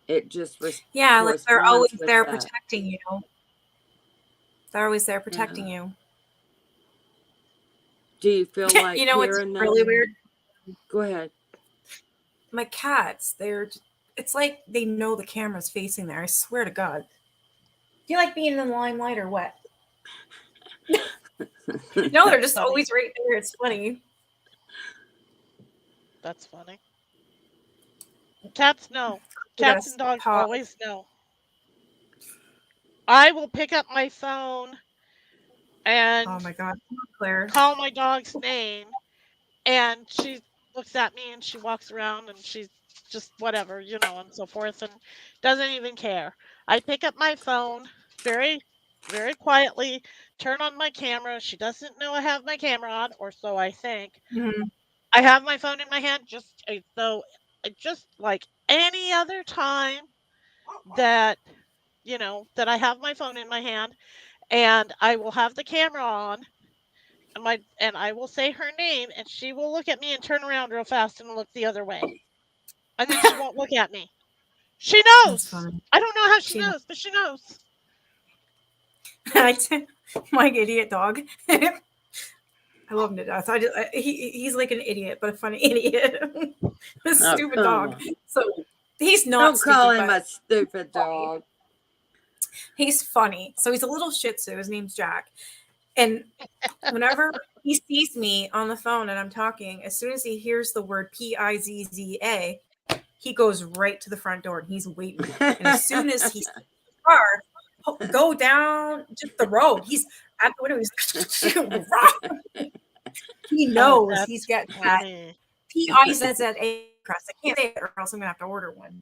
It just yeah. Like they're always corresponds with there that. protecting you. They're always there Yeah. protecting you. Do you feel like You know what's hearing really them? weird? Go ahead. My cats. It's like they know the camera's facing there. I swear to God. Do you like being in the limelight or what? No, they're just funny. always right there. It's funny. That's funny. Cats know. Look at Cats and us. dogs Pause. always know. I will pick up my phone Oh and my God, Claire. call my dog's name, and she looks at me and she walks around and she's just whatever, and so forth, and doesn't even care. I pick up my phone very, very quietly, turn on my camera. She doesn't know I have my camera on, or so I think. Mhm. I have my phone in my hand just like any other time that that I have my phone in my hand, and I will have the camera on, and I will say her name, and she will look at me and turn around real fast and look the other way, and then she won't look at me. She That's knows. funny. I don't know how she She knows. knows, but she knows. My idiot dog. I love him to death. He's like an idiot, but a funny idiot. A Oh, stupid come dog. on. So he's not Don't call stupid, him a but stupid dog. he's funny. So he's a little Shih Tzu. His name's Jack. And whenever he sees me on the phone and I'm talking, as soon as he hears the word Pizza, he goes right to the front door and he's waiting there. And as soon as he sees the car go down just the road, he's at the window. He Oh, knows he's that's getting that funny. Pizza crust. I can't say it or else I'm gonna have to order one.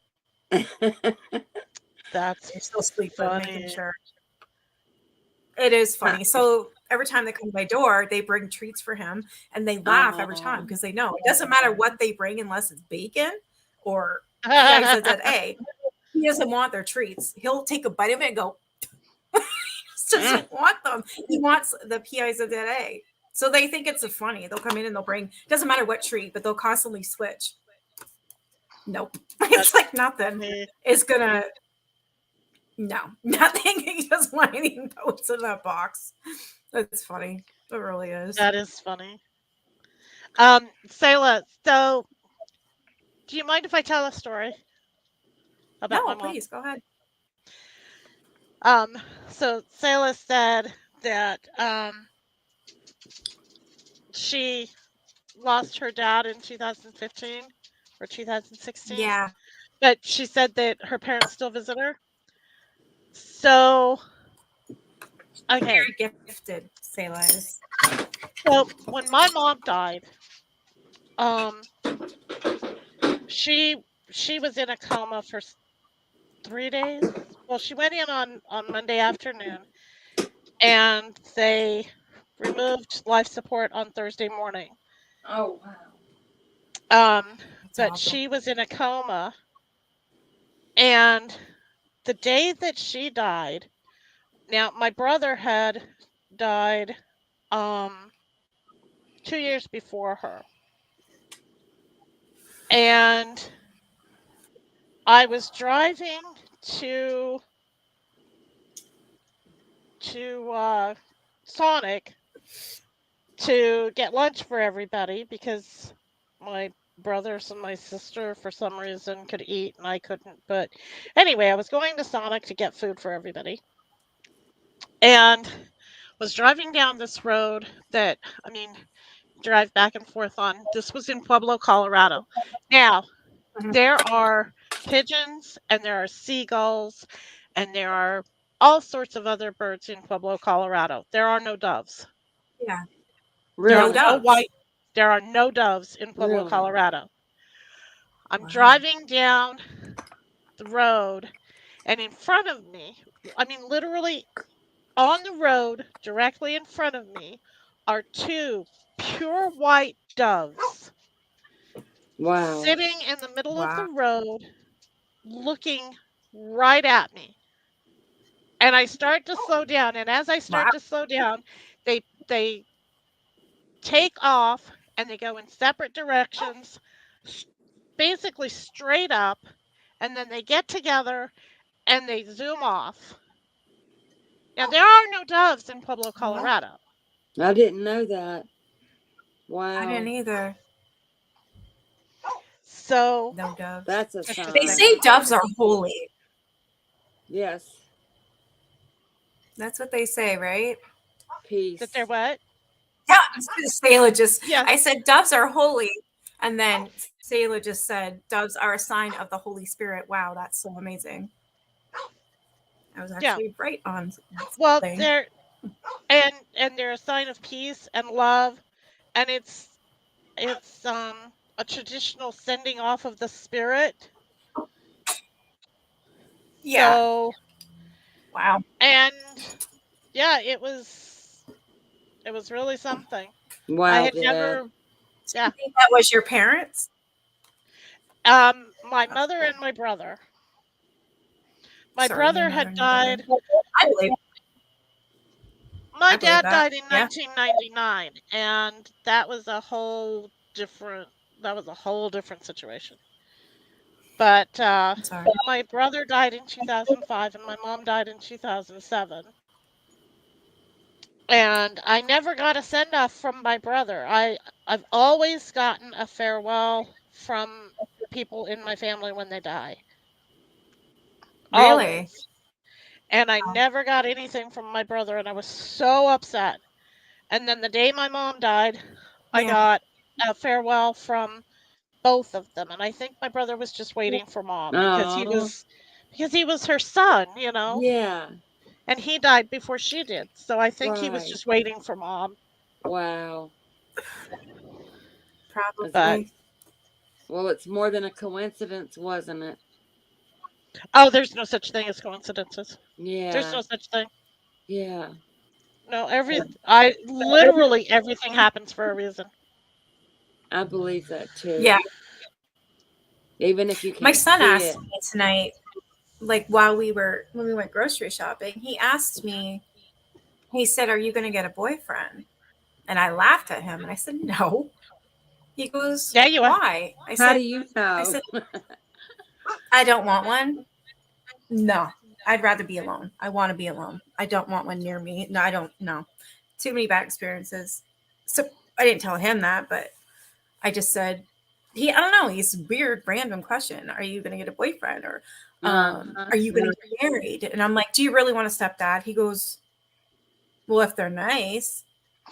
That's You're still sleeping, making funny. sure. It is funny. So every time they come to my door, they bring treats for him and they laugh every time Oh, because they know it doesn't matter what they bring unless it's bacon or Pizza. He doesn't want their treats. He'll take a bite of it and go, he just doesn't want them. He wants the Pizza. So they think it's funny. They'll come in and they'll bring, doesn't matter what treat, but they'll constantly switch. Nope. It's That's like nothing funny. is gonna, no, nothing. He doesn't want anything but what's in that box. That's funny. It really is. That is funny. Sayla, so do you mind if I tell a story about my No, mom? please go ahead. So Sayla said that she lost her dad in 2015 or 2016, Yeah, but she said that her parents still visit her. So, okay. very gifted, Selah is. So when my mom died, she was in a coma for 3 days. Well, she went in on Monday afternoon, and they removed life support on Thursday morning. Oh, wow. But awful. she was in a coma, and the day that she died, now my brother had died 2 years before her, and I was driving to Sonic to get lunch for everybody because my brothers and my sister, for some reason, could eat and I couldn't. But anyway, I was going to Sonic to get food for everybody, and was driving down this road that, I mean, drive back and forth on. This was in Pueblo, Colorado. Now, Mhm. there are pigeons and there are seagulls and there are all sorts of other birds in Pueblo, Colorado. There are no doves. Yeah. There Really? are no doves. white. There are no doves in Pueblo, Really? Colorado. I'm Wow. driving down the road, and in front of me, I mean, literally on the road directly in front of me, are two pure white doves Wow. sitting in the middle of the Wow. road looking right at me. And I start to slow down, and as I start Wow. to slow down, they take off and they go in separate directions, basically straight up, and then they get together and they zoom off. Now there are no doves in Pueblo, Colorado. I didn't know that. Wow. I didn't either. So No doves. That's a that's just They sign. say doves are holy. Yes. That's what they say, right? Peace. that they're what? Yeah. Sayla just, Yes. I said doves are holy. And then Sayla just said doves are a sign of the Holy Spirit. Wow, that's so amazing. I was Yeah. actually right on Well, something. they're and they're a sign of peace and love, and it's a traditional sending off of the spirit. Yeah. So, Wow. and yeah, it was really something. I Wow, had Dad. never, Do yeah. you think that was your parents? My mother and my brother. My Sorry, your brother mother had and your brother. died. I believe. My I believe dad that. died in Yeah. 1999, and that was a whole different situation. But I'm sorry. my brother died in 2005 and my mom died in 2007. And I never got a send off from my brother. I've always gotten a farewell from people in my family when they die. Really? Always. And I never got anything from my brother, and I was so upset. And then the day my mom died, I Yeah. got a farewell from both of them, and I think my brother was just waiting for mom because he Oh, was her son, you know, yeah. and he died before she did. So I think he was Right. just waiting for mom. Wow. But Probably. Well, it's more than a coincidence, wasn't it? oh, there's no such thing as coincidences. There's Yeah. no such thing. Yeah. No, I literally everything happens for a reason. I believe that too. Yeah. Even if you My can't son see asked it. me tonight, like when we went grocery shopping, he asked me, he said, "Are you going to get a boyfriend?" And I laughed at him and I said, "No." He goes, Yeah, you are. "Why?" How do you I know? said, "I don't want one. No, I'd rather be alone. I want to be alone. I don't want one near me. No, I don't. No, too many bad experiences." So I didn't tell him that, but I just said, I don't know. He's a weird, random question. Are you going to get a boyfriend or are you going to get married? And I'm like, do you really want a stepdad? He goes, well, if they're nice.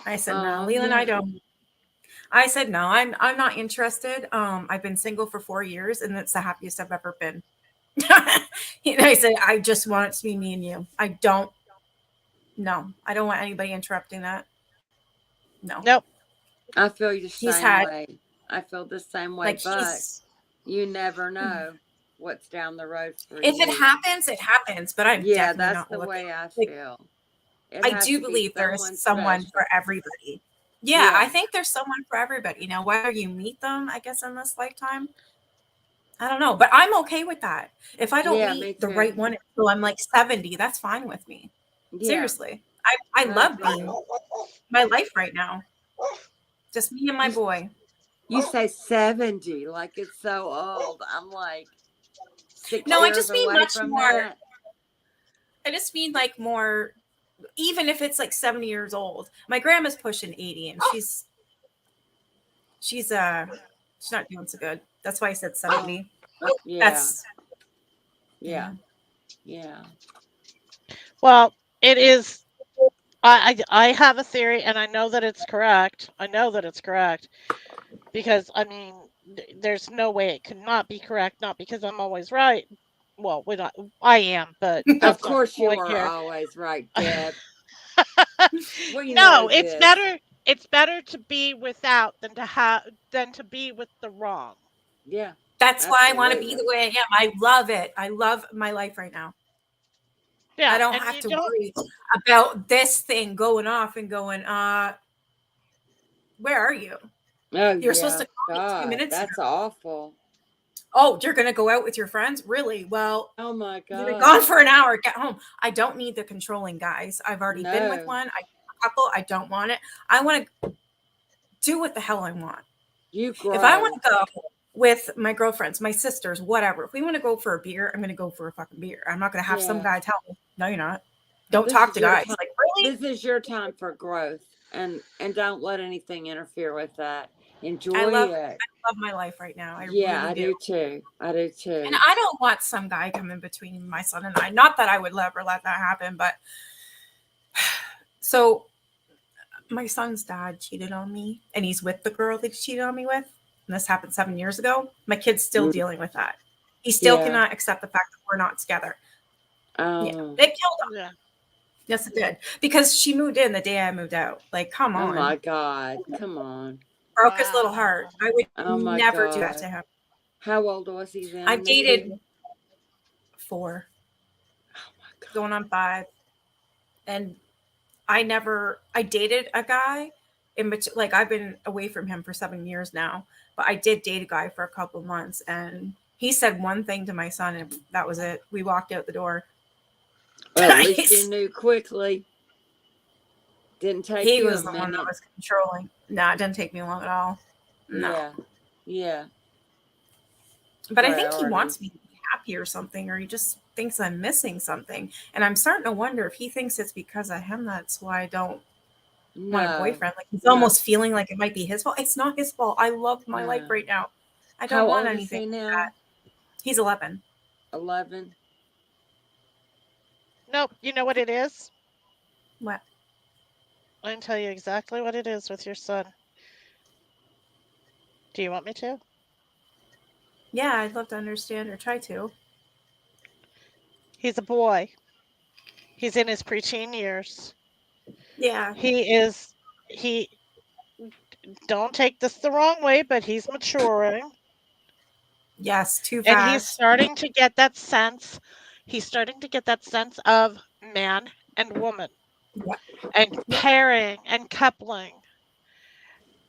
I said, no, Leland, I don't. I said, no, I'm not interested. I've been single for 4 years and it's the happiest I've ever been. And I said, I just want it to be me and you. I don't want anybody interrupting that. No. Nope. I feel you the He's same had way. I feel the same way, Like but you never know what's down the road for if you. it happens, it happens. But I'm Yeah, definitely that's not the looking. way I Like, feel. It I has do to be believe there is someone someone special. for everybody. Yeah, I Yeah. think there's someone for everybody. Now, whether you meet them, I guess, in this lifetime, I don't know. But I'm okay with that. If I don't Yeah, me meet the too. right one until I'm like 70, that's fine with me. Yeah, Seriously. I I love agree. being my life right now. Just me and my boy. You say 70 like it's so old. I'm like 6 No, I years just mean away much from more. that. I just mean like more, even if it's like 70 years old. My grandma's pushing 80 and she's not doing so good. That's why I said 70. Yeah, That's yeah, yeah. Well, it is. I have a theory, and I know that it's correct. I know that it's correct because I mean, there's no way it could not be correct. Not because I'm always right. Well, I am, but Of that's not the course you point are here. always right, Deb. We know No, it's this. better. It's better to be without than to be with the wrong. Yeah, That's why I want to be absolutely. the way I am. I love it. I love my life right now. I Yeah, don't and have you to don't. worry about this thing going off and going, where are you? Oh You're supposed yeah, to call me 2 God, minutes ago. that's awful. Oh, you're gonna go out with your friends? Really? Well, Oh my you've been gone God. for an hour. Get home. I don't need the controlling guys. I've already been with No, one. I a couple. I don't want it. I want to do what the hell I want. you If I want grow. to go with my girlfriends, my sisters, whatever, if we want to go for a beer, I'm going to go for a fucking beer. I'm not going to have some Yeah, guy tell me, no, you're not. Don't this talk is to your guys. time. Like, really? This is your time for growth, and don't let anything interfere with that. I Enjoy love it. my life right now. I Yeah, really I do. do too. I do And too. I don't want some guy coming between my son and I. Not that I would ever let that happen, but so my son's dad cheated on me and he's with the girl that he cheated on me with. And this happened 7 years ago. My kid's still Mm, dealing with that. He still yeah. cannot accept the fact that we're not together. Yeah. Oh. It killed him. Yeah. Yes, it did. Because she moved in the day I moved out. Like, come Oh my on. God. Come on. Broke his little heart. Wow. I would Oh my never do that God. to him. How old was he I've then, Nikki? dated 4, Oh my God. going on 5. And I dated a guy in between, like, I've been away from him for 7 years now, but I did date a guy for a couple months and he said one thing to my son and that was it. We walked out the door. Well, at least you knew quickly. Didn't take He you was a the one that minute. was controlling. No, it didn't take me long at all. No. Yeah. Yeah. But I think he Priorities. wants me to be happy or something, or he just thinks I'm missing something. And I'm starting to wonder if he thinks it's because of him that's why I don't want a No. boyfriend. Like he's No. almost feeling like it might be his fault. It's not his fault. I love my life No. right now. I don't How want old is anything he like now? that. He's 11. 11. Nope. You know what it is? What? I can tell you exactly what it is with your son. Do you want me to? Yeah, I'd love to understand or try to. He's a boy. He's in his preteen years. Yeah. He don't take this the wrong way, but he's maturing Yes, too and he's fast. starting to get that sense. He's starting to get that sense of man and woman Yeah. and Yeah. pairing and coupling.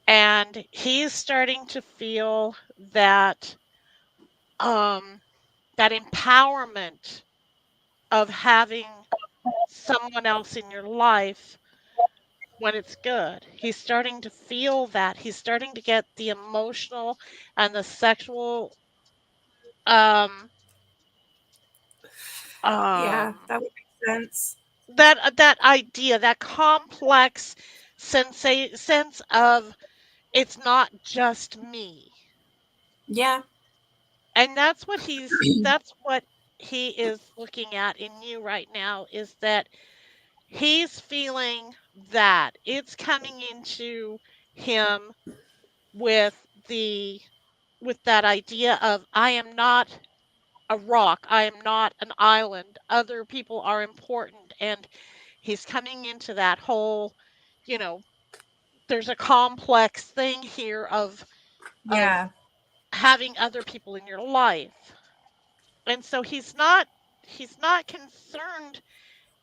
And he's starting to feel that that empowerment of having someone else in your life when it's good. He's starting to feel that. He's starting to get the emotional and the sexual um Yeah, um that would make sense. that idea, that complex sense of it's not just me. Yeah. And that's what he is looking at in you right now is that he's feeling that it's coming into him with the with that idea of I am not a rock, I am not an island, other people are important, and he's coming into that whole, you know, there's a complex thing here of Yeah. having other people in your life. And so he's not concerned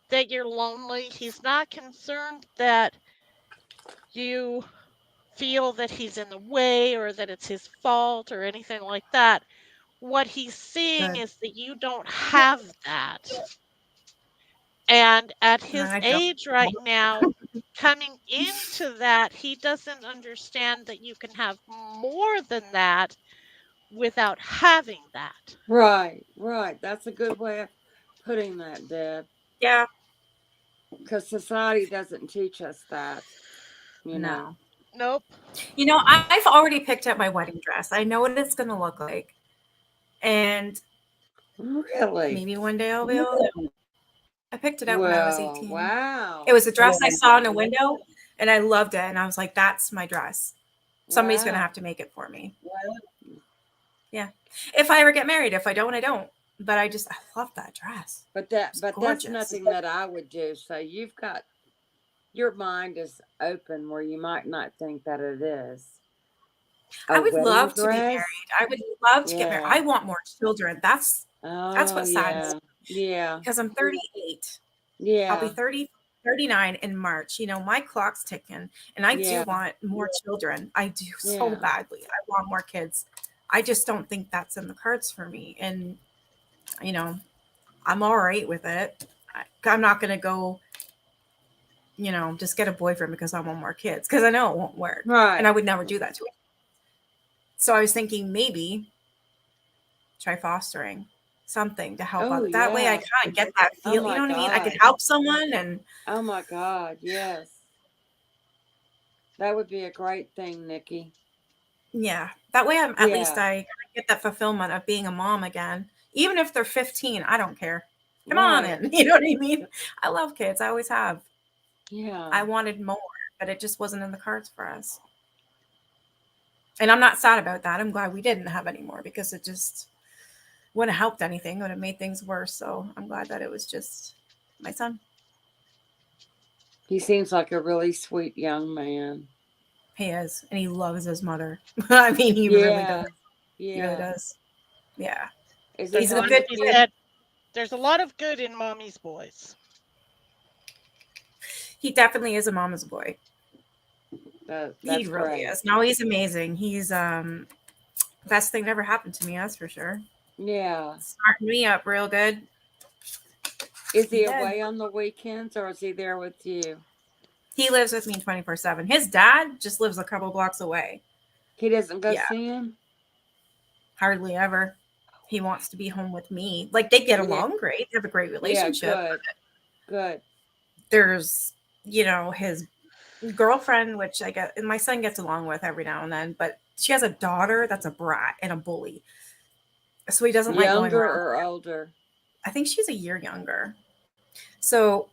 that you're lonely. He's not concerned that you feel that he's in the way or that it's his fault or anything like that. What he's seeing Good. is that you don't have that. And at his I don't. age right now, coming into that, he doesn't understand that you can have more than that without having that. Right, right. That's a good way of putting that, Deb. Yeah. Because society doesn't teach us that, you know. No. Nope. You know, I've already picked out my wedding dress. I know what it's going to look like. And Really? maybe one day I'll be able to. I picked it out when I was Well, 18. wow. It was a dress I saw in a window and I loved it. And I was like, that's my dress. Somebody's going to Wow. have to make it for me. Yeah. If I ever get married, if I don't, I don't. But I love that dress. But that's gorgeous. nothing that I would do. So you've got, your mind is open where you might not think that it is. I would wedding love to be dress? married. I would love to get married. Yeah. I want more children. That's Oh, what saddens me. yeah. Because I'm 38. Yeah. I'll be 39 in March. You know, my clock's ticking. And I Yeah. do want more children. I do so Yeah. badly. I want more kids. I just don't think that's in the cards for me. And, you know, I'm all right with it. I'm not going to go, you know, just get a boyfriend because I want more kids. Because I know it won't work. Right. And I would never do that to him. So I was thinking maybe try fostering something to help Oh, out. That way I yeah. kind of get that Oh, feel. my You know what I mean? I can God. help someone and Oh my God, yes. That would be a great thing, Nikki. yeah. That way I'm at least Yeah. I get that fulfillment of being a mom again. Even if they're 15, I don't care. Come on Right. in. You know what I mean? I love kids. I always have. Yeah. I wanted more, but it just wasn't in the cards for us. And I'm not sad about that. I'm glad we didn't have any more because it just wouldn't have helped anything. It would have made things worse. So I'm glad that it was just my son. He seems like a really sweet young man. He is. And he loves his mother. I mean, he really does. Yeah. He really does. Yeah. Is There's He's a a lot good to be kid. said. There's a lot of good in mommy's boys. He definitely is a mama's boy. That's He really great. is. No, he's amazing. He's best thing that ever happened to me, that's for sure. Yeah. Smartened me up real good. Is he He did. away on the weekends or is he there with you? He lives with me 24/7. His dad just lives a couple blocks away. He doesn't go Yeah. see him? Hardly ever. He wants to be home with me. Like they get Yeah. along great. They have a great relationship. Yeah, good. Good. There's, you know, his girlfriend, which I get, and my son gets along with every now and then, but she has a daughter that's a brat and a bully. So he doesn't like going Younger around. or older? I think she's a year younger. So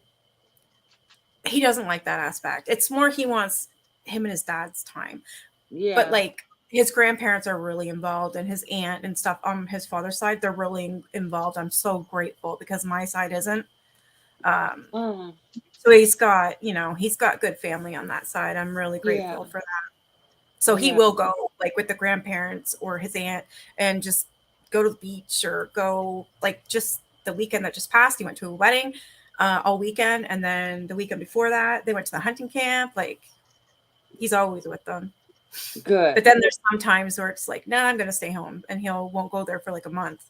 he doesn't like that aspect. It's more he wants him and his dad's time. Yeah. But like his grandparents are really involved and his aunt and stuff on his father's side, they're really involved. I'm so grateful because my side isn't. Oh, So he's got, you know, he's got good family on that side. I'm really grateful Yeah. for that. So he Yeah. will go like with the grandparents or his aunt and just go to the beach or go like just the weekend that just passed. He went to a wedding all weekend. And then the weekend before that, they went to the hunting camp. Like he's always with them. good. But then there's some times where it's like, no, I'm going to stay home and won't go there for like a month.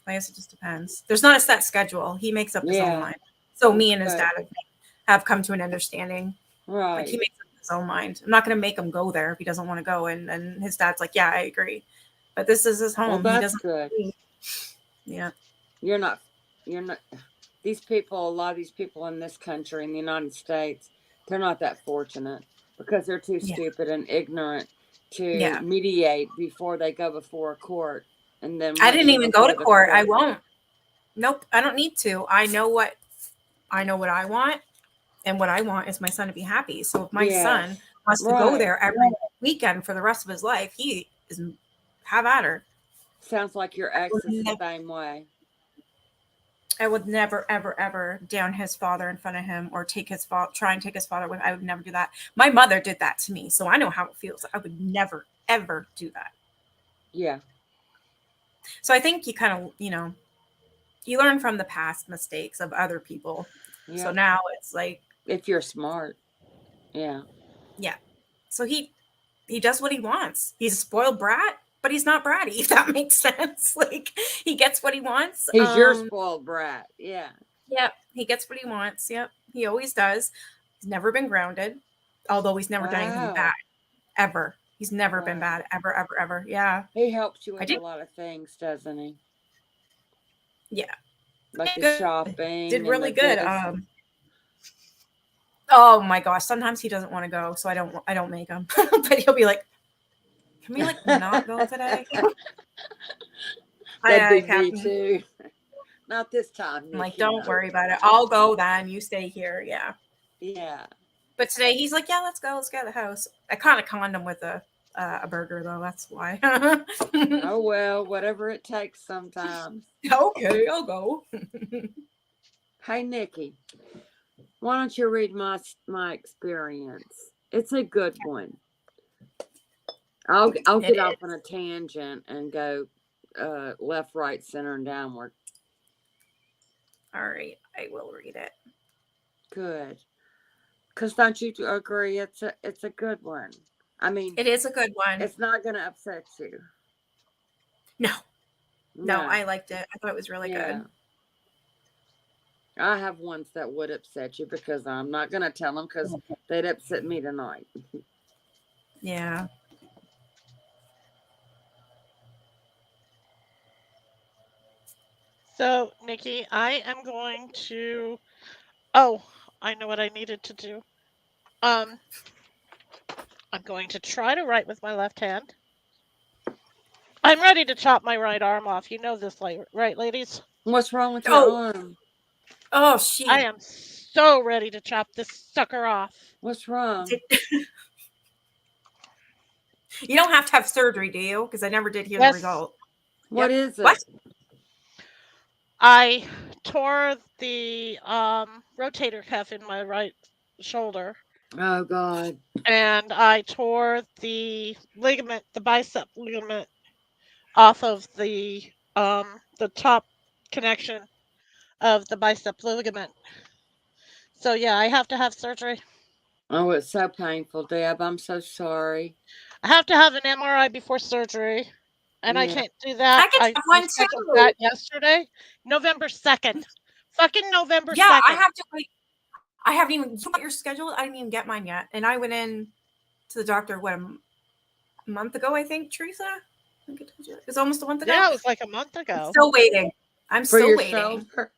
I guess it just depends. There's not a set schedule. He makes up his Yeah. own mind. So me and his Good. dad have come to an understanding. Like he Right. makes up his own mind. I'm not going to make him go there if he doesn't want to go. And his dad's like, yeah, I agree. But this is his home. Well, He that's doesn't. good. Yeah. You're not, these people, a lot of these people in this country, in the United States, they're not that fortunate because they're too Yeah. stupid and ignorant to Yeah. mediate before they go before a court. And then I once didn't you even go to before the court. I won't. Nope. I don't need to. I know what I want. And what I want is my son to be happy. So if my Yes. son wants to go Right. there every weekend for the rest of his life, he is have at her. Sounds like your ex is the same way. I would never, ever, ever down his father in front of him or try and take his father with. I would never do that. My mother did that to me, so I know how it feels. I would never ever do that. Yeah. So I think you kind of, you learn from the past mistakes of other people. Yeah. So now it's like, if you're smart. Yeah. yeah. So he does what he wants. He's a spoiled brat, but he's not bratty, if that makes sense. Like, he gets what he wants. He's your spoiled brat. Yeah. Yep. He gets what he wants. Yep. He always does. He's never been grounded, although he's never done anything bad. Ever. He's never been bad. Ever, ever, ever. Yeah. He helps you with a lot of things, doesn't he? Yeah. Like the shopping. Did really good. Oh my gosh. Sometimes he doesn't want to go, so I don't make him. But he'll be like, can we like not go today? That'd be me too. Not this time. I'm like, don't worry about it. I'll go then. You stay here. Yeah. Yeah. But today he's like, yeah, let's go. Let's get out of the house. I kind of conned him with a burger, though. That's why. Oh, well, whatever it takes sometimes. Okay, I'll go. Hey, Nikki, why don't you read my experience? It's a good one. I'll get off on a tangent and go left, right, center, and downward. All right, I will read it. Good. Because don't you agree it's a good one? I mean, it is a good one. It's not going to upset you. No, I liked it. I thought it was really good. I have ones that would upset you because I'm not going to tell them because they'd upset me tonight. Yeah. So, Nikki, I am going to... Oh, I know what I needed to do. I'm going to try to write with my left hand. I'm ready to chop my right arm off. You know this, right, ladies? What's wrong with your arm? Oh, shit. I am so ready to chop this sucker off. What's wrong? You don't have to have surgery, do you? Because I never did hear the result. What is it? What? I tore the rotator cuff in my right shoulder. Oh, God. And I tore the ligament, the bicep ligament, off of the top connection of the bicep ligament. So, yeah, I have to have surgery. Oh, it's so painful, Deb. I'm so sorry. I have to have an MRI before surgery. And I can't do that. I get one too. That yesterday, November 2nd. Fucking November 2nd. Yeah, I have to wait. I haven't even, you got your schedule? I didn't even get mine yet. And I went in to the doctor, a month ago, I think, Teresa? I think I told you. It was almost a month ago. Yeah, it was like a month ago. I'm still waiting. I'm still waiting. Shoulder?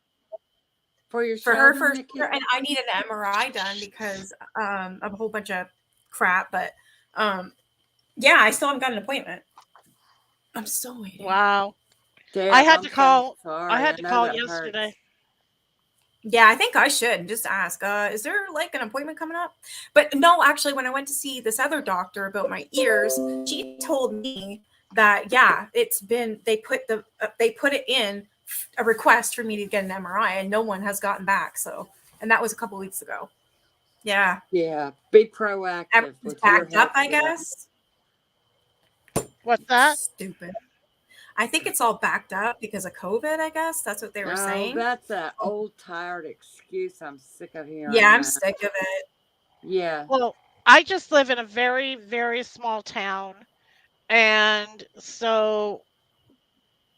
For your for her shoulder, first, and I need an MRI done because of a whole bunch of crap. But yeah, I still haven't got an appointment. I'm still waiting. Wow. Deb, I had to call. Sorry. I had to call yesterday. Hurts. Yeah, I think I should just ask. Is there like an appointment coming up? But no, actually, when I went to see this other doctor about my ears, she told me that it's been they put it in a request for me to get an MRI, and no one has gotten back. So, and that was a couple weeks ago. Yeah. Yeah. Be proactive. Everything's backed up, I guess. What's that? Stupid. I think it's all backed up because of COVID, I guess. That's what they were saying. That's an old, tired excuse. I'm sick of hearing. Yeah, I'm sick of it. Yeah. Well, I just live in a very, very small town. And so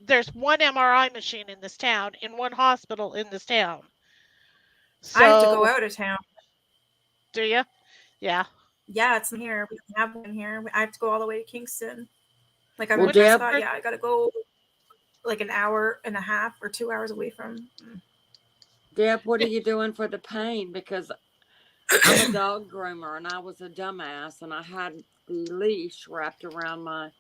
there's one MRI machine in this town, in one hospital in this town. So, I have to go out of town. Do you? Yeah. Yeah, it's in here. We don't have one here. I have to go all the way to Kingston. Like I I got to go like an hour and a half or 2 hours away from. Deb, what are you doing for the pain? Because I'm a dog groomer and I was a dumbass and I had the leash wrapped around my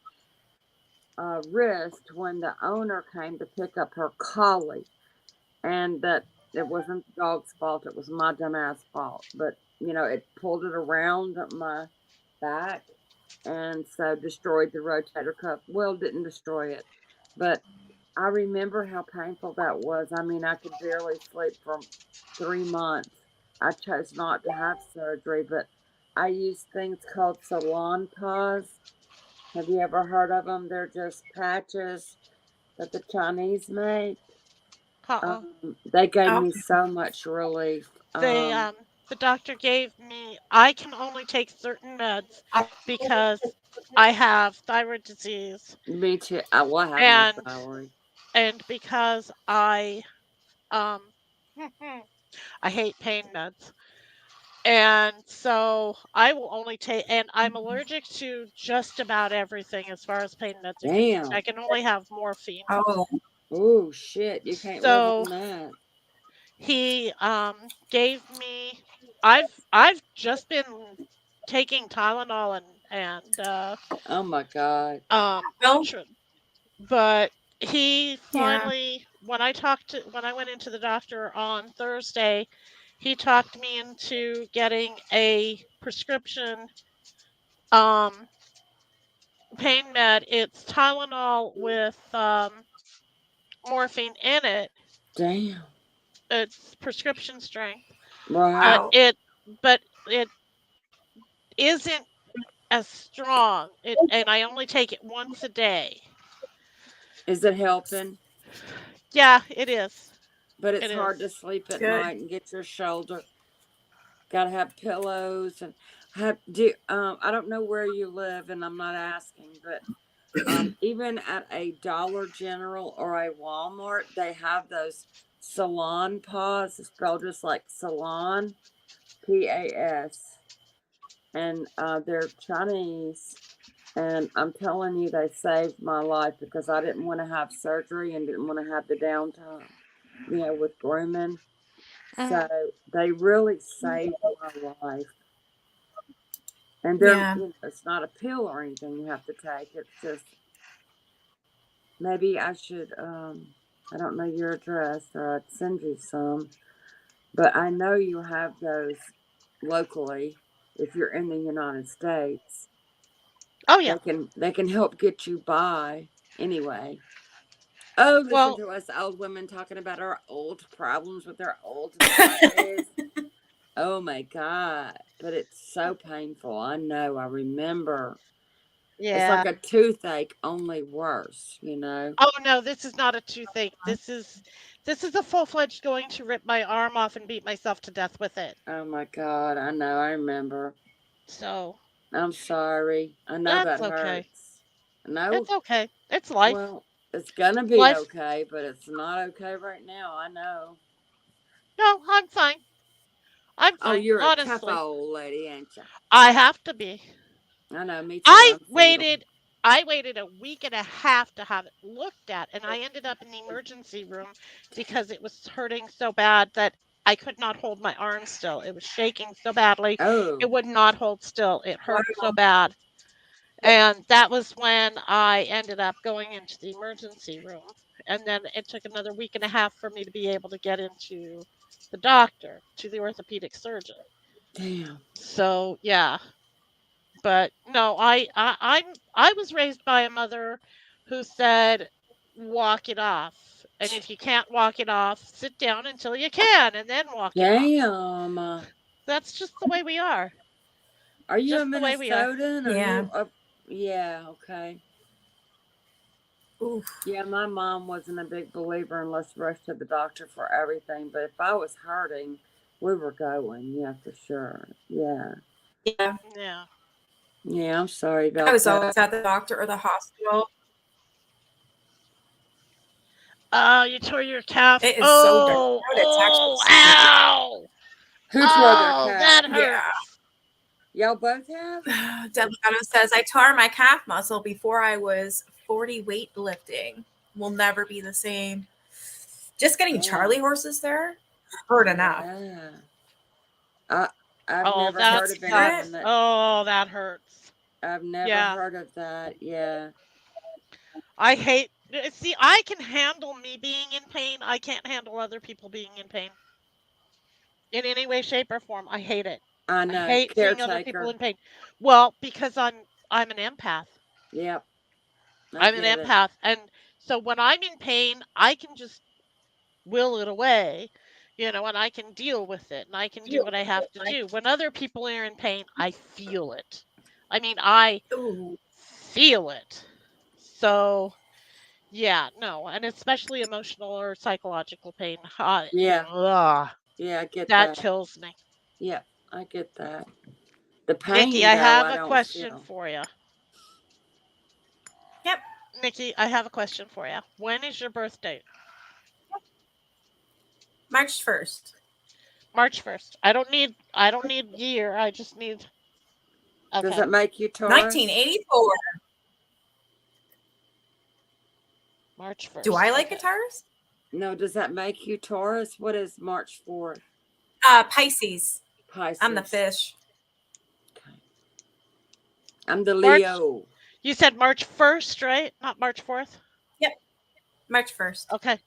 wrist when the owner came to pick up her collie, and that it wasn't the dog's fault. It was my dumbass fault. But it pulled it around my back. And so destroyed the rotator cuff. Well, didn't destroy it. But I remember how painful that was. I mean, I could barely sleep for 3 months. I chose not to have surgery, but I used things called salon paws. Have you ever heard of them? They're just patches that the Chinese make. Uh-uh. They gave Oh, me so much relief. They the doctor gave me, I can only take certain meds because I have thyroid disease, Me too. Well, I have no and thyroid. because I um I hate pain meds. And so I will only take, and I'm allergic to just about everything as far as pain meds are concerned. I Damn. can only have morphine. oh, Oh shit! You can't live So on that. he gave me, I've just been taking Tylenol and Oh my god. well, Motrin, but he yeah. finally, when I went into the doctor on Thursday, he talked me into getting a prescription um pain med. It's Tylenol with morphine in it. Damn. It's prescription strength, Right. but Wow. it isn't as strong. It, and I only take it once a day. Is it helping? Yeah, it is. But It it's hard to is. sleep It's at good. night and get your shoulder. Gotta have pillows and have do. I don't know where you live, and I'm not asking, but even at a Dollar General or a Walmart, they have those salon paws. It's spelled just like salon, PAS, and they're Chinese. And I'm telling you, they saved my life because I didn't want to have surgery and didn't want to have the downtime, with grooming. So Mhm. they really saved my life. And they're, Yeah. it's not a pill or anything you have to take. It's just maybe I should, I don't know your address or I'd send you some, but I know you have those locally if you're in the United States. Oh They yeah. can help get you by anyway. Oh, listen Well, to us old women talking about our old problems with our old bodies. Oh my God. But it's so painful. I know. I remember. It's yeah. like a toothache, only worse. Oh no, this is not a toothache. This is a full-fledged going to rip my arm off and beat myself to death with it. Oh my God. I know. I remember. So I'm sorry. I know that's that okay. hurts. No, It's okay. It's life. well, it's gonna be Life. okay, but it's not okay right now. I know. No, I'm fine. I'm Oh, fine. you're a tough Honestly, old lady, ain't you? I have to be. I know. Me too. I I'm single. waited I waited a week and a half to have it looked at, and I ended up in the emergency room because it was hurting so bad that I could not hold my arm still. It was shaking so badly. It Oh, would not hold still. It hurt so Wow. bad. And that was when I ended up going into the emergency room. And then it took another week and a half for me to be able to get into the doctor, to the orthopedic surgeon. damn. So, yeah. But no, I was raised by a mother who said, "Walk it off, and if you can't walk it off, sit down until you can, and then walk it off." Damn. That's just the way we are. Are you a Just the way we are. Minnesotan? Are Yeah. you a? Yeah. Okay. Oof. Yeah, my mom wasn't a big believer in let's rush to the doctor for everything, but if I was hurting, we were going. Yeah, for sure. Yeah. Yeah. Yeah. Yeah, I'm sorry I about was that. always at the doctor or the hospital. Oh, you tore your calf. It is so dark. Oh, It's actually oh, super dark. ow. Who tore their Oh, that calf? Yeah. hurts. Y'all both have? Delgado says, I tore my calf muscle before I was 40 weightlifting. Will never be the same. Just getting Damn. Charlie horses there hurt enough. Yeah. I I've Oh, never heard It's of different. anyone that oh, that hurts. I've never Yeah. heard of that. Yeah. I hate, see, I can handle me being in pain. I can't handle other people being in pain in any way, shape, or form. I hate it. I I know. hate seeing other people Caretaker. in pain. Well, because I'm an empath. Yep. I I'm an get it. empath. And so when I'm in pain, I can just will it away, and I can deal with it and I can do what I have to do. When other people are in pain, I feel it. I mean, I Ooh. feel it. So, yeah, no, and especially emotional or psychological pain. Yeah. Ugh, Yeah, I get that that. kills me. Yeah, I get that. The Nikki, pain, I though, have I a don't question feel. for you. Yep. Nikki, I have a question for you. When is your birthday? March 1st. March 1st. I don't need year. I just need Does okay. that make you Taurus? 1984. March 1st. Do I like okay. guitars? No, does that make you Taurus? What is March 4th? Pisces. Pisces. I'm the fish. Okay. I'm the March- Leo. You said March 1st, right? Not March 4th? Yep. March 1st. Okay.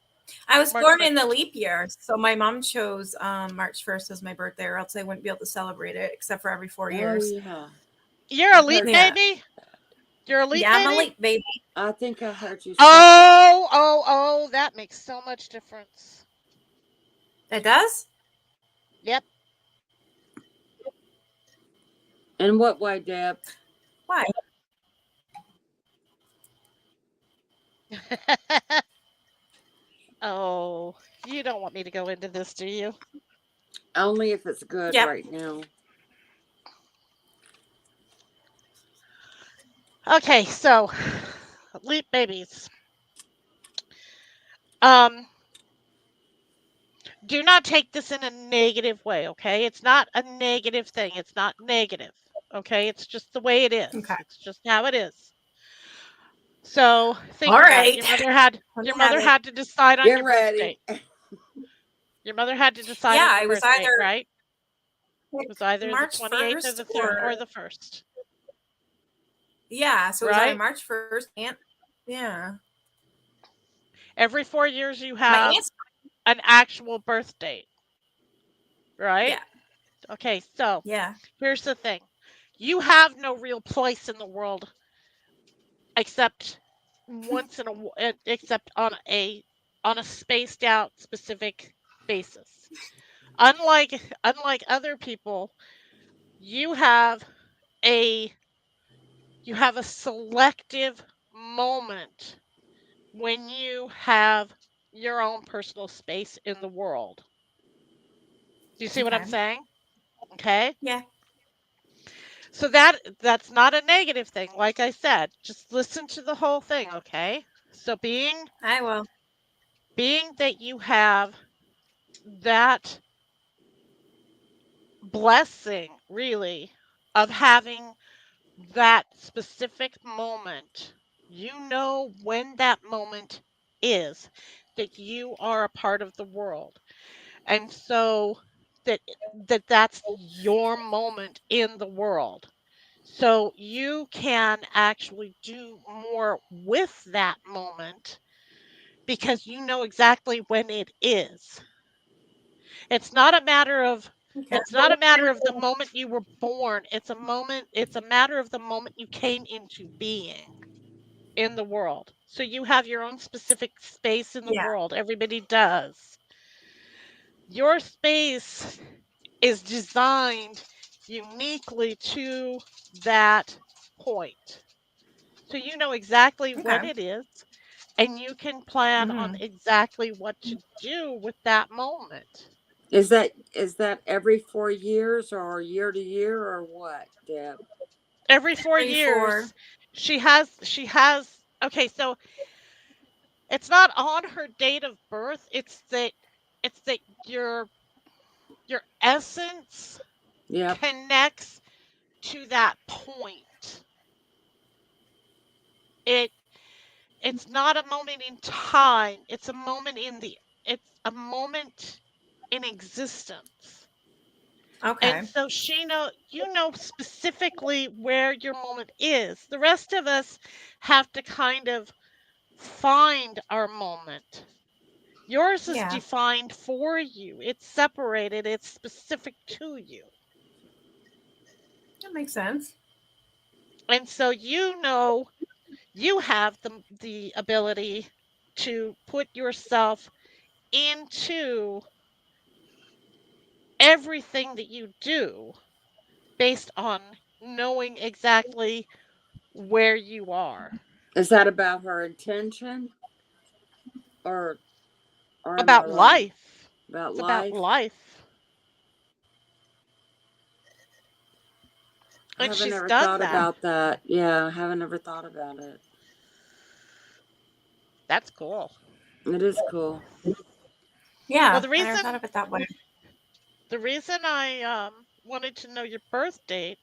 I was March born 1st. in the leap year, so my mom chose March 1st as my birthday, or else I wouldn't be able to celebrate it except for every 4 years. Oh, yeah. You're a I've leap heard Yeah. baby? You're a leap Yeah, I'm baby? a leap baby. I think I heard you say Oh, that makes so much difference. It does? Yep. In what way, Deb? Why? Oh, you don't want me to go into this, do you? Only if it's good Yep. right now. Okay, so leap babies. Do not take this in a negative way, okay? It's not a negative thing. It's not negative, okay? It's just the way it is. Okay. It's just how it is. So think All about right. it. Your mother had to decide on Get your ready. birthday. Your mother had to decide Yeah, on your it was birthday, either right? It was either March the 28th or 1st the 3rd or the 1st. Yeah, so it was either Right? March 1st and yeah. Every 4 years you My have aunt's an actual birth date, right? Yeah. Okay, so Yeah. here's the thing. You have no real place in the world except except on a spaced out specific basis. Unlike other people, you have a selective moment when you have your own personal space in the world. Do you see what I'm Okay. saying? Okay? Yeah. So that's not a negative thing. Like I said, just listen to the whole thing, okay? So being I will. that you have that blessing really of having that specific moment, you know when that moment is, that you are a part of the world. And so that's your moment in the world. So you can actually do more with that moment because you know exactly when it is. It's not a matter of Okay. the moment you were born. It's a matter of the moment you came into being in the world. So you have your own specific space in the Yeah. world. Everybody does. Your space is designed uniquely to that point. So you know exactly when Okay. it is, and you can plan on Mhm. exactly what to do with that moment. Is that every 4 years or year to year or what, Deb? Every 4 34. years, she has okay, so it's not on her date of birth, it's that your essence Yep. connects to that point. It it's not a moment in time, it's a moment in existence. Okay. And so you know specifically where your moment is. The rest of us have to kind of find our moment. Yours is Yeah. defined for you. It's separated, it's specific to you. That makes sense. And so you know you have the ability to put yourself into everything that you do based on knowing exactly where you are. Is that about her intention? Or am I About wrong? life. About It's life? about life. I And haven't she's ever done thought that. about that. Yeah, I haven't ever thought about it. That's cool. It is cool. Yeah, Well, the I never reason thought of it that way. I wanted to know your birth date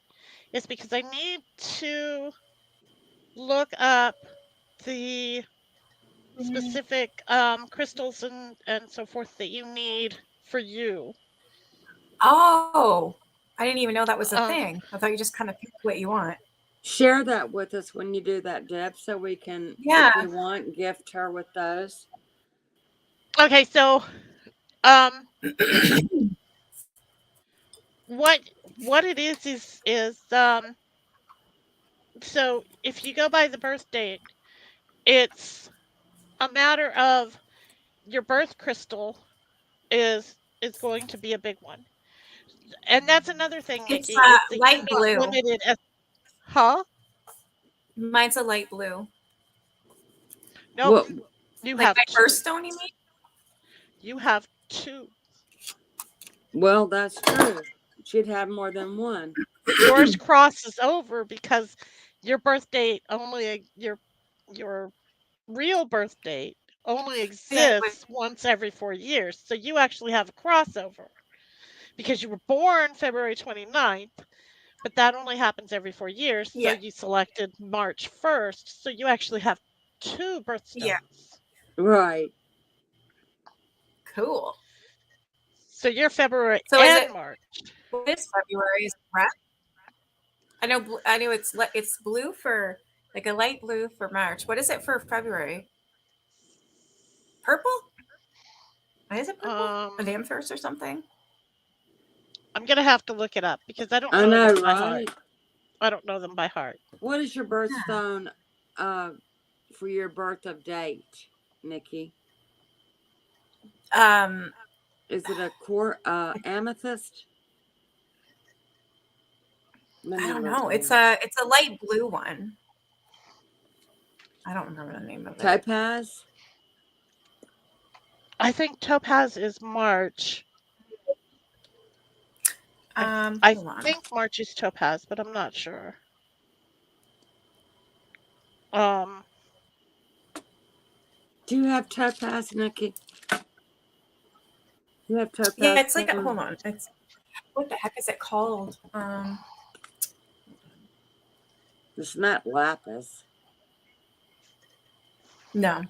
is because I need to look up the specific crystals and so forth that you need for you. Oh, I didn't even know that was a Um, thing. I thought you just kind of picked what you want. Share that with us when you do that, Deb, so we can, Yeah. if you want, gift her with those. okay, so um, what it is so if you go by the birth date, it's a matter of your birth crystal is going to be a big one. And that's another thing, It's Nikki, is that you're light not blue. limited as huh? Mine's a light blue. Nope. What? You Like have my two. birthstone, you mean? You have two. Well, that's true. She'd have more than one. Yours crosses over because your birth date only your real birth date only Yeah, exists once every 4 years. So you actually have a crossover because you were born February 29th, but that only happens every 4 years. So yeah, you selected March 1st. So you actually have two yeah. birthstones. Right. Cool. So you're February So is it and March. this February is red? I know. I know it's blue for like a light blue for March. What is it for February? Purple? Why is it purple? A Um, damn thirst or something? I'm gonna have to look it up because I don't I know know, them by heart. right? I don't know them by heart. What is your birthstone for your birth of date, Nikki? Um, Is it a amethyst? Let I me don't look know. here. It's a light blue one. I don't remember the name of it. Topaz? I think topaz is March. I Hold on. think March is topaz, but I'm not sure. Um, Do you have topaz, Nikki? You have topaz? Yeah, it's like stone? hold on. It's what the heck is it called? It's not lapis. No.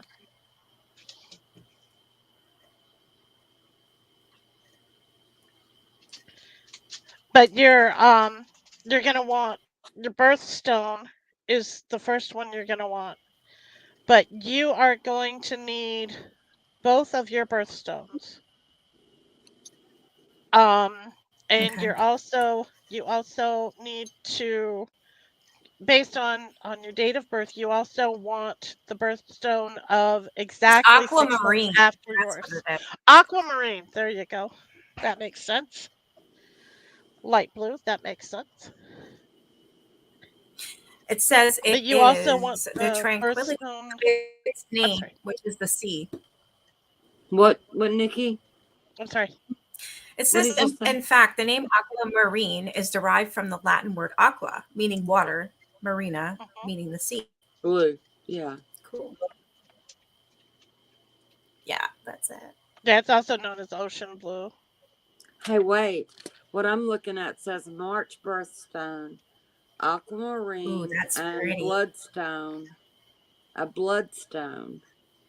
but you're gonna want your birthstone is the first one you're gonna want. But you are going to need both of your birthstones. And Okay. you also need to, based on your date of birth, you also want the birthstone of It's exactly 6 months aquamarine. after That's yours. what it is. Aquamarine, there you go. That makes sense. Light blue, that makes sense. It says it But you also want is the the tranquility birthstone. of its I'm name, sorry. which is the sea. What, Nikki? I'm sorry. It What says, did you say? in fact, the name aquamarine is derived from the Latin word aqua, meaning water, marina, meaning the sea. Blue. Yeah. Cool. Yeah, that's it. Yeah, it's also known as ocean blue. Hey, wait. What I'm looking at says March birthstone, aquamarine, Ooh, that's and pretty. bloodstone. A bloodstone.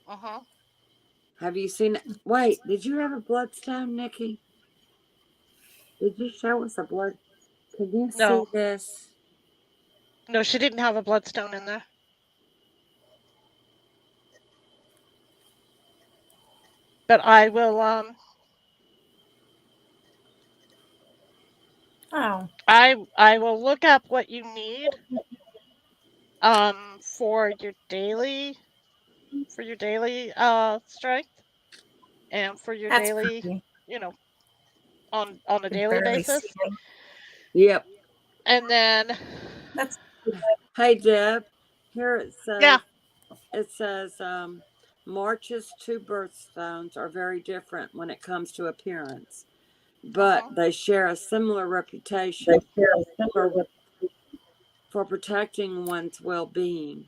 Uh-huh. Have you seen it? Wait, did you have a bloodstone, Nikki? Did you show us a blood? Can you No. see this? No, she didn't have a bloodstone in there. But I will Oh, I will look up what you need for your daily strength and for your that's daily, pretty. you know, on a I can daily barely see basis. it. Yep. And then That's Hey, Deb. Here Yeah. it says, March's two birthstones are very different when it comes to appearance, but Mhm. they share a similar reputation for, for protecting one's well being.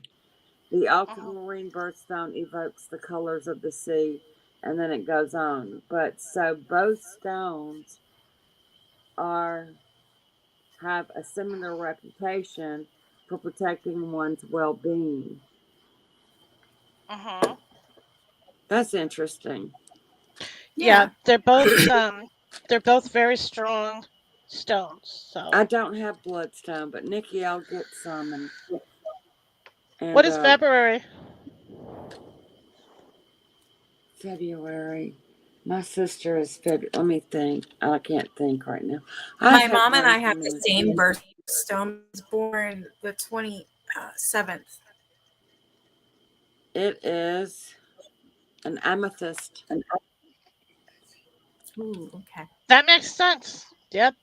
The Mhm. aquamarine birthstone evokes the colors of the sea, and then it goes on. But so both stones are have a similar reputation for protecting one's well being. Mhm. That's interesting. Yeah, Yeah. they're both very strong stones. So, I don't have bloodstone, but Nikki, I'll get some what and is February? February. My sister is February. Let me think. I can't think right now. I've My had mom and brain I have for the minute. same birthstone. I was born the 27th. It is an amethyst. Ooh, okay. That makes sense. Yep.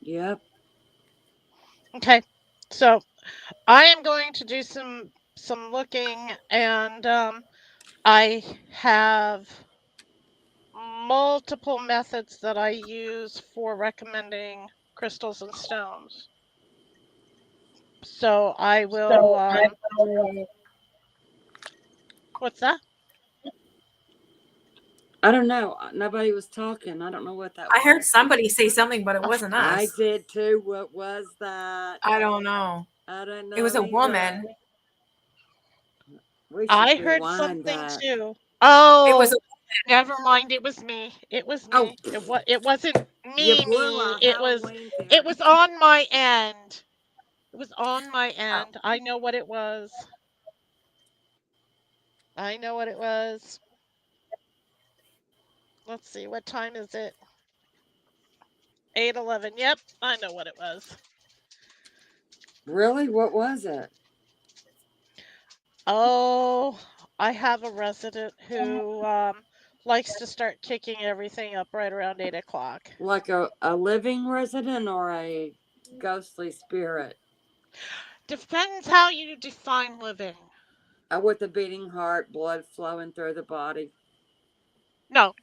Yep. Okay. So, I am going to do some looking, and I have multiple methods that I use for recommending crystals and stones. So I will. What's that? I don't know. Nobody was talking. I don't know what that I heard was. somebody say something, but it Oh, wasn't I us. did too. What was that? I don't know. I don't It was know a either. woman. We should I heard rewind something that. too. It was Oh, a never mind. It was me. It was Oh, me. It wasn't you me. blew Me. a Halloween It theory. was on my end. It was on my oh. end. I know what it was. I know what it was. Let's see. What time is it? 8:11. Yep, I know what it was. Really? What was it? Oh, I have a resident who likes to start kicking everything up right around 8 o'clock. Like a living resident or a ghostly spirit? Depends how you define living. With a beating heart, blood flowing through the body. No,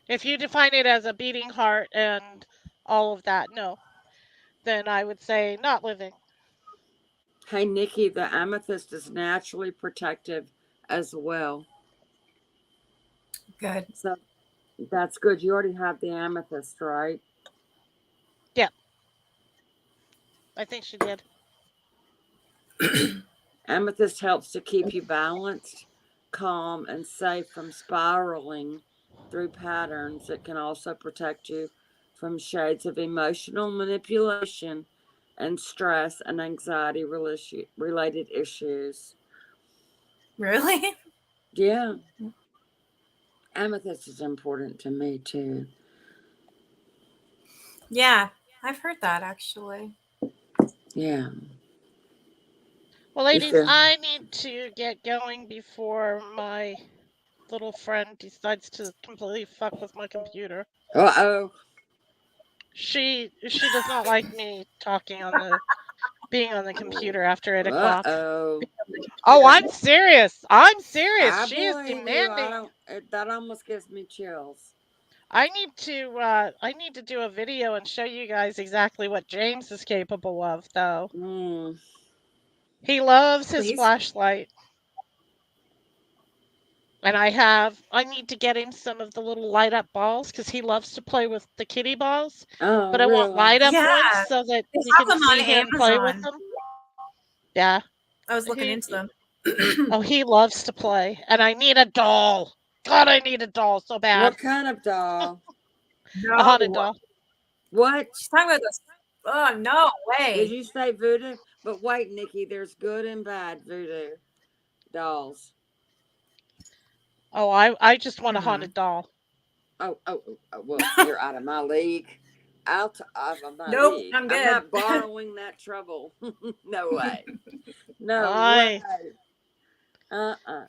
if you define it as a beating heart and all of that, no, then I would say not living. Hey, Nikki, the amethyst is naturally protective as well. Good. So that's good. You already have the amethyst, right? Yeah, I think she did. Amethyst helps to keep you balanced, calm, and safe from spiraling through patterns. It can also protect you from shades of emotional manipulation and stress and anxiety related issues. Really? Yeah, amethyst is important to me too. Yeah, I've heard that actually. Yeah. Well, You ladies, feel? I need to get going before my little friend decides to completely fuck with my computer. Uh oh. She does not like me talking on the being on the computer after 8 Uh o'clock. oh. Oh, I'm serious. I'm serious. I She is believe you. I demanding. don't. That almost gives me chills. I need to do a video and show you guys exactly what James is capable of, though. Mm. He loves his Please. flashlight. And I need to get him some of the little light up balls because he loves to play with the kitty balls. Oh, But I want really? light up Yeah, ones so that they you have can them on see him play with Amazon. them. Yeah. I was looking He into them. Oh, he loves to play. And I need a doll. God, I need a doll so bad. What kind of doll? A haunted No. doll. What? She's talking about this. Oh, no Did way. you say voodoo? But wait, Nikki, there's good and bad voodoo dolls. I just want a Hmm. haunted doll. Well, you're out of my league. Out of my Nope, league. I'm I'm good. not borrowing that trouble. No way. No I way. Uh-uh.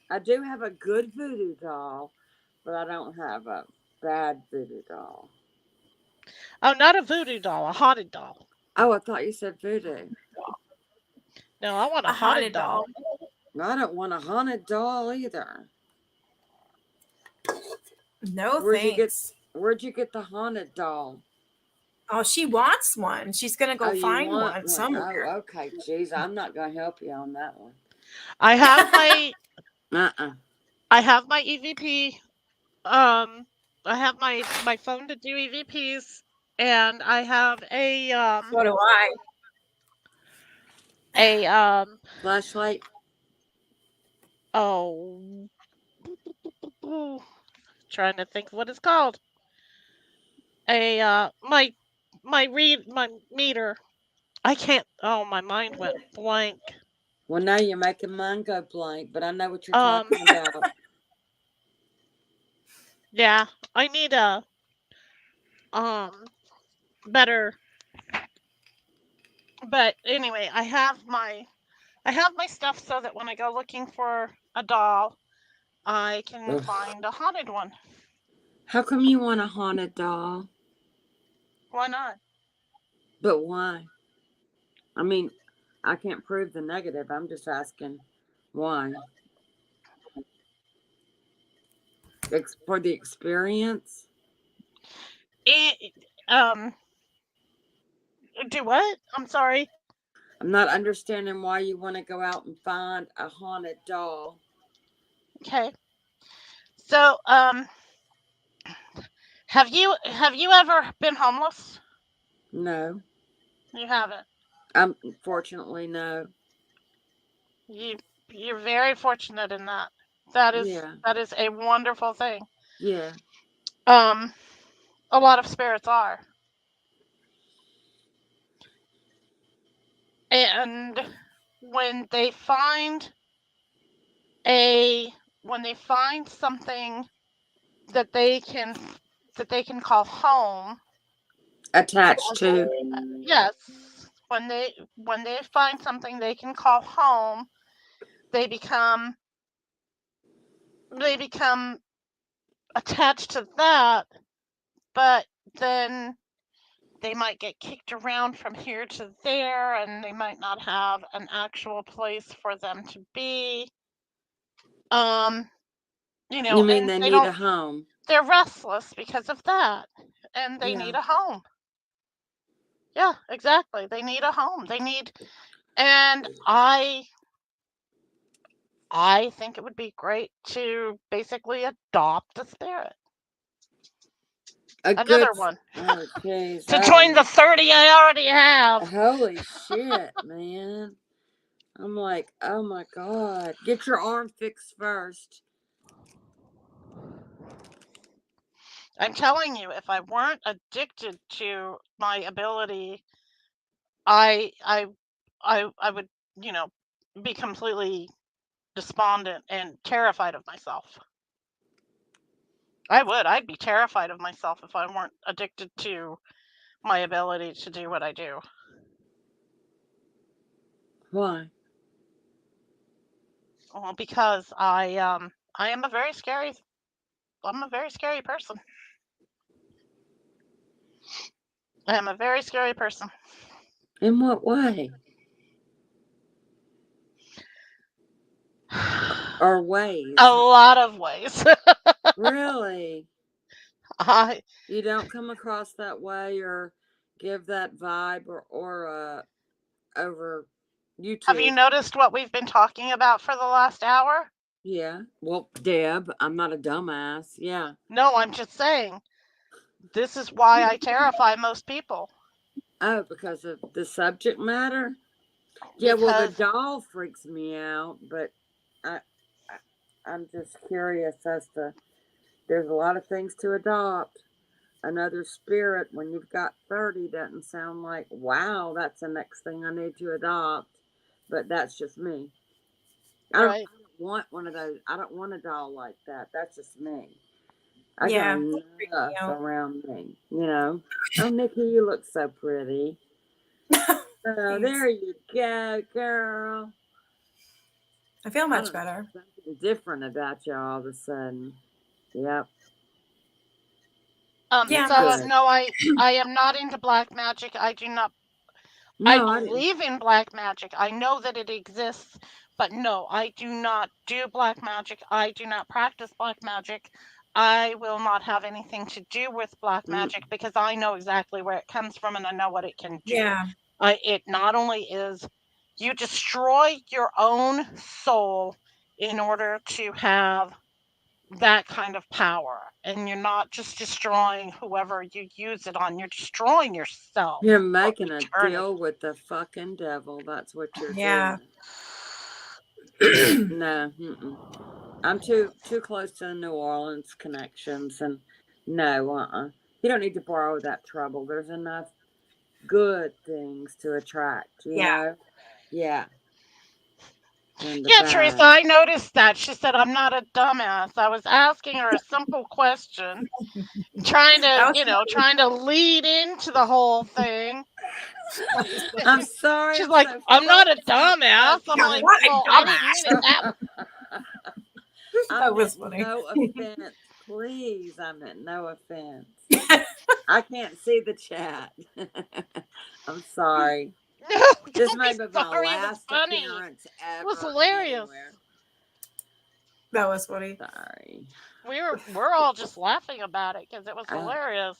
I do have a good voodoo doll, but I don't have a bad voodoo doll. Oh, not a voodoo doll, a haunted doll. Oh, I thought you said voodoo. No, I want a A haunted haunted doll. I don't want a haunted doll either. No Where'd you thanks. get the haunted doll? Oh, she wants one. She's gonna go Oh, you find want one one? somewhere. Oh, okay. Jeez, I'm not gonna help you on that one. I have my EVP. I have my phone to do EVPs, and I have So do I. Flashlight. oh, trying to think what it's called. My meter. I can't. Oh, my mind went blank. Well, now you're making mine go blank, but I know what you're Um, talking about. yeah, I need a better. But anyway, I have my stuff so that when I go looking for a doll, I can Ugh. find a haunted one. How come you want a haunted doll? Why not? But why? I mean, I can't prove the negative. I'm just asking why. For the experience? Do what? I'm sorry. I'm not understanding why you want to go out and find a haunted doll. Okay. So, have you ever been homeless? No. You haven't. Unfortunately, no. You're very fortunate in that. That is a wonderful thing. Yeah. A lot of spirits are. And when they find something that they can call home, Attached to. yes, when they find something they can call home, they become attached to that, but then they might get kicked around from here to there, and they might not have an actual place for them to be. You mean and they they need don't. a home? They're restless because of that, and they need a home. Yeah, exactly. They need a home. And I think it would be great to basically adopt a spirit. Another one. Oh, jeez. To join the 30 I already have. Holy shit, man. I'm like, oh my God. Get your arm fixed first. I'm telling you, if I weren't addicted to my ability, I would, be completely despondent and terrified of myself. I would. I'd be terrified of myself if I weren't addicted to my ability to do what I do. Why? Well, because I am a very scary person. I am a very scary person. In what way? Or ways? A lot of ways. Really? You don't come across that way or give that vibe or aura over YouTube. Have you noticed what we've been talking about for the last hour? Yeah. Well, Deb, I'm not a dumbass. Yeah. No, I'm just saying. This is why I terrify most people. Oh, because of the subject matter? Yeah, well, the doll freaks me out, but I'm just curious as to, there's a lot of things to adopt. Another spirit when you've got 30 doesn't sound like, wow, that's the next thing I need to adopt. But that's just me. I don't want one of those. I don't want a doll like that. That's just me. I got enough around me, Oh, Nikki, you look so pretty. Oh, there you go, girl. I feel much better. Something different about you all of a sudden. Yep. No, I am not into black magic. I do not I No, I didn't. believe in black magic. I know that it exists, but no, I do not do black magic. I do not practice black magic. I will not have anything to do with black Mm. magic because I know exactly where it comes from and I know what it can do. Yeah. It not only is you destroy your own soul in order to have that kind of power, and you're not just destroying whoever you use it on, you're destroying yourself You're for making a eternity. deal with the fucking devil. That's what you're Yeah. doing. No, I'm too close to the New Orleans connections, and no, you don't need to borrow that trouble. There's enough good things to attract, you Yeah. know? Yeah. And the Yeah, Teresa, bad. I noticed that. She said, I'm not a dumbass. I was asking her a simple question, trying That to, was trying to lead into the whole thing. I'm sorry. She's I'm like, so I'm not a fucking dumbass. I'm Yeah, like, what a well, I didn't dumbass. mean it that way. I That was meant funny. no offense. Please, I meant no offense. I can't see the chat. I'm sorry. No, This don't may be be my sorry. It was last funny. appearance ever. It was hilarious. Anywhere. That was funny. Sorry. We're all just laughing about it because it was Oh. hilarious.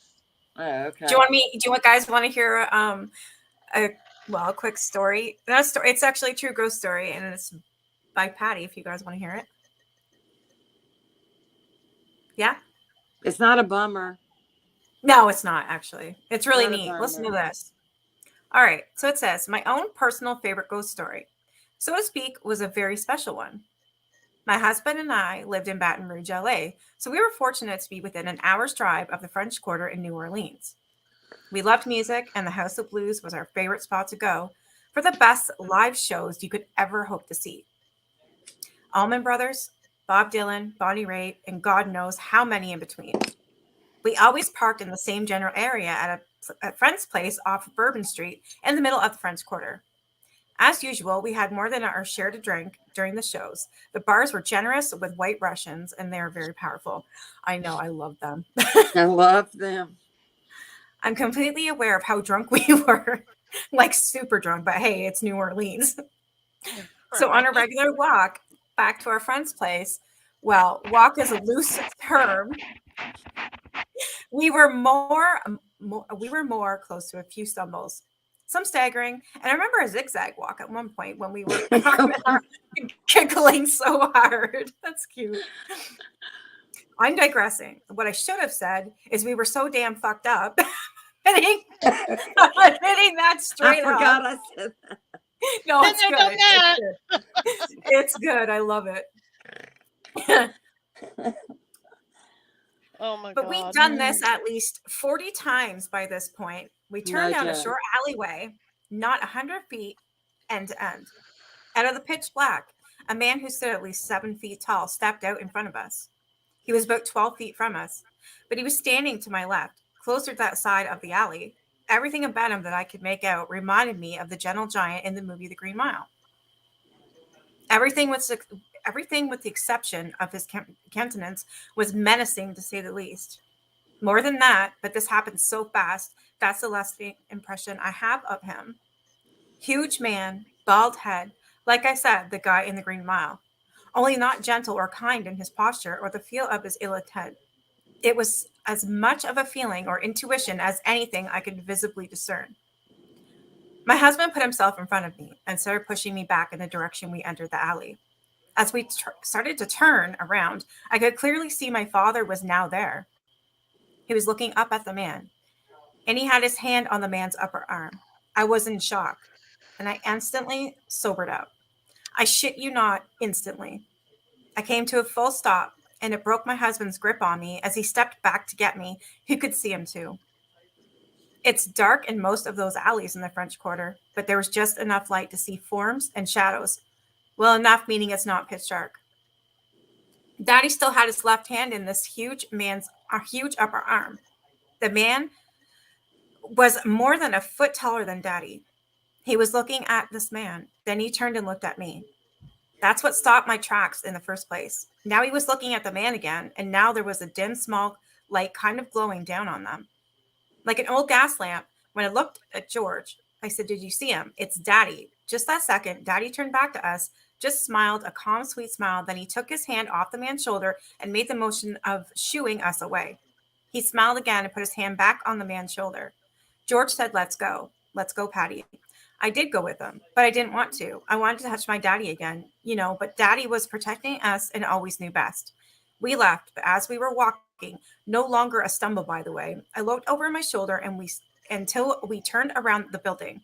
Oh, okay. Do you guys want to hear a quick story? Not a story. It's actually a true ghost story, and it's by Patty. If you guys want to hear it, yeah. It's not a bummer. No, it's not actually. It's really Not a neat. Listen to bummer. this. All right. So it says, my own personal favorite ghost story, so to speak, was a very special one. My husband and I lived in Baton Rouge, LA, so we were fortunate to be within an hour's drive of the French Quarter in New Orleans. We loved music, and the House of Blues was our favorite spot to go for the best live shows you could ever hope to see. Allman Brothers, Bob Dylan, Bonnie Raitt, and God knows how many in between. We always parked in the same general area at a friend's place off Bourbon Street in the middle of the French Quarter. As usual, we had more than our share to drink during the shows. The bars were generous with white Russians, and they are very powerful. I know, I love them. I love them. I'm completely aware of how drunk we were, like super drunk, but hey, it's New Orleans. So on a regular walk back to our friend's place, well, walk is a loose term. We were more close to a few stumbles, some staggering, and I remember a zigzag walk at one point when we were giggling so hard. That's cute. I'm digressing. What I should have said is we were so damn fucked up. hitting that straight I up. forgot I said that. No, it's Been there, good. done It's good. It's good. I love it. Oh my But god. we've done this at least 40 times by this point. We turned No down a joke. short alleyway, not 100 feet end to end. Out of the pitch black, a man who stood at least 7 feet tall stepped out in front of us. He was about 12 feet from us, but he was standing to my left, closer to that side of the alley. Everything about him that I could make out reminded me of the gentle giant in the movie The Green Mile. Everything with the exception of his countenance was menacing, to say the least. More than that, but this happened so fast, that's the lasting impression I have of him. Huge man, bald head, like I said, the guy in The Green Mile, only not gentle or kind in his posture or the feel of his ill intent. It was as much of a feeling or intuition as anything I could visibly discern. My husband put himself in front of me and started pushing me back in the direction we entered the alley. As we started to turn around, I could clearly see my father was now there. He was looking up at the man, and he had his hand on the man's upper arm. I was in shock, and I instantly sobered up. I shit you not, instantly. I came to a full stop, and it broke my husband's grip on me as he stepped back to get me. He could see him too. It's dark in most of those alleys in the French Quarter, but there was just enough light to see forms and shadows. Well, enough meaning it's not pitch dark. Daddy still had his left hand in this huge man's huge upper arm. The man was more than a foot taller than Daddy. He was looking at this man. Then he turned and looked at me. That's what stopped my tracks in the first place. Now he was looking at the man again, and now there was a dim, small light kind of glowing down on them. Like an old gas lamp, when I looked at George, I said, did you see him? It's Daddy. Just that second, Daddy turned back to us, just smiled a calm, sweet smile. Then he took his hand off the man's shoulder and made the motion of shooing us away. He smiled again and put his hand back on the man's shoulder. George said, let's go. Let's go, Patty. I did go with him, but I didn't want to. I wanted to touch my daddy again, but Daddy was protecting us and always knew best. We left, but as we were walking, no longer a stumble, by the way, I looked over my shoulder until we turned around the building.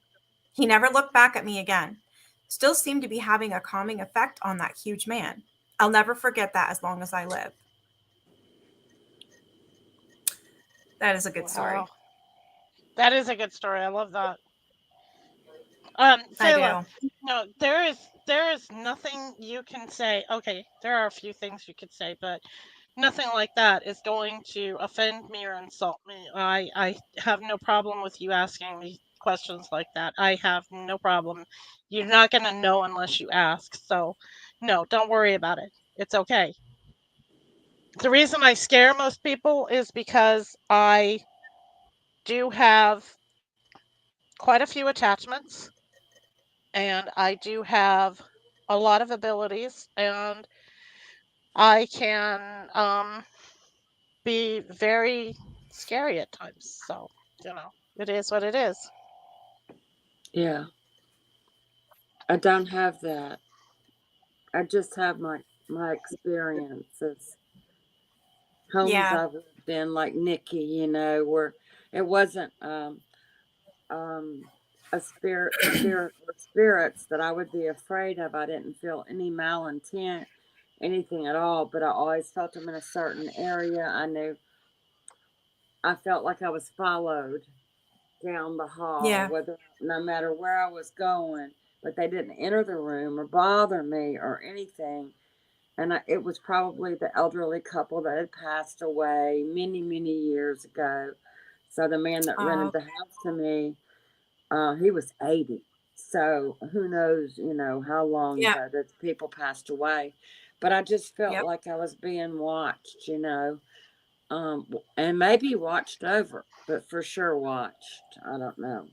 He never looked back at me again. Still seemed to be having a calming effect on that huge man. I'll never forget that as long as I live. That is a good story. Wow. That is a good story. I love that. I Sayla, do. no, there is nothing you can say. Okay, there are a few things you could say, but nothing like that is going to offend me or insult me. I have no problem with you asking me questions like that. I have no problem. You're not going to know unless you ask. So, no, don't worry about it. It's okay. The reason I scare most people is because I do have quite a few attachments, and I do have a lot of abilities, and I can be very scary at times. So, it is what it is. Yeah. I don't have that. I just have my experiences. Homes Yeah. I've lived in, like Nikki, where it wasn't a spirit or spirits that I would be afraid of. I didn't feel any malintent, anything at all, but I always felt them in a certain area. I felt like I was followed down the hall, Yeah. no matter where I was going, but they didn't enter the room or bother me or anything. And it was probably the elderly couple that had passed away many, many years ago. So the man that rented the house to me, he was 80. So who knows, how long ago that people passed away. But I just felt like I was being watched, and maybe watched over, but for sure watched. I don't know.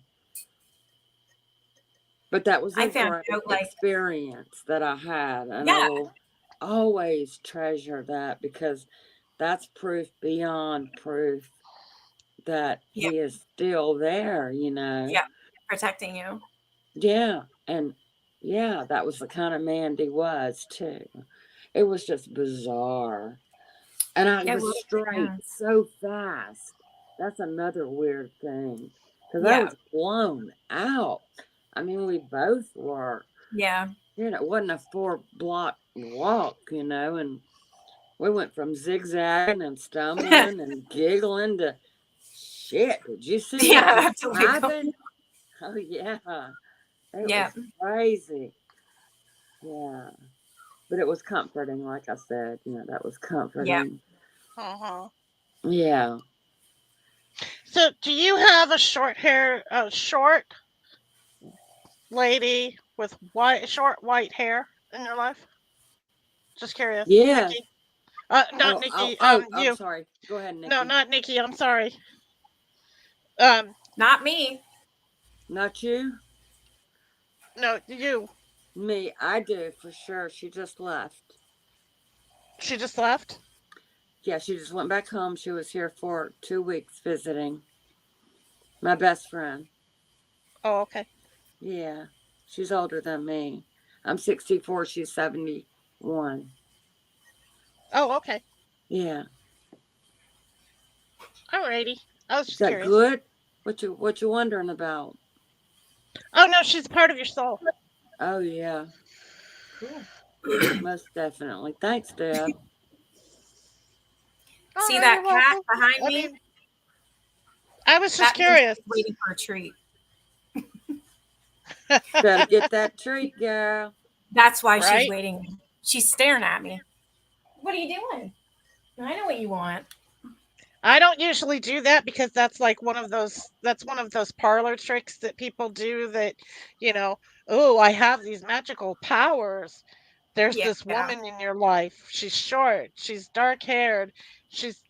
But that was a great experience that I had, and I will always treasure that, because that's proof beyond proof that he is still there, Yeah, protecting you. Yeah, and that was the kind of man he was too. It was just bizarre. And I was straight so fast. That's another weird thing. Because I was blown out. I mean, we both were. Yeah. It wasn't a 4-block walk, and we went from zigzagging and stumbling and giggling to, shit, did you see what was happening? Oh, yeah. It was crazy. Yeah. But it was comforting, like I said. That was comforting. Uh-huh. Yeah. So, do you have a short lady with short white hair in your life? Just curious. Yeah. Nikki. Not Nikki. I'm you. sorry. Go ahead, Nikki. No, not Nikki. I'm sorry. Not me. Not you? No, you. Me, I do, for sure. She just left. She just left? Yeah, she just went back home. She was here for 2 weeks visiting. My best friend. Oh, okay. Yeah. She's older than me. I'm 64. She's 71. Oh, okay. Yeah. Alrighty. I was just Is that curious. good? What you wondering about? Oh, no, she's a part of your soul. Oh, yeah. Cool. Most definitely. Thanks, Deb. See that cat behind me? I was just curious. Waiting for a treat. Better get that treat, girl. That's why she's waiting. She's staring at me. What are you doing? I know what you want. I don't usually do that, because that's like one of those parlor tricks that people do that, oh, I have these magical powers. There's this woman in your life. She's short. She's dark haired. She's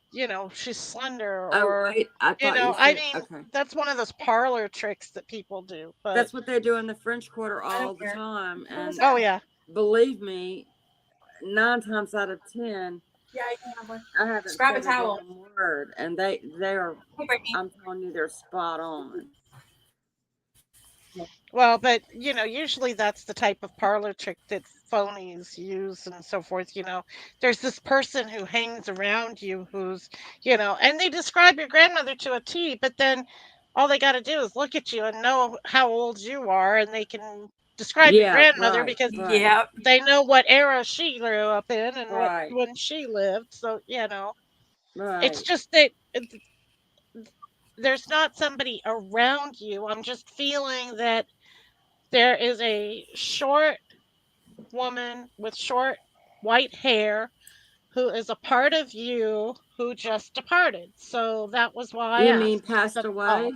she's slender, Oh, or wait. I thought you I said, mean, okay. that's one of those parlor tricks that people do. But That's what they do in the French Quarter I all don't the care. time. What was And oh that? yeah, believe me, 9 times out of 10, Yeah, I can have one. I haven't Just grab a said a towel. damn word. And they're, Don't break me. I'm telling you, they're spot on. well, but usually that's the type of parlor trick that phonies use and so forth. There's this person who hangs around you who's, and they describe your grandmother to a T, but then all they got to do is look at you and know how old you are, and they can describe your Yeah, grandmother right, because right, Yep. they know what era she grew up in and what right, when she lived. So, it's right. just that there's not somebody around you. I'm just feeling that there is a short woman with short white hair who is a part of you who just departed. So that was why I You mean asked. passed That's all. away?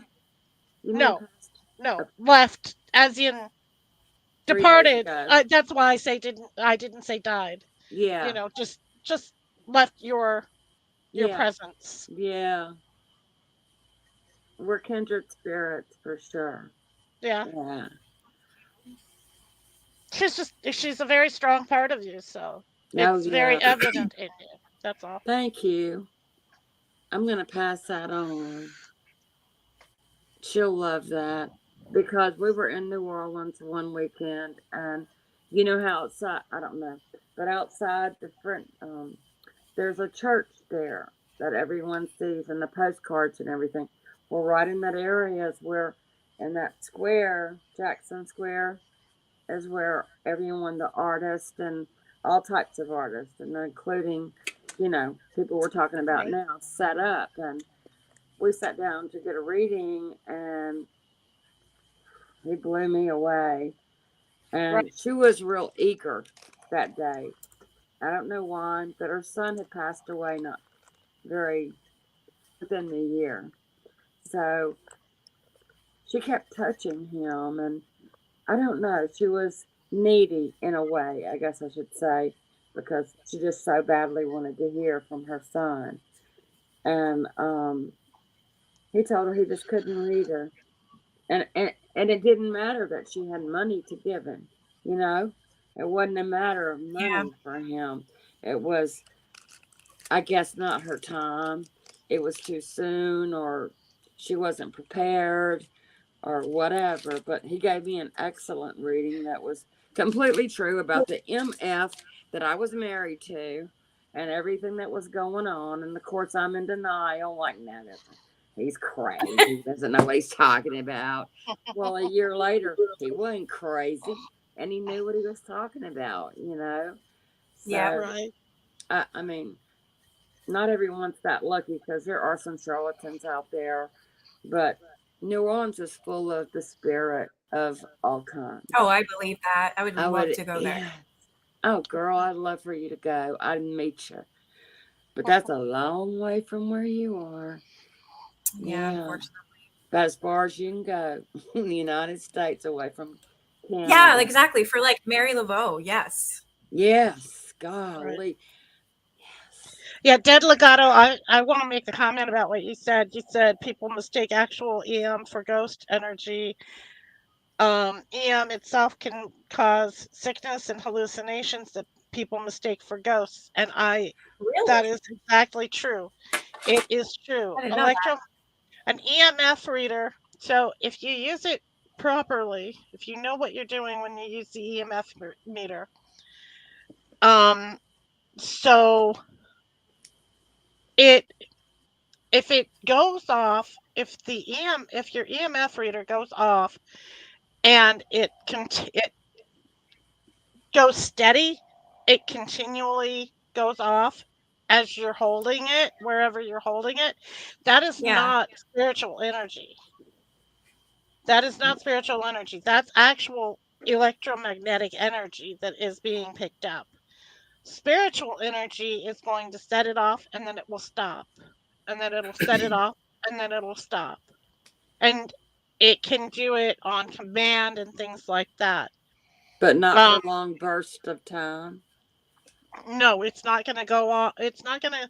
You mean No, passed no, left as in 3 days departed. ago? That's why I didn't say died. Yeah, Just left your yeah, presence. yeah. We're kindred spirits for sure. Yeah. Yeah. She's a very strong part of you, so Oh, it's yeah. very evident in you. That's all. Thank you. I'm going to pass that on. She'll love that because we were in New Orleans one weekend, and you know how outside, I don't know, but outside the front, there's a church there that everyone sees in the postcards and everything. Well, right in that area is where, in that square, Jackson Square, is where everyone, the artists and all types of artists, and including, people we're talking about Right. now, set up. And we sat down to get a reading, and he blew me away. Right. And she was real eager that day. I don't know why, but her son had passed away not very within the year. So she kept touching him, and I don't know, she was needy in a way, I guess I should say, because she just so badly wanted to hear from her son. And he told her he just couldn't read her. And it didn't matter that she had money to give him, you know? It wasn't a matter of Yeah. money for him. It was, I guess, not her time. It was too soon, or she wasn't prepared, or whatever. But he gave me an excellent reading that was completely true about the MF that I was married to and everything that was going on. And of course, I'm in denial, like, no, he's crazy. He doesn't know what he's talking about. Well, a year later, he wasn't crazy, and he knew what he was talking about. Yeah. So, Right. I mean, not everyone's that lucky because there are some charlatans out there, but New Orleans is full of the spirit of all kinds. Oh, I believe that. I would I love would, to go there. yeah. Oh, girl, I'd love for you to go. I'd meet you. But that's a long way from where you are. Yeah, Yeah. unfortunately. About as far as you can go in the United States away from Yeah, Canada. exactly. For like Mary Laveau, yes. Yes, Right. golly. Yes. Yeah, Dead Legato, I want to make a comment about what you said. You said people mistake actual EM for ghost energy. EM itself can cause sickness and hallucinations that people mistake for ghosts. And that Really? is exactly true. It is true. I didn't know that. An EMF reader. So if you use it properly, if you know what you're doing when you use the EMF meter, so it if it goes off, if your EMF reader goes off and it goes steady, it continually goes off as you're holding it, wherever you're holding it, that is Yeah. not spiritual energy. That is not spiritual energy. That's actual electromagnetic energy that is being picked up. Spiritual energy is going to set it off and then it will stop. And then it'll set it off and then it'll stop. And it can do it on command and things like that. But not Um, for long bursts of time. no, it's not going to go on. It's not going to.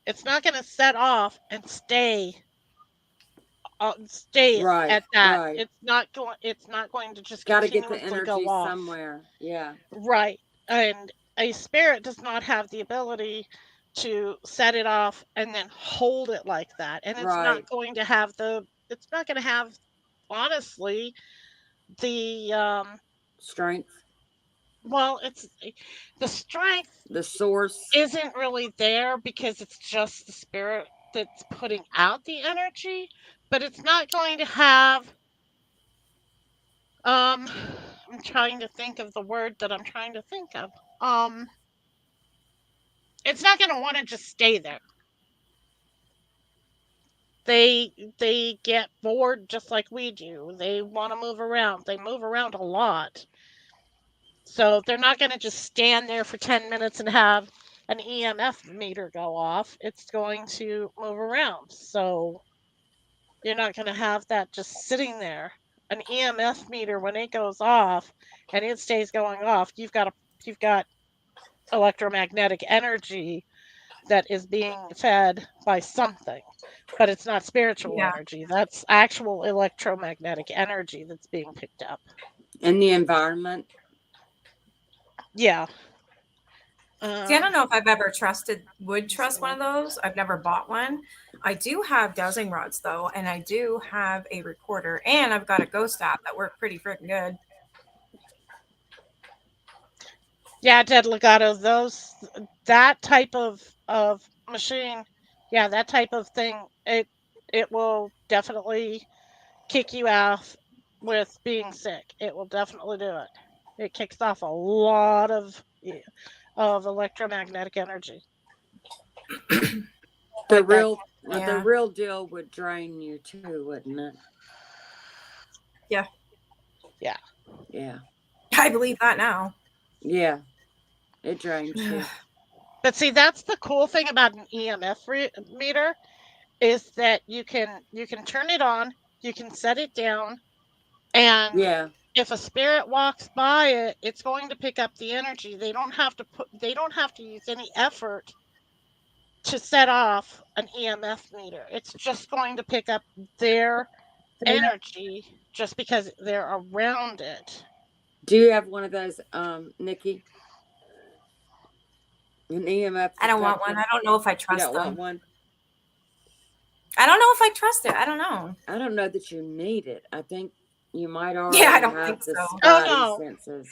It's not going to set off and stay Right, at that. right. It's not going to just Got to get the continuously energy go off. somewhere. Yeah. Right. And a spirit does not have the ability to set it off and then hold it like that. And it's Right. not going to have honestly the Strength, well, it's the strength the source. isn't really there because it's just the spirit that's putting out the energy, but it's not going to have I'm trying to think of the word that I'm trying to think of. Um it's not going to want to just stay there. They get bored just like we do. They want to move around. They move around a lot. So they're not going to just stand there for 10 minutes and have an EMF meter go off. It's going to move around. So you're not going to have that just sitting there. An EMF meter, when it goes off and it stays going off, you've got electromagnetic energy that is being fed by something, but it's not spiritual Yeah. energy. That's actual electromagnetic energy that's being picked up. In the environment. Yeah. See, I don't know if I've ever would trust one of those. I've never bought one. I do have dowsing rods though, and I do have a recorder, and I've got a ghost app that worked pretty freaking good. Yeah, Dead Legato, that type of machine, yeah, that type of thing, it will definitely kick you off with being sick. It will definitely do it. It kicks off a lot of electromagnetic energy. The Like that. real Yeah. the real deal would drain you too, wouldn't it? Yeah. Yeah. Yeah. I believe that now. Yeah. It drains you. But see, that's the cool thing about an EMF meter is that you can turn it on, you can set it down, and Yeah. if a spirit walks by it, it's going to pick up the energy. They don't have to use any effort to set off an EMF meter. It's just going to pick up their energy just because they're around it. Do you have one of those, Nikki? An EMF? I don't want one. I don't know if I You trust don't them. want one? I don't know if I trust it. I don't know. I don't know that you need it. I think you might already Yeah, I don't have think the so. Oh, no. senses.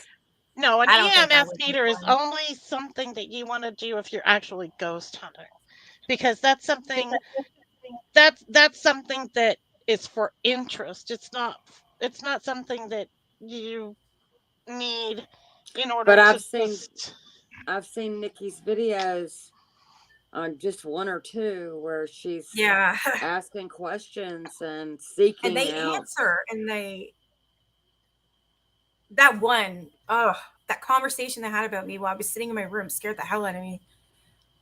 No, an I don't think I EMF would need meter is one. only something that you want to do if you're actually ghost hunting, because that's something that is for interest. It's not something that you need in order But to I've seen Nikki's videos on just one or two where she's Yeah. asking questions and seeking And they out. answer, and that conversation they had about me while I was sitting in my room scared the hell out of me.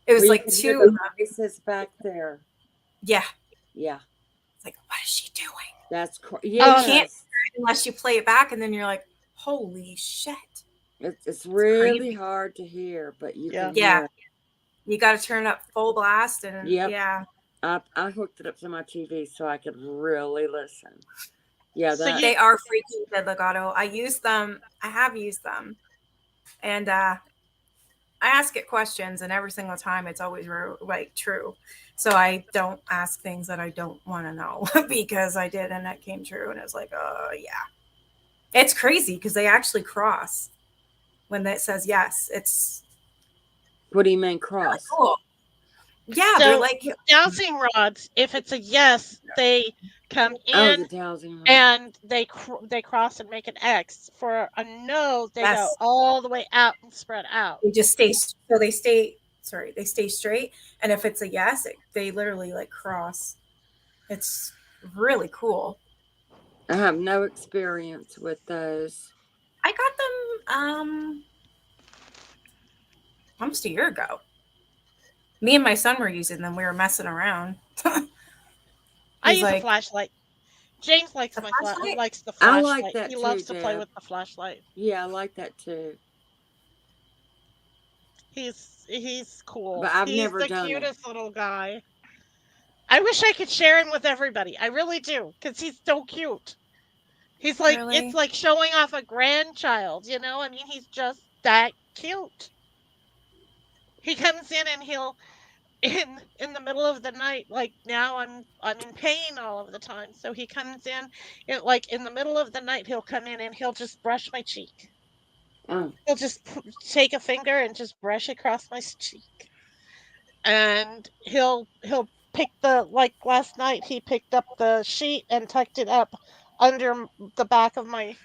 It was Well, you like can two hear of the them. voices back there. Yeah. Yeah, It's like, what is she doing? that's You yes. can't unless you play it back, and then you're like, holy shit. It's really crazy. hard to hear, but you Yeah. can Yeah. hear. You got to turn up full blast, and Yep. yeah. I hooked it up to my TV so I could really listen. Yeah, So that They are freaky, Dead Legato. I use them. I have used them, and I ask it questions, and every single time it's always true. So I don't ask things that I don't want to know because I did, and that came true, and it was like, oh yeah, it's crazy because they actually cross when it says yes. It's what do you mean really cross? cool. Yeah, So they're like dowsing rods, if it's a yes, they come Oh, in the dowsing rod. and they cross and make an X. For a no, they go Yes. all the way out and spread out. they just they stay straight, and if it's a yes, they literally like cross. It's really cool. I have no experience with those. I got them almost a year ago. Me and my son were using them. We were messing around. I He's use a like, flashlight. James likes The the flashlight? I flashlight. like that He too, loves to play Deb. with the flashlight. Yeah, I like that too. He's cool. But I've He's never the done it. cutest little guy. I wish I could share him with everybody. I really do, because he's so cute. He's like, it's Really? like showing off a grandchild, you know? I mean, he's just that cute. He comes in and he'll in the middle of the night, like now I'm in pain all of the time. So he comes in, like in the middle of the night he'll come in and he'll just brush my cheek. Oh, He'll just take a finger and just brush across my cheek. And he'll pick the like last night he picked up the sheet and tucked it up under the back of my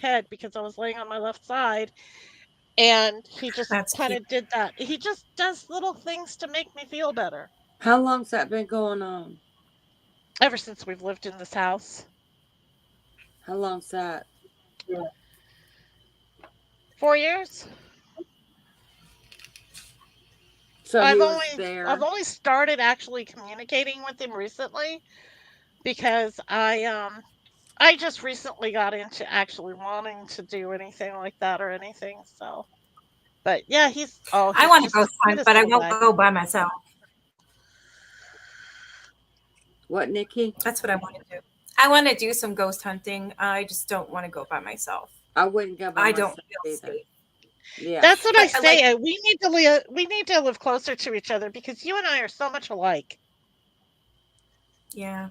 head because I was laying on my left side, and he just That's kind cute. of did that. He just does little things to make me feel better how long's that been going on? ever since we've lived in this house. How long's that? 4 years. So I've he only was I've there. only started actually communicating with him recently because I just recently got into actually wanting to do anything like that or anything. So, but yeah, I he's want to just go the hunt, cutest but I little won't guy. go by myself. What, Nikki? That's what I want to do. I want to do some ghost hunting. I just don't want to go by myself. I wouldn't go by I don't myself feel either. safe. Yeah. That's what I But like, say. We need to live closer to each other because you and I are so much alike. yeah.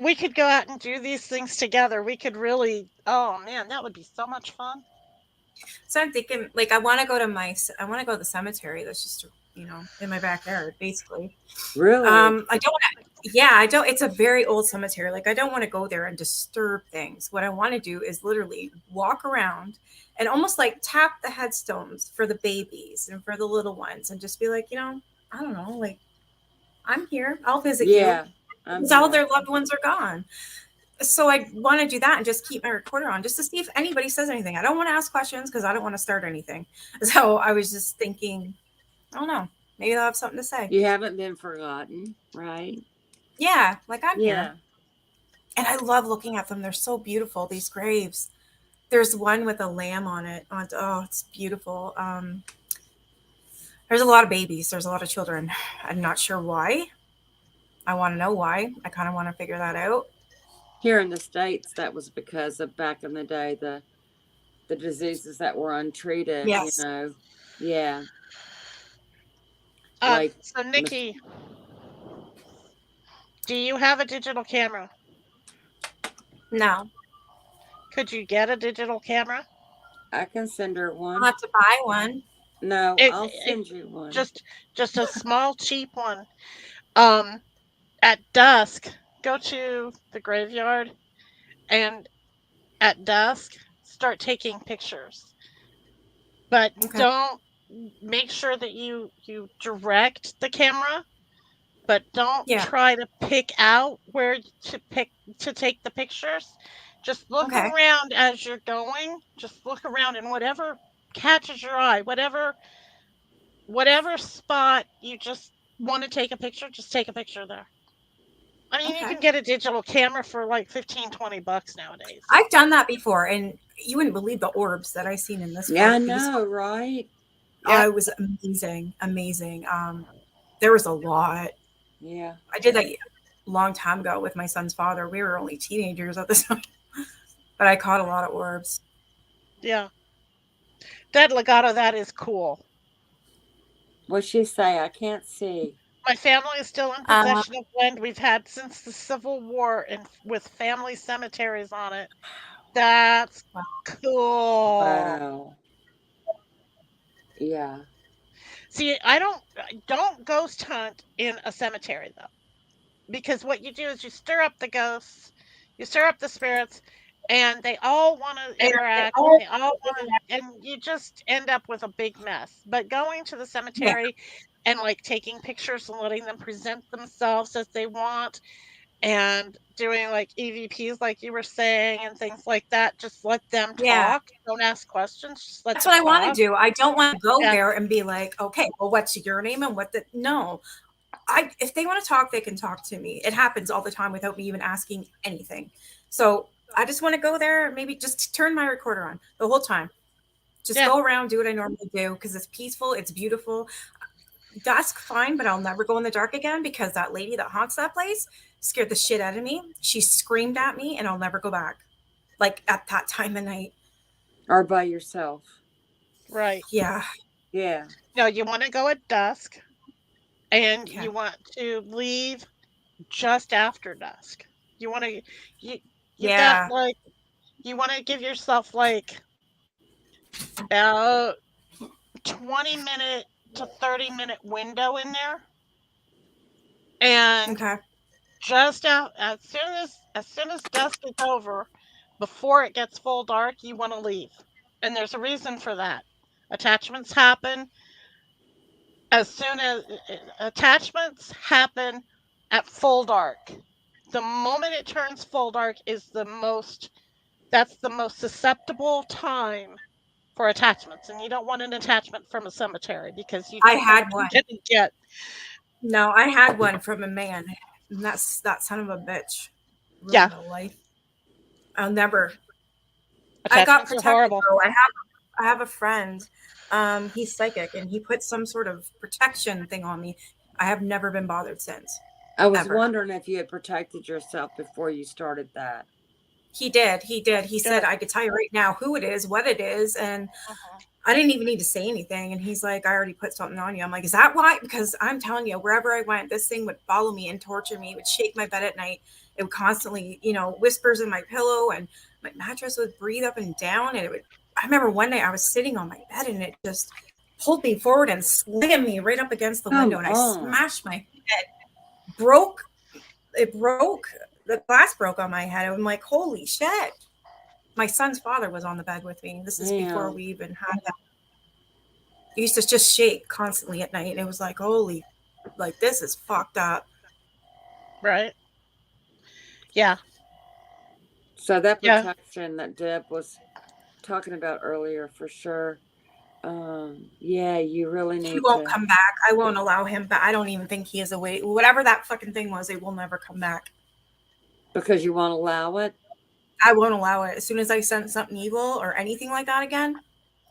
We could go out and do these things together. We could really, oh man, that would be so much fun. So I'm thinking, like, I want to go to the cemetery. That's just, in my backyard, basically. Really? I don't want to. Yeah, I don't. It's a very old cemetery. Like, I don't want to go there and disturb things. What I want to do is literally walk around and almost like tap the headstones for the babies and for the little ones, and just be like, I don't know, like, I'm here. I'll visit you Yeah. I'm because all here. their loved ones are gone. So I want to do that and just keep my recorder on just to see if anybody says anything. I don't want to ask questions because I don't want to start anything. So I was just thinking, I don't know, maybe they'll have something to say. You haven't been forgotten, right? Yeah, like I'm here. Yeah. And I love looking at them. They're so beautiful, these graves. There's one with a lamb on it. Oh, it's beautiful. There's a lot of babies. There's a lot of children. I'm not sure why. I want to know why. I kind of want to figure that out. Here in the States, that was because of back in the day, the diseases that were untreated, Yes. Yeah. Like, So Nikki, do you have a digital camera? No. Could you get a digital camera? I can send her I'll one. have to buy one. No, It, I'll it send you one. just a small cheap one. Um, at dusk, go to the graveyard and at dusk start taking pictures. But Okay. don't make sure that you direct the camera, but don't Yeah. try to pick out where to take the pictures. Just look Okay. around as you're going. Just look around and whatever catches your eye, whatever spot you just want to take a picture, just take a picture there. I mean, you Okay. can get a digital camera for like 15, $20 nowadays. I've done that before, and you wouldn't believe the orbs that I seen in this Yeah, I park. know, right? Yeah. It was amazing. There was a lot. Yeah. I did that a long time ago with my son's father. We were only teenagers at the time, but I caught a lot of orbs. Yeah. That legato, that is cool. What'd she say? I can't see. My family is still in possession of land we've had since the Civil War and with family cemeteries on it. That's Wow. cool. Wow. Yeah. See, I don't ghost hunt in a cemetery though. Because what you do is you stir up the ghosts, you stir up the spirits, and they all want to interact, and they all want to, and you just end up with a big mess. But going to the cemetery and like taking pictures and letting them present themselves as they want, and doing like EVPs, like you were saying, and things like that, just let them Yeah. talk. Don't ask questions, just let That's them what I want to talk. do. I don't want to go Yeah. there and be like, okay, well, what's your name and no. If they want to talk, they can talk to me. It happens all the time without me even asking anything. So I just want to go there, maybe just turn my recorder on the whole time Just Yeah. go around, do what I normally do because it's peaceful, it's beautiful. Dusk, fine, but I'll never go in the dark again because that lady that haunts that place scared the shit out of me. She screamed at me, and I'll never go back. Like at that time of night. Or by yourself. Right. Yeah. Yeah. No, you want to go at dusk, and Okay. you want to leave just after dusk. You want to you you've got Yeah. like you want to give yourself like about 20-minute to 30-minute window in there, and Okay. just out as soon as dusk is over, before it gets full dark, you want to leave. And there's a reason for that. Attachments happen as soon as attachments happen at full dark. The moment it turns full dark is that's the most susceptible time for attachments, and you don't want an attachment from a cemetery because you I don't know had what one. you're gonna get. No, I had one from a man. And that's that son of a bitch. Yeah. Ruined my life. I'll never. I got Attachments are protected horrible. though. I have a friend. He's psychic and he put some sort of protection thing on me. I have never been bothered since. I was Ever. wondering if you had protected yourself before you started that. He did. He did. He said, Good. I could tell you right now who it is, what it is. And Mhm. I didn't even need to say anything. And he's like, I already put something on you. I'm like, is that why? Because I'm telling you, wherever I went, this thing would follow me and torture me. It would shake my bed at night. It would constantly, whispers in my pillow, and my mattress would breathe up and down. And I remember one night I was sitting on my bed and it just pulled me forward and slammed me right up against the window. And I smashed my head, broke. The glass broke on my head. I'm like, holy shit. My son's father was on the bed with me. This is before we even had that. It used to just shake constantly at night. And it was like, holy, like this is fucked up. Right. Yeah. So that Yeah. protection that Deb was talking about earlier, for sure. Yeah, you really He need won't to. come back. I won't allow him back. I don't even think he is awake. Whatever that fucking thing was, it will never come back. Because you won't allow it? I won't allow it. As soon as I sense something evil or anything like that again,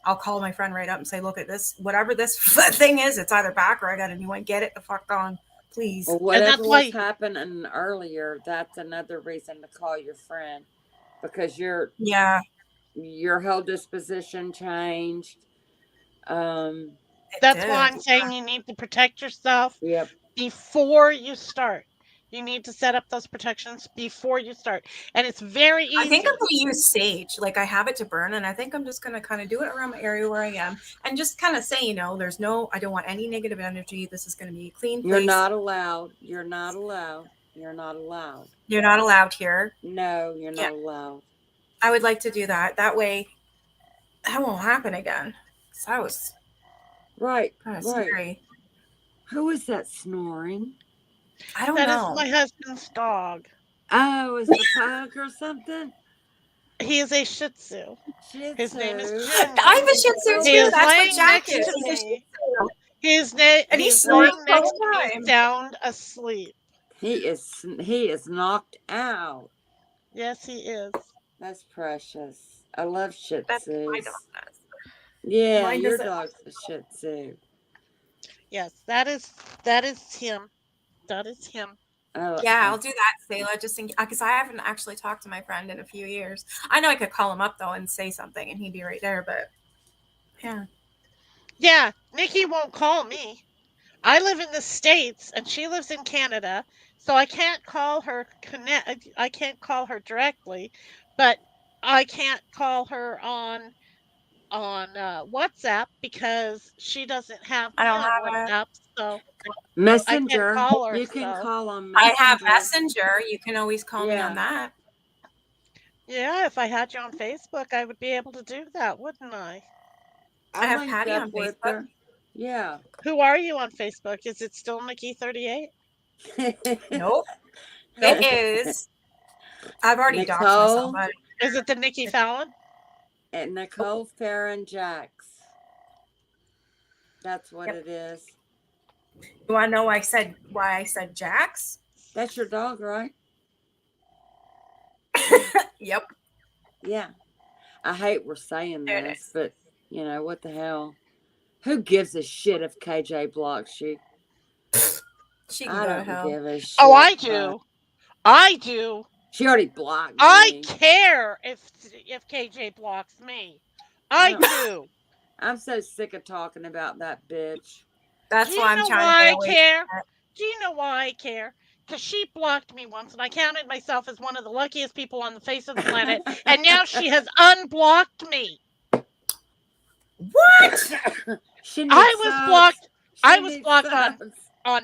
I'll call my friend right up and say, look at this, whatever this thing is, it's either back or I got a new one. Get it the fuck on, please. Well, And whatever that's was why happening earlier, that's another reason to call your friend. Because your whole disposition changed. that's why I'm saying you need to protect yourself Yep. before you start. You need to set up those protections before you start. And it's very easy. I think I'm going to use sage. Like I have it to burn, and I think I'm just going to kind of do it around my area where I am and just kind of say, I don't want any negative energy. This is going to be a clean place. You're not allowed. You're not allowed. You're not allowed. You're not allowed here. No, you're not allowed. I would like to do that. That way that won't happen again. So that was right. kind of Right. scary. Who is that snoring? I don't know. That is my husband's dog. Oh, is it a pug or something? He is a Shih Tzu. His name is Junior. I have a Shih Tzu He too. is That's what laying Jack next is. to He's a me. Shih Tzu. His name, And he's snores laying all next the to me, time. sound asleep. He is knocked out. Yes, he is. That's precious. I love Shih That's my Tzus. dog. Yeah, Mine your doesn't- dog's a Shih Tzu. Yes, that is him. That is him. Yeah, I'll do that, Selah, just because I haven't actually talked to my friend in a few years. I know I could call him up though and say something, and he'd be right there. But yeah, Yeah, Nikki won't call me. I live in the States and she lives in Canada, so I can't call her I can't call her directly, but I can't call her on WhatsApp because she doesn't have I me don't on have WhatsApp, so Messenger. I can't call her. You can So. call on Messenger. I have Messenger. You can always call me on that. Yeah, if I had you on Facebook, I would be able to do that, wouldn't I? I have linked Patty up on with Facebook. her. Yeah. Who are you on Facebook? Is it still Nikki38? Nope. Nope. It is. I've already doxed Nicole? myself. But Is it the Nikki Fallon? And Nicole Farron Jacks. That's what Yep. it is. you want to know why I said Jax? That's your dog, right? Yep. Yeah. I hate we're saying There it this, but You know, what the hell? Who gives a shit if KJ blocks you? She can I go to don't hell. give a shit. Oh, I do. I do. She already blocked I me. care if KJ blocks me. I don't- do. I'm so sick of talking about that bitch. That's Do why you I'm know trying to why get I away care? from it. Do you know why I care? Because she blocked me once, and I counted myself as one of the luckiest people on the face of the planet, and now she has unblocked me. What? She I needs was subs. blocked. I She was needs blocked subs. on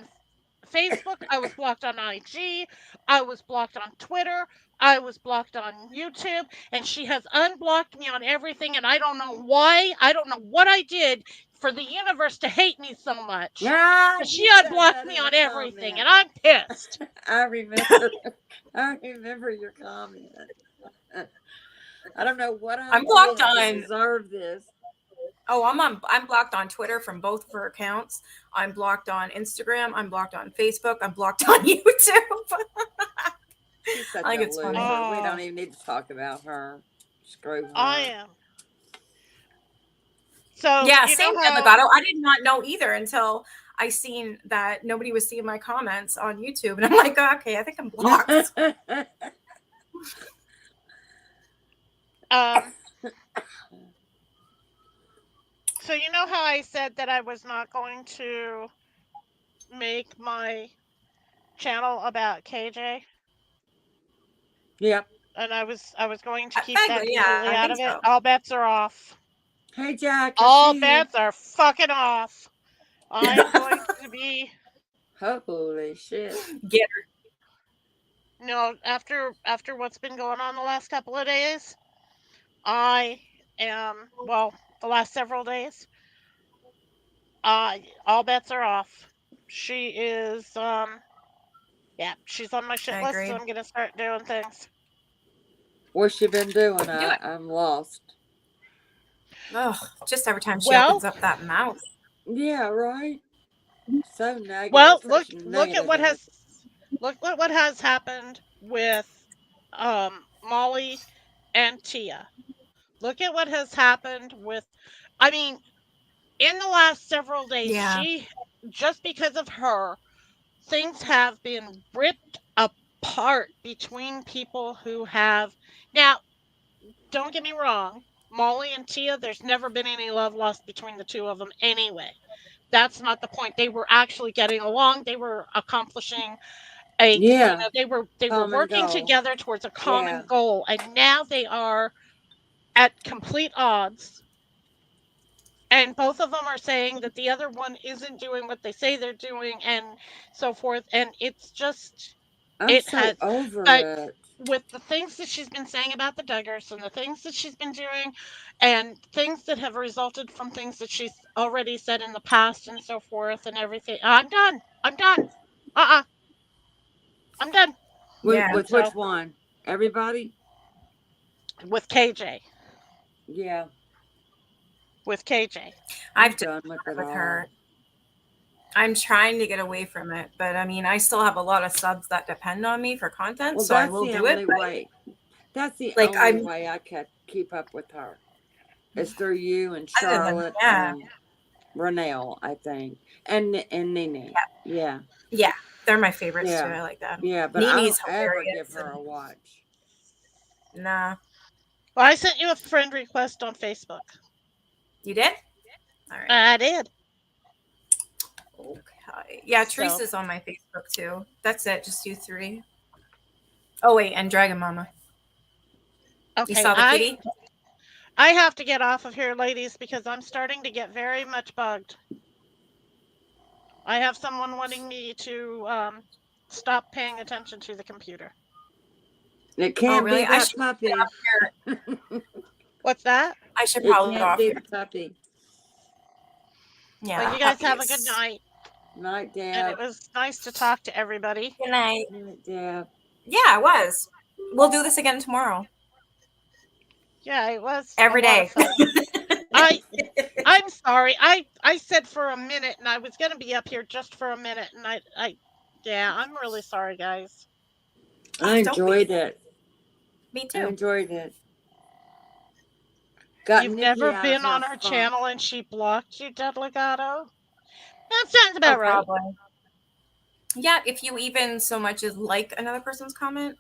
Facebook. I was blocked on IG. I was blocked on Twitter. I was blocked on YouTube, and she has unblocked me on everything. And I don't know why. I don't know what I did for the universe to hate me so much. Ah, But she you said unblocked that me in a on everything, comment. and I'm pissed. I remember. I remember your comment. I don't know what I I'm blocked did to on. deserve this. Oh, I'm blocked on Twitter from both of her accounts. I'm blocked on Instagram. I'm blocked on Facebook. I'm blocked on YouTube. She's such I think a it's loser. funny. We don't Oh, even need to talk about her. Screw her. I am. So Yeah, you know same deal, how Legato. I did not know either until I seen that nobody was seeing my comments on YouTube, and I'm like, oh, okay, I think I'm blocked. um so you know how I said that I was not going to make my channel about KJ, Yep. and I was going to keep that Vaguely, yeah, completely I out think of it. so. All bets are off. Hey, Jack. I All see you. bets are fucking off. I am going to be Holy shit. Get after what's been going on the last couple of days. I am the last several days. All bets are off. She is yeah, she's on my shit I list, so agree. I'm gonna start doing things. What's she been doing? Do it. I'm lost. Oh, just every time she Well, opens up that mouth. Yeah, right? So negative. well, Such look at what negative. what has happened with Molly and Tia. Look at what has happened with I mean, in the last several days, Yeah. she just because of her, things have been ripped apart between people who have now, don't get me wrong, Molly and Tia, there's never been any love lost between the two of them anyway. That's not the point. They were actually getting along. They were accomplishing Yeah. they were Common working goal. together towards a Yeah. common goal, and now they are at complete odds. And both of them are saying that the other one isn't doing what they say they're doing and so forth, and it's just I'm it so has over but it. with the things that she's been saying about the Duggars and the things that she's been doing and things that have resulted from things that she's already said in the past and so forth and everything. I'm done. I'm done. Uh-uh. I'm done. Yeah. With So which one? Everybody? with KJ. Yeah. With KJ. I'm I've done done with it with all. her. I'm trying to get away from it, but I mean, I still have a lot of subs that depend on me for content, Well, so I that's will the do it. only But way. That's the like, only way I can keep up with her. It's through you and other than Charlotte yeah, and Renelle, I think, and Nene. Yeah. yeah, they're my favorites too. Yeah. I like that. Yeah. But I Nini's don't ever give hilarious. her a watch. Nah, Well, I sent you a friend request on Facebook. you did? All right. I did. Okay. Yeah, So Teresa's on my Facebook too. That's it. Just you three. Oh wait, and Dragon Mama. You okay, saw the kitty? I have to get off of here, ladies, because I'm starting to get very much bugged. I have someone wanting me to stop paying attention to the computer. It Oh can't really? be I that should puppy. What's that? I should It probably get can't off be here. the puppy. Yeah, Well, that you guys puppy have a good is. night, Night, and it Dad. was nice to talk to everybody. Good night. Night, Dad. Yeah, it was. We'll do this again tomorrow. Yeah, it was Every a lot of day. fun. I'm sorry. I said for a minute, and I was gonna be up here just for a minute, and yeah, I'm really sorry, guys. I Don't be. enjoyed it. Me I too. enjoyed it. Got You've Nikki never out been of on her her funk. channel and she blocked you, Dead Legato? That sounds Oh, about right. probably. Yeah, if you even so much as like another person's comment,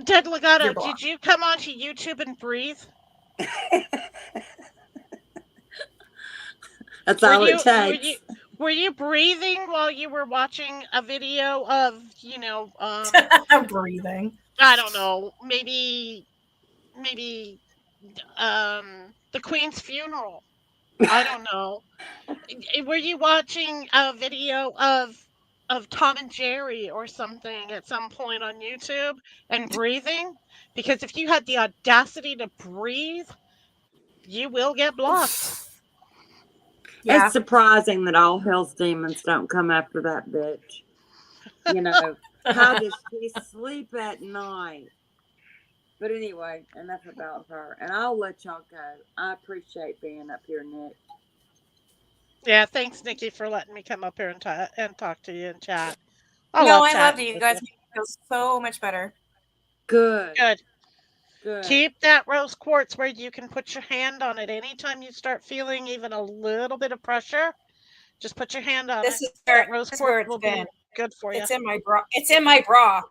Dead You're Legato, blocked. did you come onto YouTube and breathe? That's Were all you it were you takes. were you breathing while you were watching a video of, I'm breathing. I don't know, maybe the Queen's funeral? I don't know. Were you watching a video of Tom and Jerry or something at some point on YouTube and breathing? Because if you had the audacity to breathe, you will get blocked. Yeah. It's surprising that all hell's demons don't come after that bitch. You know, how does she sleep at night? But anyway, enough about her. And I'll let y'all go. I appreciate being up here, Nick. Yeah, thanks, Nikki, for letting me come up here and talk to you and chat. I No, love I love chatting you with guys. you. Make me feel so much better. Good. Good. Good. Keep that rose quartz where you can put your hand on it anytime you start feeling even a little bit of pressure. Just put your hand on This it. is where That rose this is where quartz it's will been. be good for you. It's in my bra. It's in my bra.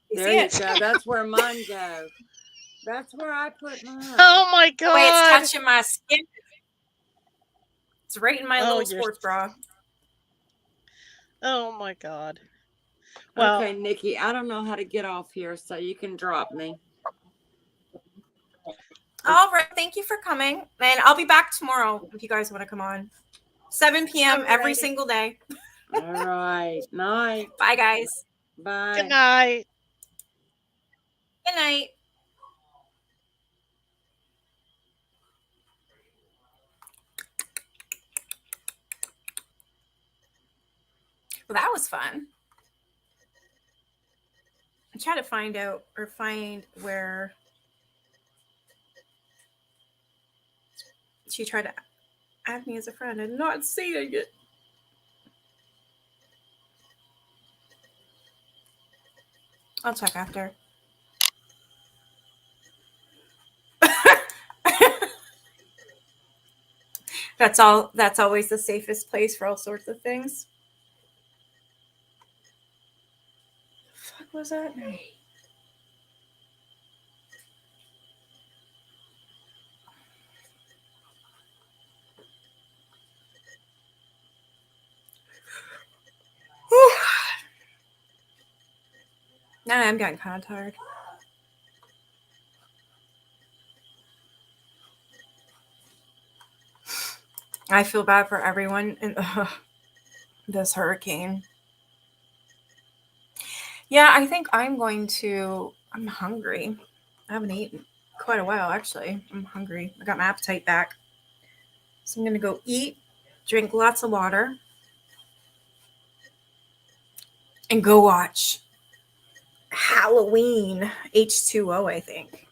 You There see you it? go. That's where mine go. That's where I put mine. Oh my The way it's God. touching my skin. It's right in my Oh, little you're. sports bra. Oh my God. Well, Okay, Nikki, I don't know how to get off here, so you can drop me. All right. Thank you for coming. And I'll be back tomorrow if you guys want to come on. 7 p.m. every alrighty. single day. All right. Night. Bye, guys. Bye. Good night. Good night. Well, that was fun. I try to find out or find where she tried to add me as a friend. I'm not seeing it. I'll check after. That's always the safest place for all sorts of things. The fuck was that? Whew. Now I'm getting kind of tired. I feel bad for everyone in this hurricane. Yeah, I think I'm hungry. I haven't eaten quite a while, actually. I'm hungry. I got my appetite back. So I'm going to go eat, drink lots of water, and go watch Halloween H2O, I think.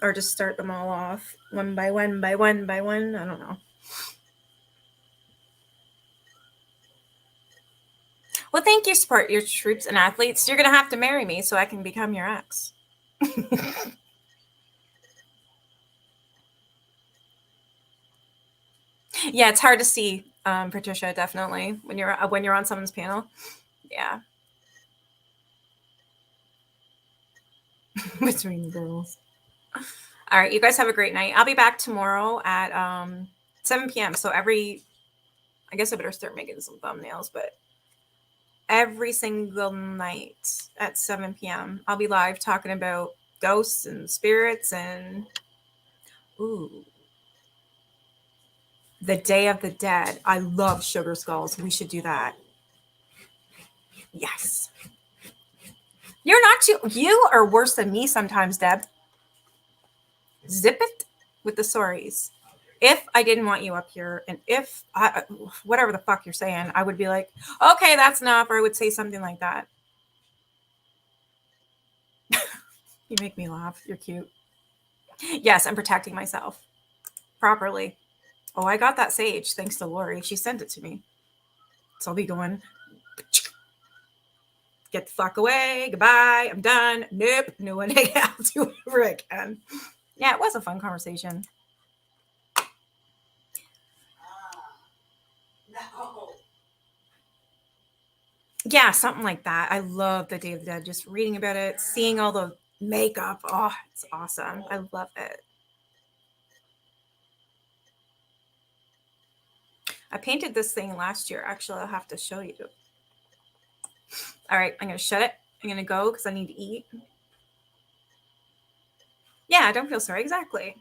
Or just start them all off one by one by one by one. I don't know. Well, thank you, support your troops and athletes. You're going to have to marry me so I can become your ex. Yeah, it's hard to see, Patricia, definitely, when you're on someone's panel. Yeah. Between the girls. All right, you guys have a great night. I'll be back tomorrow at 7 p.m. So I guess I better start making some thumbnails, but every single night at 7 p.m. I'll be live talking about ghosts and spirits and the Day of the Dead. I love sugar skulls. We should do that. Yes. You are worse than me sometimes, Deb. Zip it with the sorries. If I didn't want you up here and if whatever the fuck you're saying, I would be like, okay, that's enough. Or I would say something like that. You make me laugh. You're cute. Yes, I'm protecting myself properly. Oh, I got that sage thanks to Lori. She sent it to me. So I'll be going, get the fuck away. Goodbye. I'm done. Nope. No one. I'll do whatever I can. Yeah, it was a fun conversation. Yeah, something like that. I love the Day of the Dead. Just reading about it, seeing all the makeup. Oh, it's awesome. I love it. I painted this thing last year. Actually, I'll have to show you. All right, I'm going to shut it. I'm going to go because I need to eat. Yeah, don't feel sorry. Exactly.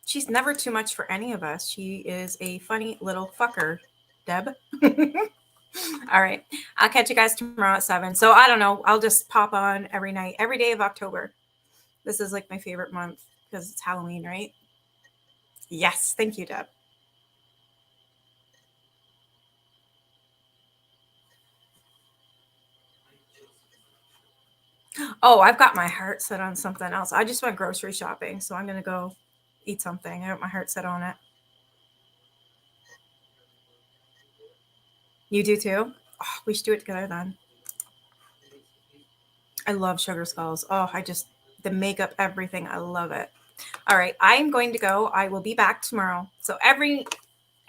She's never too much for any of us. She is a funny little fucker, Deb. All right. I'll catch you guys tomorrow at 7. So I don't know. I'll just pop on every night, every day of October. This is like my favorite month because it's Halloween, right? Yes. Thank you, Deb. Oh, I've got my heart set on something else. I just went grocery shopping, so I'm going to go eat something. I got my heart set on it. You do too? Oh, we should do it together then. I love sugar skulls. Oh, the makeup, everything. I love it. All right. I'm going to go. I will be back tomorrow. So every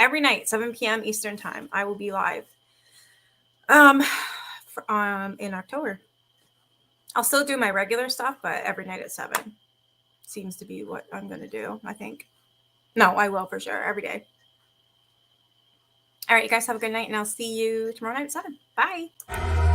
night, 7 p.m. Eastern time, I will be live. In October. I'll still do my regular stuff, but every night at 7 seems to be what I'm going to do, I think. No, I will for sure. Every day. All right, you guys have a good night, and I'll see you tomorrow night at 7. Bye.